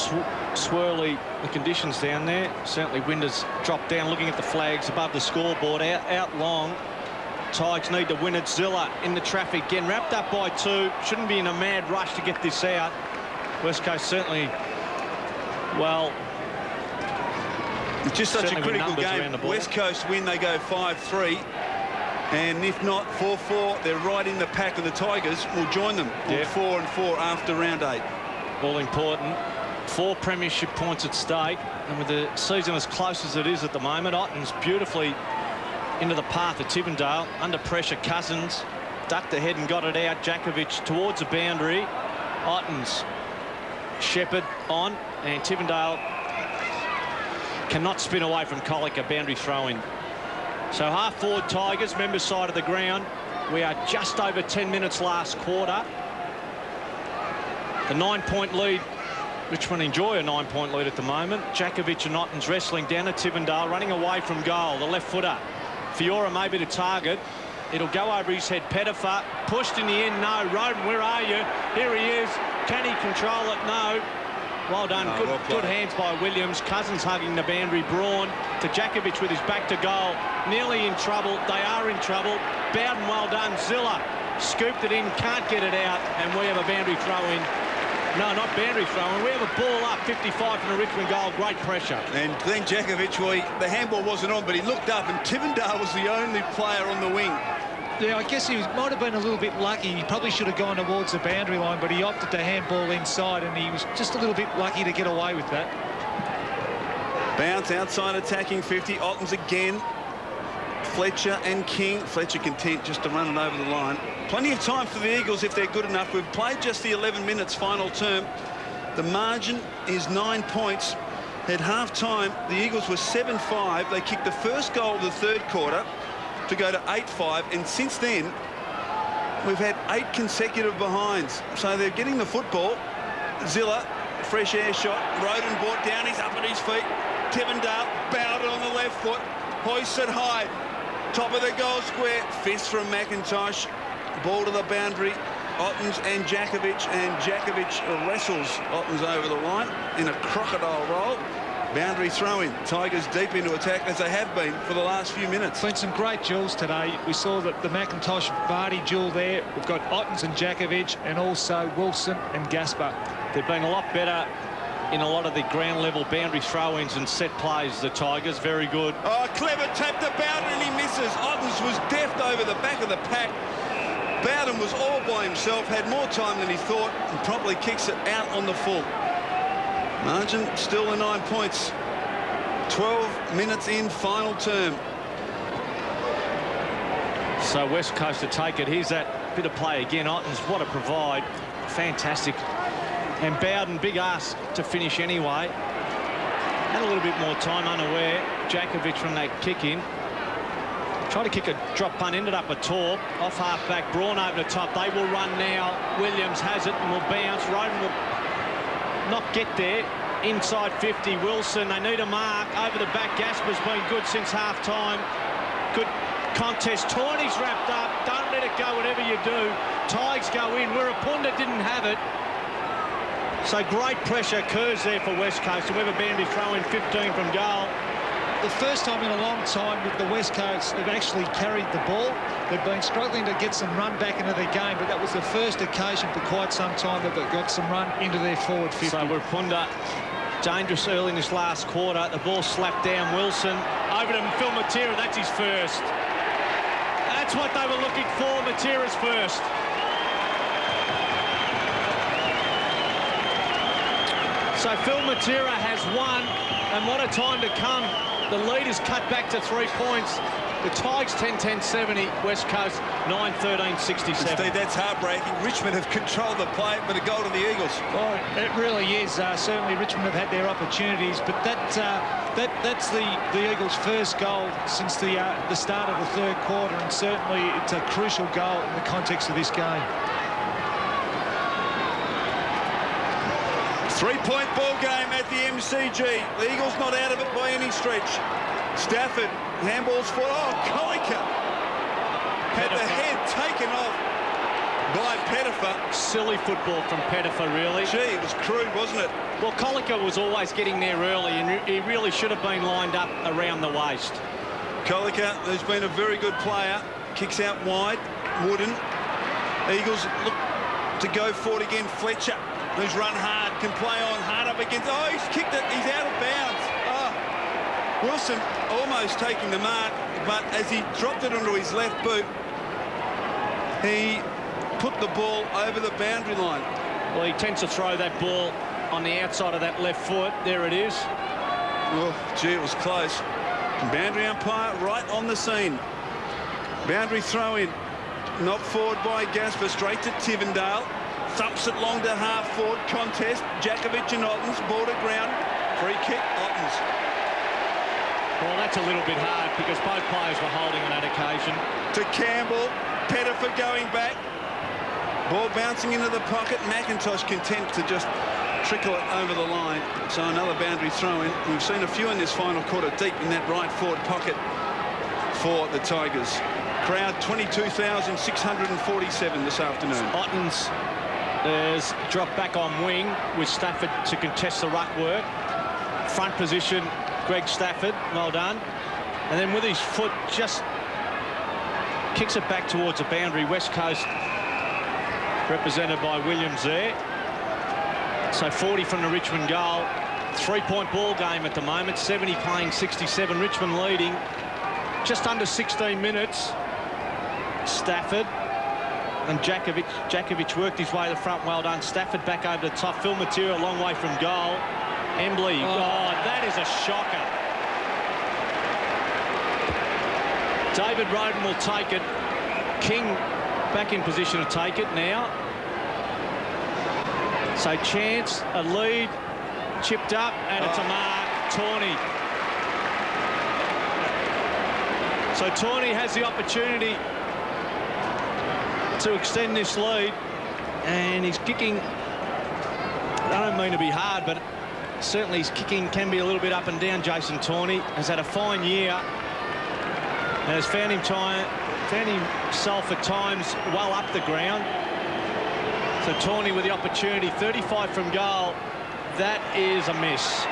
Speaker 2: swirly the conditions down there. Certainly wind has dropped down. Looking at the flags above the scoreboard, out long. Tigers need to win it. Zilla in the traffic again, wrapped up by 2. Shouldn't be in a mad rush to get this out. West Coast certainly, well,
Speaker 3: it's just such a critical game. West Coast win, they go 5-3, and if not 4-4, they're right in the pack, of the Tigers will join them on 4-4 after round 8.
Speaker 2: All important. 4 premiership points at stake, and with the season as close as it is at the moment, Ottens beautifully into the path of Tivendale. Under pressure, Cousins ducked ahead and got it out. Djakovic towards the boundary. Ottens, Shepherd on, and Tivendale cannot spin away from Colic, a boundary throw-in. So half-forward Tigers, members side of the ground. We are just over 10 minutes last quarter. The 9-point lead. Richmond enjoy a 9-point lead at the moment. Djakovic and Ottens wrestling down at Tivendale, running away from goal. The left footer. Fiora maybe to target. It'll go over his head. Pettifer pushed in the end. No. Roden, where are you? Here he is. Can he control it? No. Well done. Good hands by Williams. Cousins hugging the boundary. Braun to Djakovic with his back to goal. Nearly in trouble. They are in trouble. Bowden, well done. Zilla scooped it in. Can't get it out. And we have a boundary throw in. No, not boundary throw-in. We have a ball up, 55 from the Richmond goal. Great pressure.
Speaker 3: And Glenn Djakovic, the handball wasn't on, but he looked up, and Tivendale was the only player on the wing.
Speaker 4: Yeah, I guess he might have been a little bit lucky. He probably should have gone towards the boundary line, but he opted to handball inside, and he was just a little bit lucky to get away with that.
Speaker 3: Bounce outside attacking 50. Ottens again. Fletcher and King. Fletcher content just to run it over the line. Plenty of time for the Eagles if they're good enough. We've played just the 11 minutes final term. The margin is 9 points. At half-time, the Eagles were 7-5. They kicked the first goal of the third quarter to go to 8-5. And since then, we've had 8 consecutive behinds. So they're getting the football. Zilla, fresh air shot. Roden brought down. He's up at his feet. Tivendale, Bowden on the left foot. Hoists it high. Top of the goal square. Fist from McIntosh. Ball to the boundary. Ottens and Djakovic wrestles Ottens over the line in a crocodile roll. Boundary throw-in. Tigers deep into attack, as they have been for the last few minutes.
Speaker 4: Been some great duels today. We saw that the McIntosh-Vardy duel there. We've got Ottens and Djakovic, and also Wilson and Gaspar.
Speaker 2: They've been a lot better in a lot of the ground level boundary throw-ins and set plays, the Tigers. Very good.
Speaker 3: Oh, clever tap to Bowden, and he misses. Ottens was deft over the back of the pack. Bowden was all by himself, had more time than he thought, and promptly kicks it out on the full. Margin still at 9 points. 12 minutes in, final term.
Speaker 2: So West Coast to take it. Here's that bit of play again. Ottens, what a provide. Fantastic. And Bowden, big ask to finish anyway. Had a little bit more time, unaware. Djakovic from that kick in. Tried to kick a drop punt, ended up a torp. Off half-back, Braun over the top. They will run now. Williams has it and will bounce. Roden will not get there. Inside 50, Wilson. They need a mark. Over the back, Gasper's been good since half-time. Good contest. Tawney's wrapped up. Don't let it go, whatever you do. Tigers go in. Wirrapunda didn't have it. So great pressure occurs there for West Coast. Whoever Bandy throw in 15 from goal.
Speaker 4: The first time in a long time that the West Coast have actually carried the ball. They've been struggling to get some run back into their game, but that was the first occasion for quite some time that they've got some run into their forward 50.
Speaker 2: So Wirrapunda dangerous early in this last quarter. The ball slapped down Wilson. Over to Phil Matera. That's his first. That's what they were looking for. Matera's first. So Phil Matera has won, and what a time to come. The lead is cut back to 3 points. The Tigers 10-10-70, West Coast 9-13-67.
Speaker 3: Steve, that's heartbreaking. Richmond have controlled the play, but a goal to the Eagles.
Speaker 4: Oh, it really is. Certainly Richmond have had their opportunities, but that's the Eagles' first goal since the start of the third quarter, and certainly it's a crucial goal in the context of this game.
Speaker 3: 3-point ball game at the MCG. The Eagles not out of it by any stretch. Stafford, handball's foot. Oh, Colliker had the head taken off by Pettifer.
Speaker 2: Silly football from Pettifer, really.
Speaker 3: Gee, it was crude, wasn't it?
Speaker 2: Well, Colliker was always getting there early, and he really should have been lined up around the waist.
Speaker 3: Colliker, who's been a very good player, kicks out wide. Wooden. Eagles look to go forward again. Fletcher, who's run hard, can play on hard up against. Oh, he's kicked it. He's out of bounds. Oh. Wilson almost taking the mark, but as he dropped it onto his left boot, he put the ball over the boundary line.
Speaker 2: Well, he tends to throw that ball on the outside of that left foot. There it is.
Speaker 3: Well, gee, it was close. Boundary umpire right on the scene. Boundary throw in. Knocked forward by Gasper, straight to Tivendale. Thumps it long to half forward. Contest. Djakovic and Ottens. Ball to ground. Free kick. Ottens.
Speaker 2: Well, that's a little bit hard because both players were holding on that occasion.
Speaker 3: To Campbell. Pettifer going back. Ball bouncing into the pocket. McIntosh content to just trickle it over the line. So another boundary throw in. We've seen a few in this final quarter deep in that right forward pocket for the Tigers. Crowd 22,647 this afternoon.
Speaker 2: Ottens is dropped back on wing with Stafford to contest the ruck work. Front position, Greg Stafford, well done. And then with his foot just kicks it back towards the boundary. West Coast represented by Williams there. So 40 from the Richmond goal. 3-point ball game at the moment. 70 playing 67. Richmond leading just under 16 minutes. Stafford and Djakovic worked his way to the front. Well done. Stafford back over the top. Phil Matera a long way from goal. Embley. Oh, that is a shocker. David Roden will take it. King back in position to take it now. So chance, a lead, chipped up, and it's a mark. Tawney. So Tawney has the opportunity to extend this lead, and he's kicking. I don't mean to be hard, but certainly his kicking can be a little bit up and down. Jason Tawney has had a fine year and has found himself at times well up the ground. So Tawney with the opportunity, 35 from goal. That is a miss.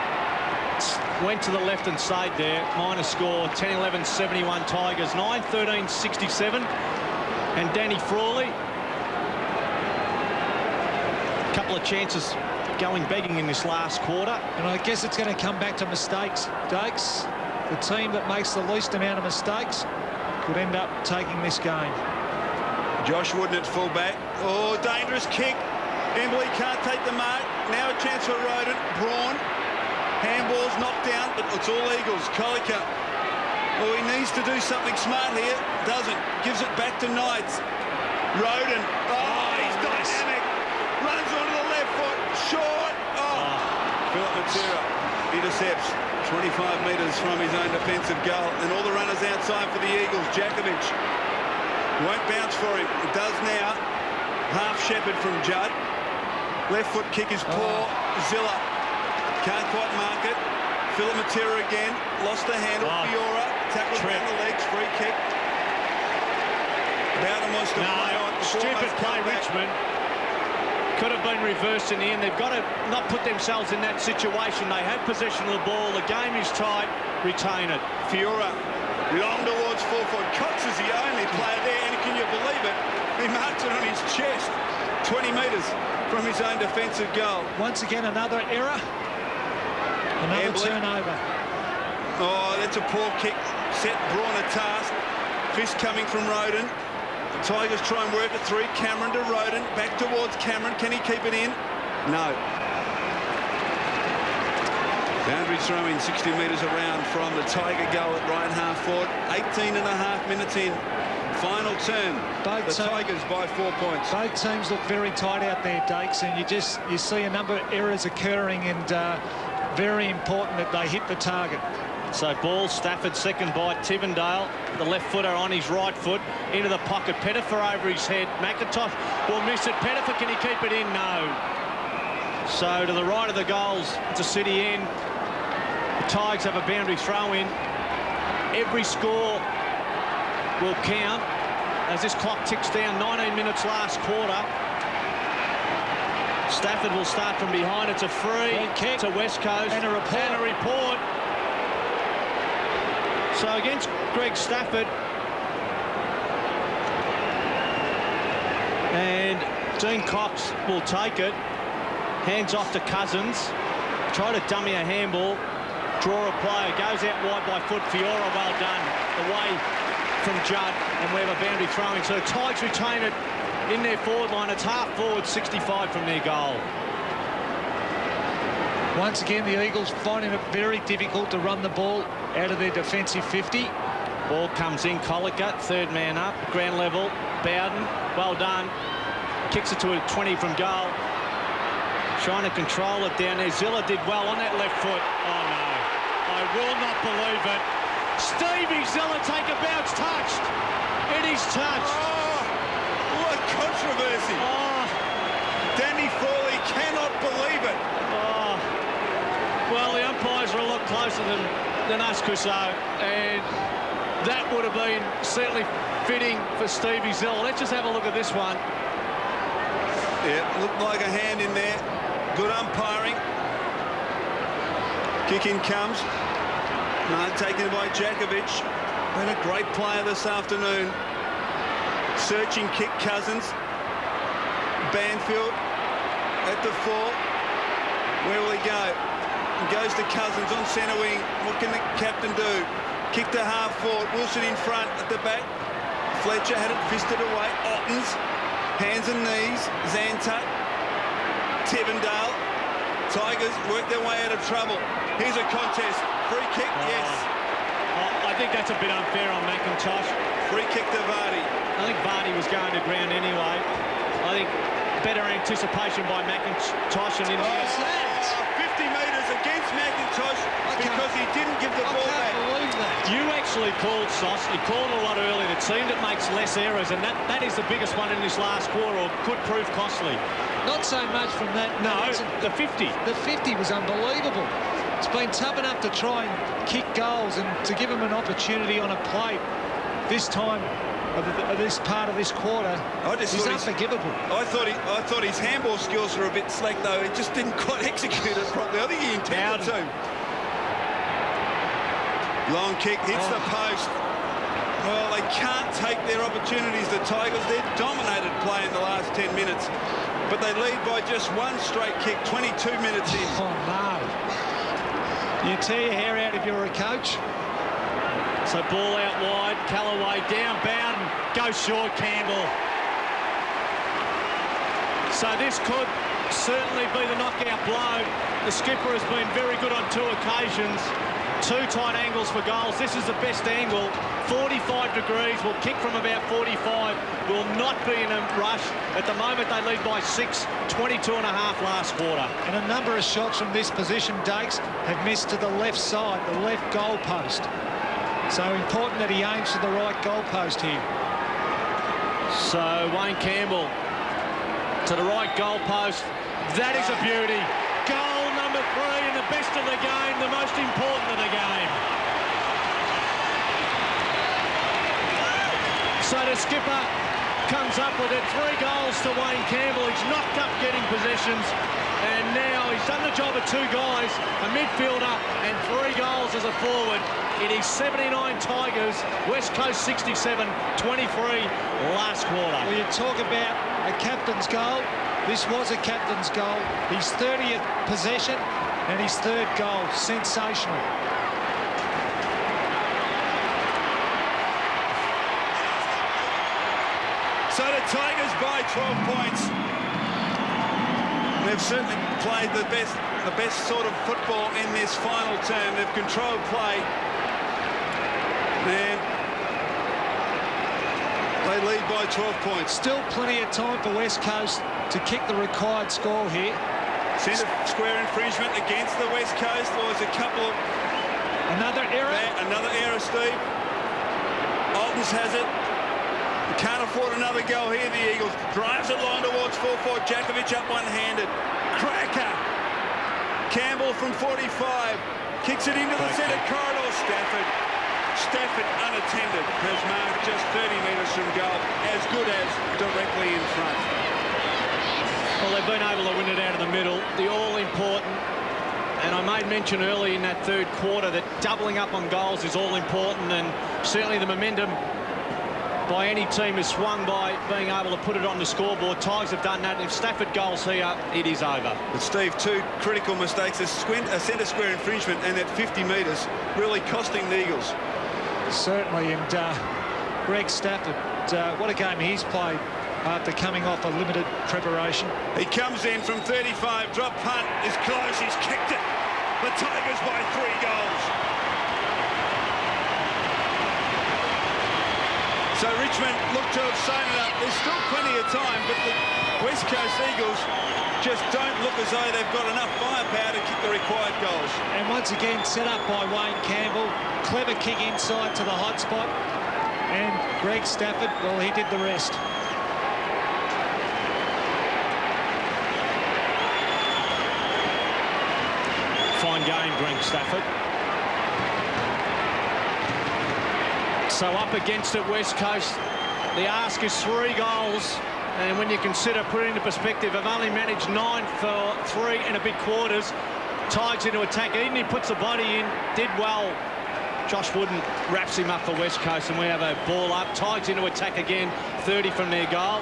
Speaker 2: Went to the left and stayed there. Minor score, 10-11, 71 Tigers, 9-13, 67. And Danny Frawley. A couple of chances going begging in this last quarter.
Speaker 4: And I guess it's going to come back to mistakes, Dakes. The team that makes the least amount of mistakes could end up taking this game.
Speaker 3: Josh Wooden at fullback. Oh, dangerous kick. Embley can't take the mark. Now a chance for Roden. Braun. Handball's knocked down, but it's all Eagles. Colliker Well, he needs to do something smart here. Doesn't. Gives it back to Knights. Roden. Oh, he's dynamic. Runs onto the left foot. Short. Oh. Philip Matera intercepts 25 metres from his own defensive goal. And all the runners outside for the Eagles. Jakovic won't bounce for him. It does now. Half shepherd from Judd. Left foot kick is poor. Zilla can't quite mark it. Philip Matera again. Lost the handle. Fiora tackled around the legs. Free kick. Bowden wants to play on.
Speaker 2: Stupid play, Richmond. Could have been reversed in the end. They've got to not put themselves in that situation. They have possession of the ball. The game is tight. Retain it.
Speaker 3: Fiora long towards full forward. Cox is the only player there, and can you believe it? He marks it on his chest. 20 metres from his own defensive goal.
Speaker 4: Once again, another error. Another turnover.
Speaker 3: Oh, that's a poor kick. Set Braun a task. Fist coming from Roden. The Tigers try and work it through. Cameron to Roden. Back towards Cameron. Can he keep it in? No. Boundary throw in 60 metres around from the Tiger goal at right half forward. 18.5 minutes in. Final turn. The Tigers by 4 points.
Speaker 4: Both teams look very tight out there, Dakes, and you see a number of errors occurring, and very important that they hit the target.
Speaker 2: So ball, Stafford, second by Tivendale. The left footer on his right foot. Into the pocket. Pettifer over his head. McIntosh will miss it. Pettifer, can he keep it in? No. So to the right of the goals, it's a City end. The Tigers have a boundary throw in. Every score will count as this clock ticks down. 19 minutes last quarter. Stafford will start from behind. It's a free kick to West Coast.
Speaker 4: And a report.
Speaker 2: So against Greg Stafford. And Dean Cox will take it. Hands off to Cousins. Try to dummy a handball. Draw a player. Goes out wide by foot. Fiora, well done. Away from Judd. And we have a boundary throwing. So the Tigers retain it in their forward line. It's half forward, 65 from their goal.
Speaker 4: Once again, the Eagles finding it very difficult to run the ball out of their defensive 50.
Speaker 2: Ball comes in. Colliker, third man up. Ground level. Bowden, well done. Kicks it to a 20 from goal. Trying to control it down there. Zilla did well on that left foot. Oh, no. I will not believe it. Stevie Zilla take a bounce. Touched. It is touched.
Speaker 3: Oh, what controversy.
Speaker 2: Oh.
Speaker 3: Danny Frawley cannot believe it.
Speaker 2: Oh. Well, the umpires are a lot closer than us, Cusso, and that would have been certainly fitting for Stevie Zilla. Let's just have a look at this one.
Speaker 3: Yeah, looked like a hand in there. Good umpiring. Kick in comes. No, taken by Jakovic. Been a great player this afternoon. Searching kick, Cousins. Banfield at the 4. Where will he go? He goes to Cousins on centre wing. What can the captain do? Kick to half forward. Wilson in front at the back. Fletcher had it fisted away. Ottens. Hands and knees. Zantuck. Tivendale. Tigers work their way out of trouble. Here's a contest. Free kick, yes.
Speaker 2: I think that's a bit unfair on McIntosh.
Speaker 3: Free kick to Vardy.
Speaker 2: I think Vardy was going to ground anyway. I think better anticipation by McIntosh and in the
Speaker 3: 50 metres against McIntosh because he didn't give the ball back.
Speaker 4: Believe that.
Speaker 2: You actually called, Sauce. You called a lot earlier. The team that makes less errors, and that is the biggest one in this last quarter, or could prove costly.
Speaker 4: Not so much from that.
Speaker 2: No, the 50.
Speaker 4: The 50 was unbelievable. It's been tough enough to try and kick goals and to give him an opportunity on a plate. This time of this part of this quarter, he's unforgivable.
Speaker 3: I thought his handball skills were a bit slack, though. He just didn't quite execute it properly. I think he intended to. Long kick hits the post. Well, they can't take their opportunities. The Tigers, they've dominated play in the last 10 minutes. But they lead by just one straight kick, 22 minutes in.
Speaker 4: Oh, no. You tear your hair out if you're a coach.
Speaker 2: So ball out wide, Callaway down, Bowden, go short, Campbell. So this could certainly be the knockout blow. The skipper has been very good on 2 occasions. Two tight angles for goals. This is the best angle. 45 degrees. Will kick from about 45. Will not be in a rush. At the moment, they lead by 6. 22.5 last quarter.
Speaker 4: And a number of shots from this position, Dakes, have missed to the left side, the left goal post. So important that he aims for the right goal post here.
Speaker 2: So Wayne Campbell to the right goal post. That is a beauty. Goal number 3 and the best of the game, the most important of the game. So the skipper comes up with it. 3 goals to Wayne Campbell. He's knocked up getting possessions. And now he's done the job of 2 guys, a midfielder and 3 goals as a forward. It is 79 Tigers, West Coast 67, 23 last quarter.
Speaker 4: Well, you talk about a captain's goal. This was a captain's goal. His 30th possession and his 3rd goal. Sensational.
Speaker 3: So the Tigers by 12 points. They've certainly played the best sort of football in this final term. They've controlled play. And they lead by 12 points.
Speaker 4: Still plenty of time for West Coast to kick the required score here.
Speaker 3: Centre square infringement against the West Coast. There was a couple of...
Speaker 4: Another error?
Speaker 3: Another error, Steve. Altons has it. Can't afford another goal here. The Eagles drives it long towards 4-4. Jakovic up one-handed. Cracker. Campbell from 45. Kicks it into the centre corridor. Stafford unattended. Has marked just 30 metres from goal. As good as directly in front.
Speaker 2: Well, they've been able to win it out of the middle. The all-important. And I made mention early in that 3rd quarter that doubling up on goals is all important. And certainly the momentum by any team is swung by being able to put it on the scoreboard. Tigers have done that. If Stafford goals here, it is over.
Speaker 3: But Steve, 2 critical mistakes. A centre square infringement and at 50 metres, really costing the Eagles.
Speaker 4: Certainly, and Greg Stafford, what a game he's played after coming off a limited preparation.
Speaker 3: He comes in from 35, drop punt is close, he's kicked it. The Tigers by 3 goals. So Richmond look to have sewn it up. There's still plenty of time, but the West Coast Eagles just don't look as though they've got enough firepower to kick the required goals.
Speaker 4: And once again, set up by Wayne Campbell. Clever kick inside to the hot spot. And Greg Stafford, well, he did the rest.
Speaker 2: Fine game, Greg Stafford. So up against it, West Coast. The ask is 3 goals. And when you consider, put it into perspective, have only managed 9 for 3 and a bit quarters. Tigers into attack. Even he puts the body in, did well. Josh Wooden wraps him up for West Coast, and we have a ball up. Tigers into attack again, 30 from their goal.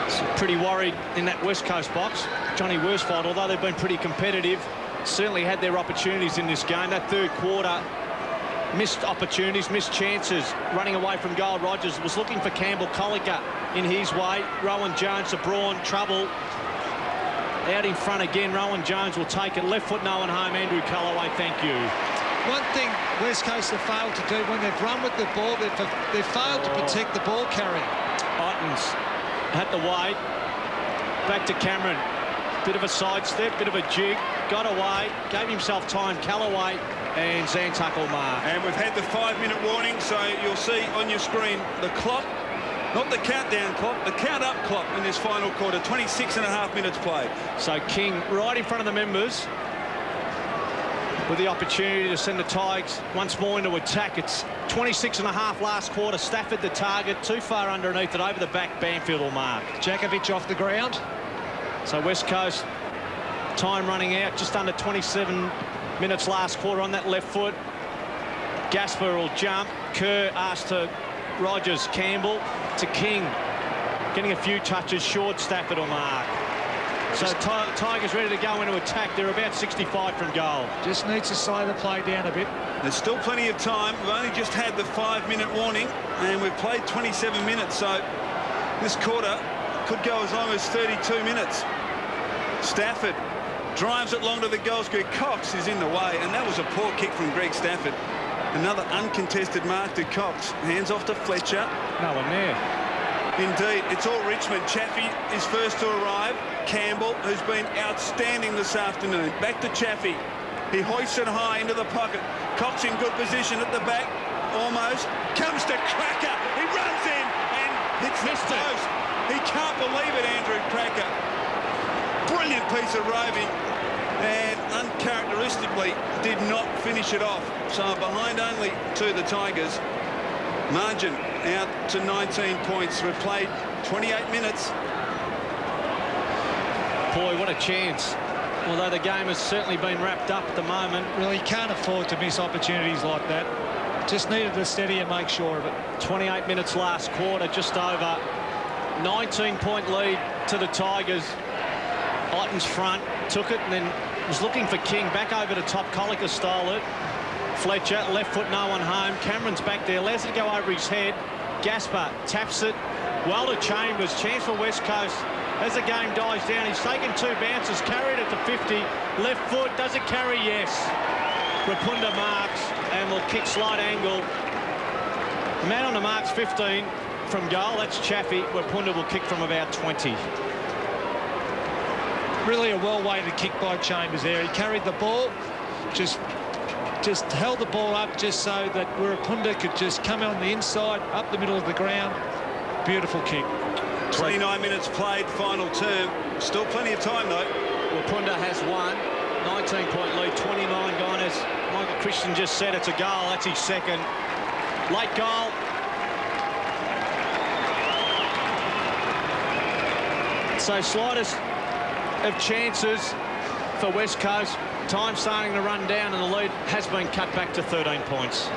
Speaker 2: So pretty worried in that West Coast box. Johnny Worsfold, although they've been pretty competitive, certainly had their opportunities in this game. That 3rd quarter, missed opportunities, missed chances, running away from goal. Rogers was looking for Campbell Collicker in his way. Rowan Jones to Braun, trouble. Out in front again, Rowan Jones will take it. Left foot, no one home. Andrew Callaway, thank you.
Speaker 4: One thing West Coast have failed to do when they've run with the ball, they've failed to protect the ball carrier.
Speaker 2: Altons had the wait. Back to Cameron. Bit of a sidestep, bit of a jig. Got away, gave himself time. Callaway and Zantuckle mark.
Speaker 3: And we've had the 5-minute warning, so you'll see on your screen the clock, not the countdown clock, the count-up clock in this final quarter. 26.5 minutes played.
Speaker 2: So King right in front of the members with the opportunity to send the Tigers once more into attack. It's 26.5 last quarter. Stafford the target, too far underneath it, over the back. Banfield will mark.
Speaker 4: Jakovic off the ground.
Speaker 2: So West Coast, time running out, just under 27 minutes last quarter on that left foot. Gasper will jump. Kerr asked to Rogers. Campbell to King. Getting a few touches short. Stafford will mark. So Tigers ready to go into attack. They're about 65 from goal.
Speaker 4: Just needs to slow the play down a bit.
Speaker 3: There's still plenty of time. We've only just had the 5-minute warning, and we've played 27 minutes, so this quarter could go as long as 32 minutes. Stafford drives it long to the goal square. Cox is in the way, and that was a poor kick from Greg Stafford. Another uncontested mark to Cox. Hands off to Fletcher.
Speaker 2: No one there.
Speaker 3: Indeed, it's all Richmond. Chaffee is first to arrive. Campbell, who's been outstanding this afternoon. Back to Chaffee. He hoists it high into the pocket. Cox in good position at the back. Almost. Comes to Cracker. He runs in and hits the post. He can't believe it, Andrew Cracker. Brilliant piece of roving. And uncharacteristically did not finish it off. So behind only to the Tigers. Margin out to 19 points. We've played 28 minutes.
Speaker 2: Boy, what a chance. Although the game has certainly been wrapped up at the moment.
Speaker 4: Really can't afford to miss opportunities like that. Just needed to steady and make sure of it.
Speaker 2: 28 minutes last quarter, just over. 19-point lead to the Tigers. Ottens front, took it and then was looking for King. Back over to top. Collicker stole it. Fletcher, left foot, no one home. Cameron's back there, allows it to go over his head. Gasper taps it. Well to Chambers. Chance for West Coast. As the game dies down, he's taken 2 bounces, carried it to 50. Left foot, does it carry? Yes. Rapunda marks and will kick slight angle. The man on the mark's 15 from goal. That's Chaffee. Rapunda will kick from about 20.
Speaker 4: Really a well-weighted kick by Chambers there. He carried the ball, just held the ball up just so that Rapunda could just come on the inside, up the middle of the ground. Beautiful kick.
Speaker 3: 29 minutes played, final term. Still plenty of time, though.
Speaker 2: Rapunda has won. 19-point lead, 29 gone. As Michael Christian just said, it's a goal. That's his second. Late goal. So slightest of chances for West Coast. Time starting to run down, and the lead has been cut back to 13 points.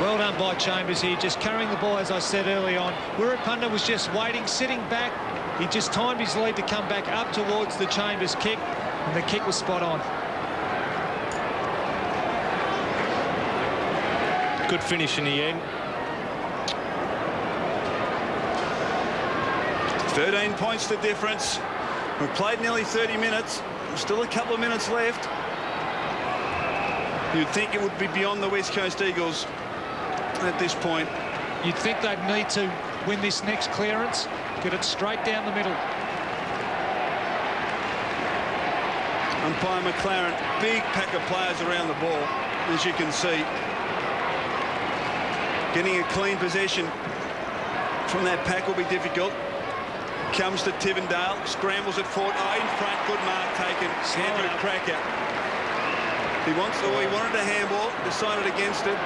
Speaker 4: Well done by Chambers here, just carrying the ball, as I said early on. Rapunda was just waiting, sitting back. He just timed his lead to come back up towards the Chambers kick, and the kick was spot on.
Speaker 2: Good finish in the end.
Speaker 3: 13 points the difference. We've played nearly 30 minutes. Still a couple of minutes left. You'd think it would be beyond the West Coast Eagles at this point.
Speaker 4: You'd think they'd need to win this next clearance, get it straight down the middle.
Speaker 3: Umpire McLaren, big pack of players around the ball, as you can see. Getting a clean possession from that pack will be difficult. Comes to Tivendale, scrambles it forward. Oh, in front, good mark taken. Andrew Cracker. He wanted a handball, decided against it.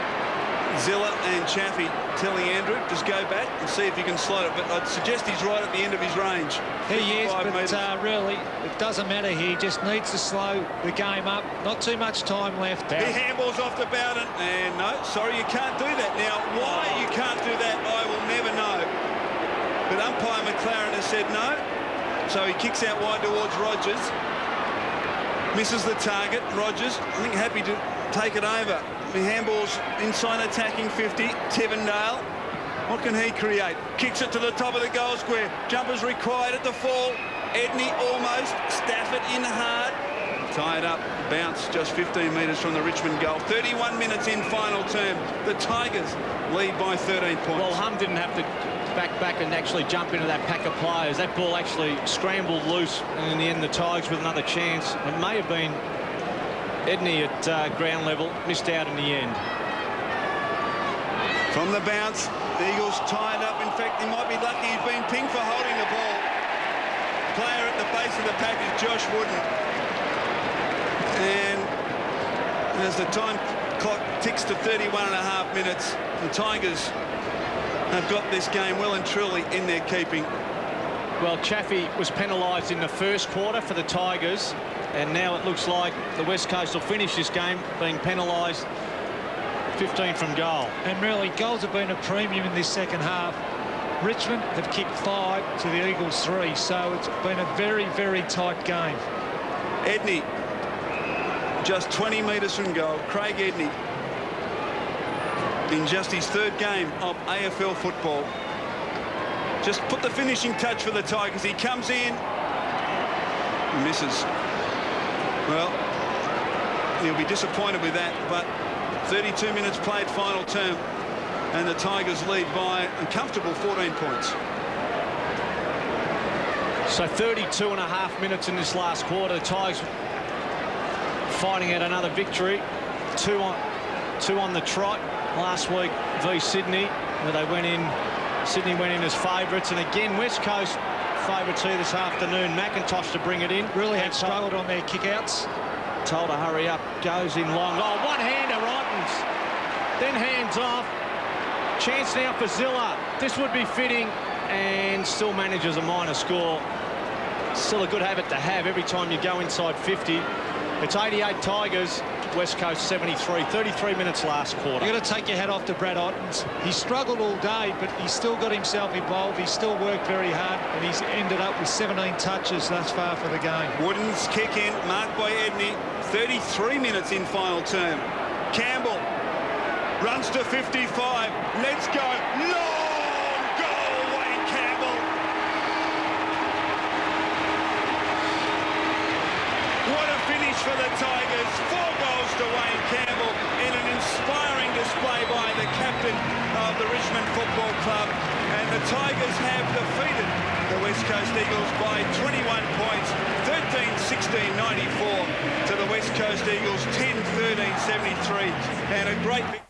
Speaker 3: Zilla and Chaffee telling Andrew, just go back and see if you can slot it. But I'd suggest he's right at the end of his range.
Speaker 4: He is, but really, it doesn't matter here. He just needs to slow the game up. Not too much time left.
Speaker 3: He handballs off to Bowden. And no, sorry, you can't do that. Now, why you can't do that, I will never know. But umpire McLaren has said no. So he kicks out wide towards Rogers. Misses the target. Rogers, I think, happy to take it over. The handball's inside attacking 50. Tivendale. What can he create? Kicks it to the top of the goal square. Jumpers required at the fall. Edney almost. Stafford in hard. Tied up. Bounce just 15 metres from the Richmond goal. 31 minutes in final term. The Tigers lead by 13 points.
Speaker 2: Well, Humm didn't have to back and actually jump into that pack of players. That ball actually scrambled loose, and in the end the Tigers with another chance. It may have been Edney at ground level, missed out in the end.
Speaker 3: From the bounce, the Eagles tied up. In fact, he might be lucky he's been pinged for holding the ball. Player at the base of the pack is Josh Wooden. And as the time clock ticks to 31.5 minutes, the Tigers have got this game well and truly in their keeping.
Speaker 2: Well, Chaffee was penalised in the first quarter for the Tigers, and now it looks like the West Coast will finish this game being penalised 15 from goal.
Speaker 4: And really, goals have been a premium in this second half. Richmond have kicked 5 to the Eagles 3, so it's been a very, very tight game.
Speaker 3: Edney, just 20 metres from goal. Craig Edney, in just his 3rd game of AFL football, just put the finishing touch for the Tigers. He comes in, misses. Well, he'll be disappointed with that, but 32 minutes played final term, and the Tigers lead by a comfortable 14 points.
Speaker 2: So 32 and a half minutes in this last quarter. The Tigers fighting out another victory. Two on the trot last week v Sydney, where they went in. Sydney went in as favourites, and again West Coast favourites here this afternoon. McIntosh to bring it in.
Speaker 4: Really had struggled on their kickouts.
Speaker 2: Told to hurry up, goes in long. Oh, one-hander, Rotens. Then hands off. Chance now for Zilla. This would be fitting, and still manages a minor score. Still a good habit to have every time you go inside 50. It's 88 Tigers, West Coast 73. 33 minutes last quarter.
Speaker 4: You've got to take your hat off to Brad Ottens. He struggled all day, but he still got himself involved. He still worked very hard, and he's ended up with 17 touches thus far for the game.
Speaker 3: Wooden's kick in, marked by Edney. 33 minutes in final term. Campbell runs to 55. Let's go. Long goal, Wayne Campbell. What a finish for the Tigers. 4 goals to Wayne Campbell in an inspiring display by the captain of the Richmond Football Club. And the Tigers have defeated the West Coast Eagles by 21 points, 13-16-94 to the West Coast Eagles, 10-13-73, and a great victory.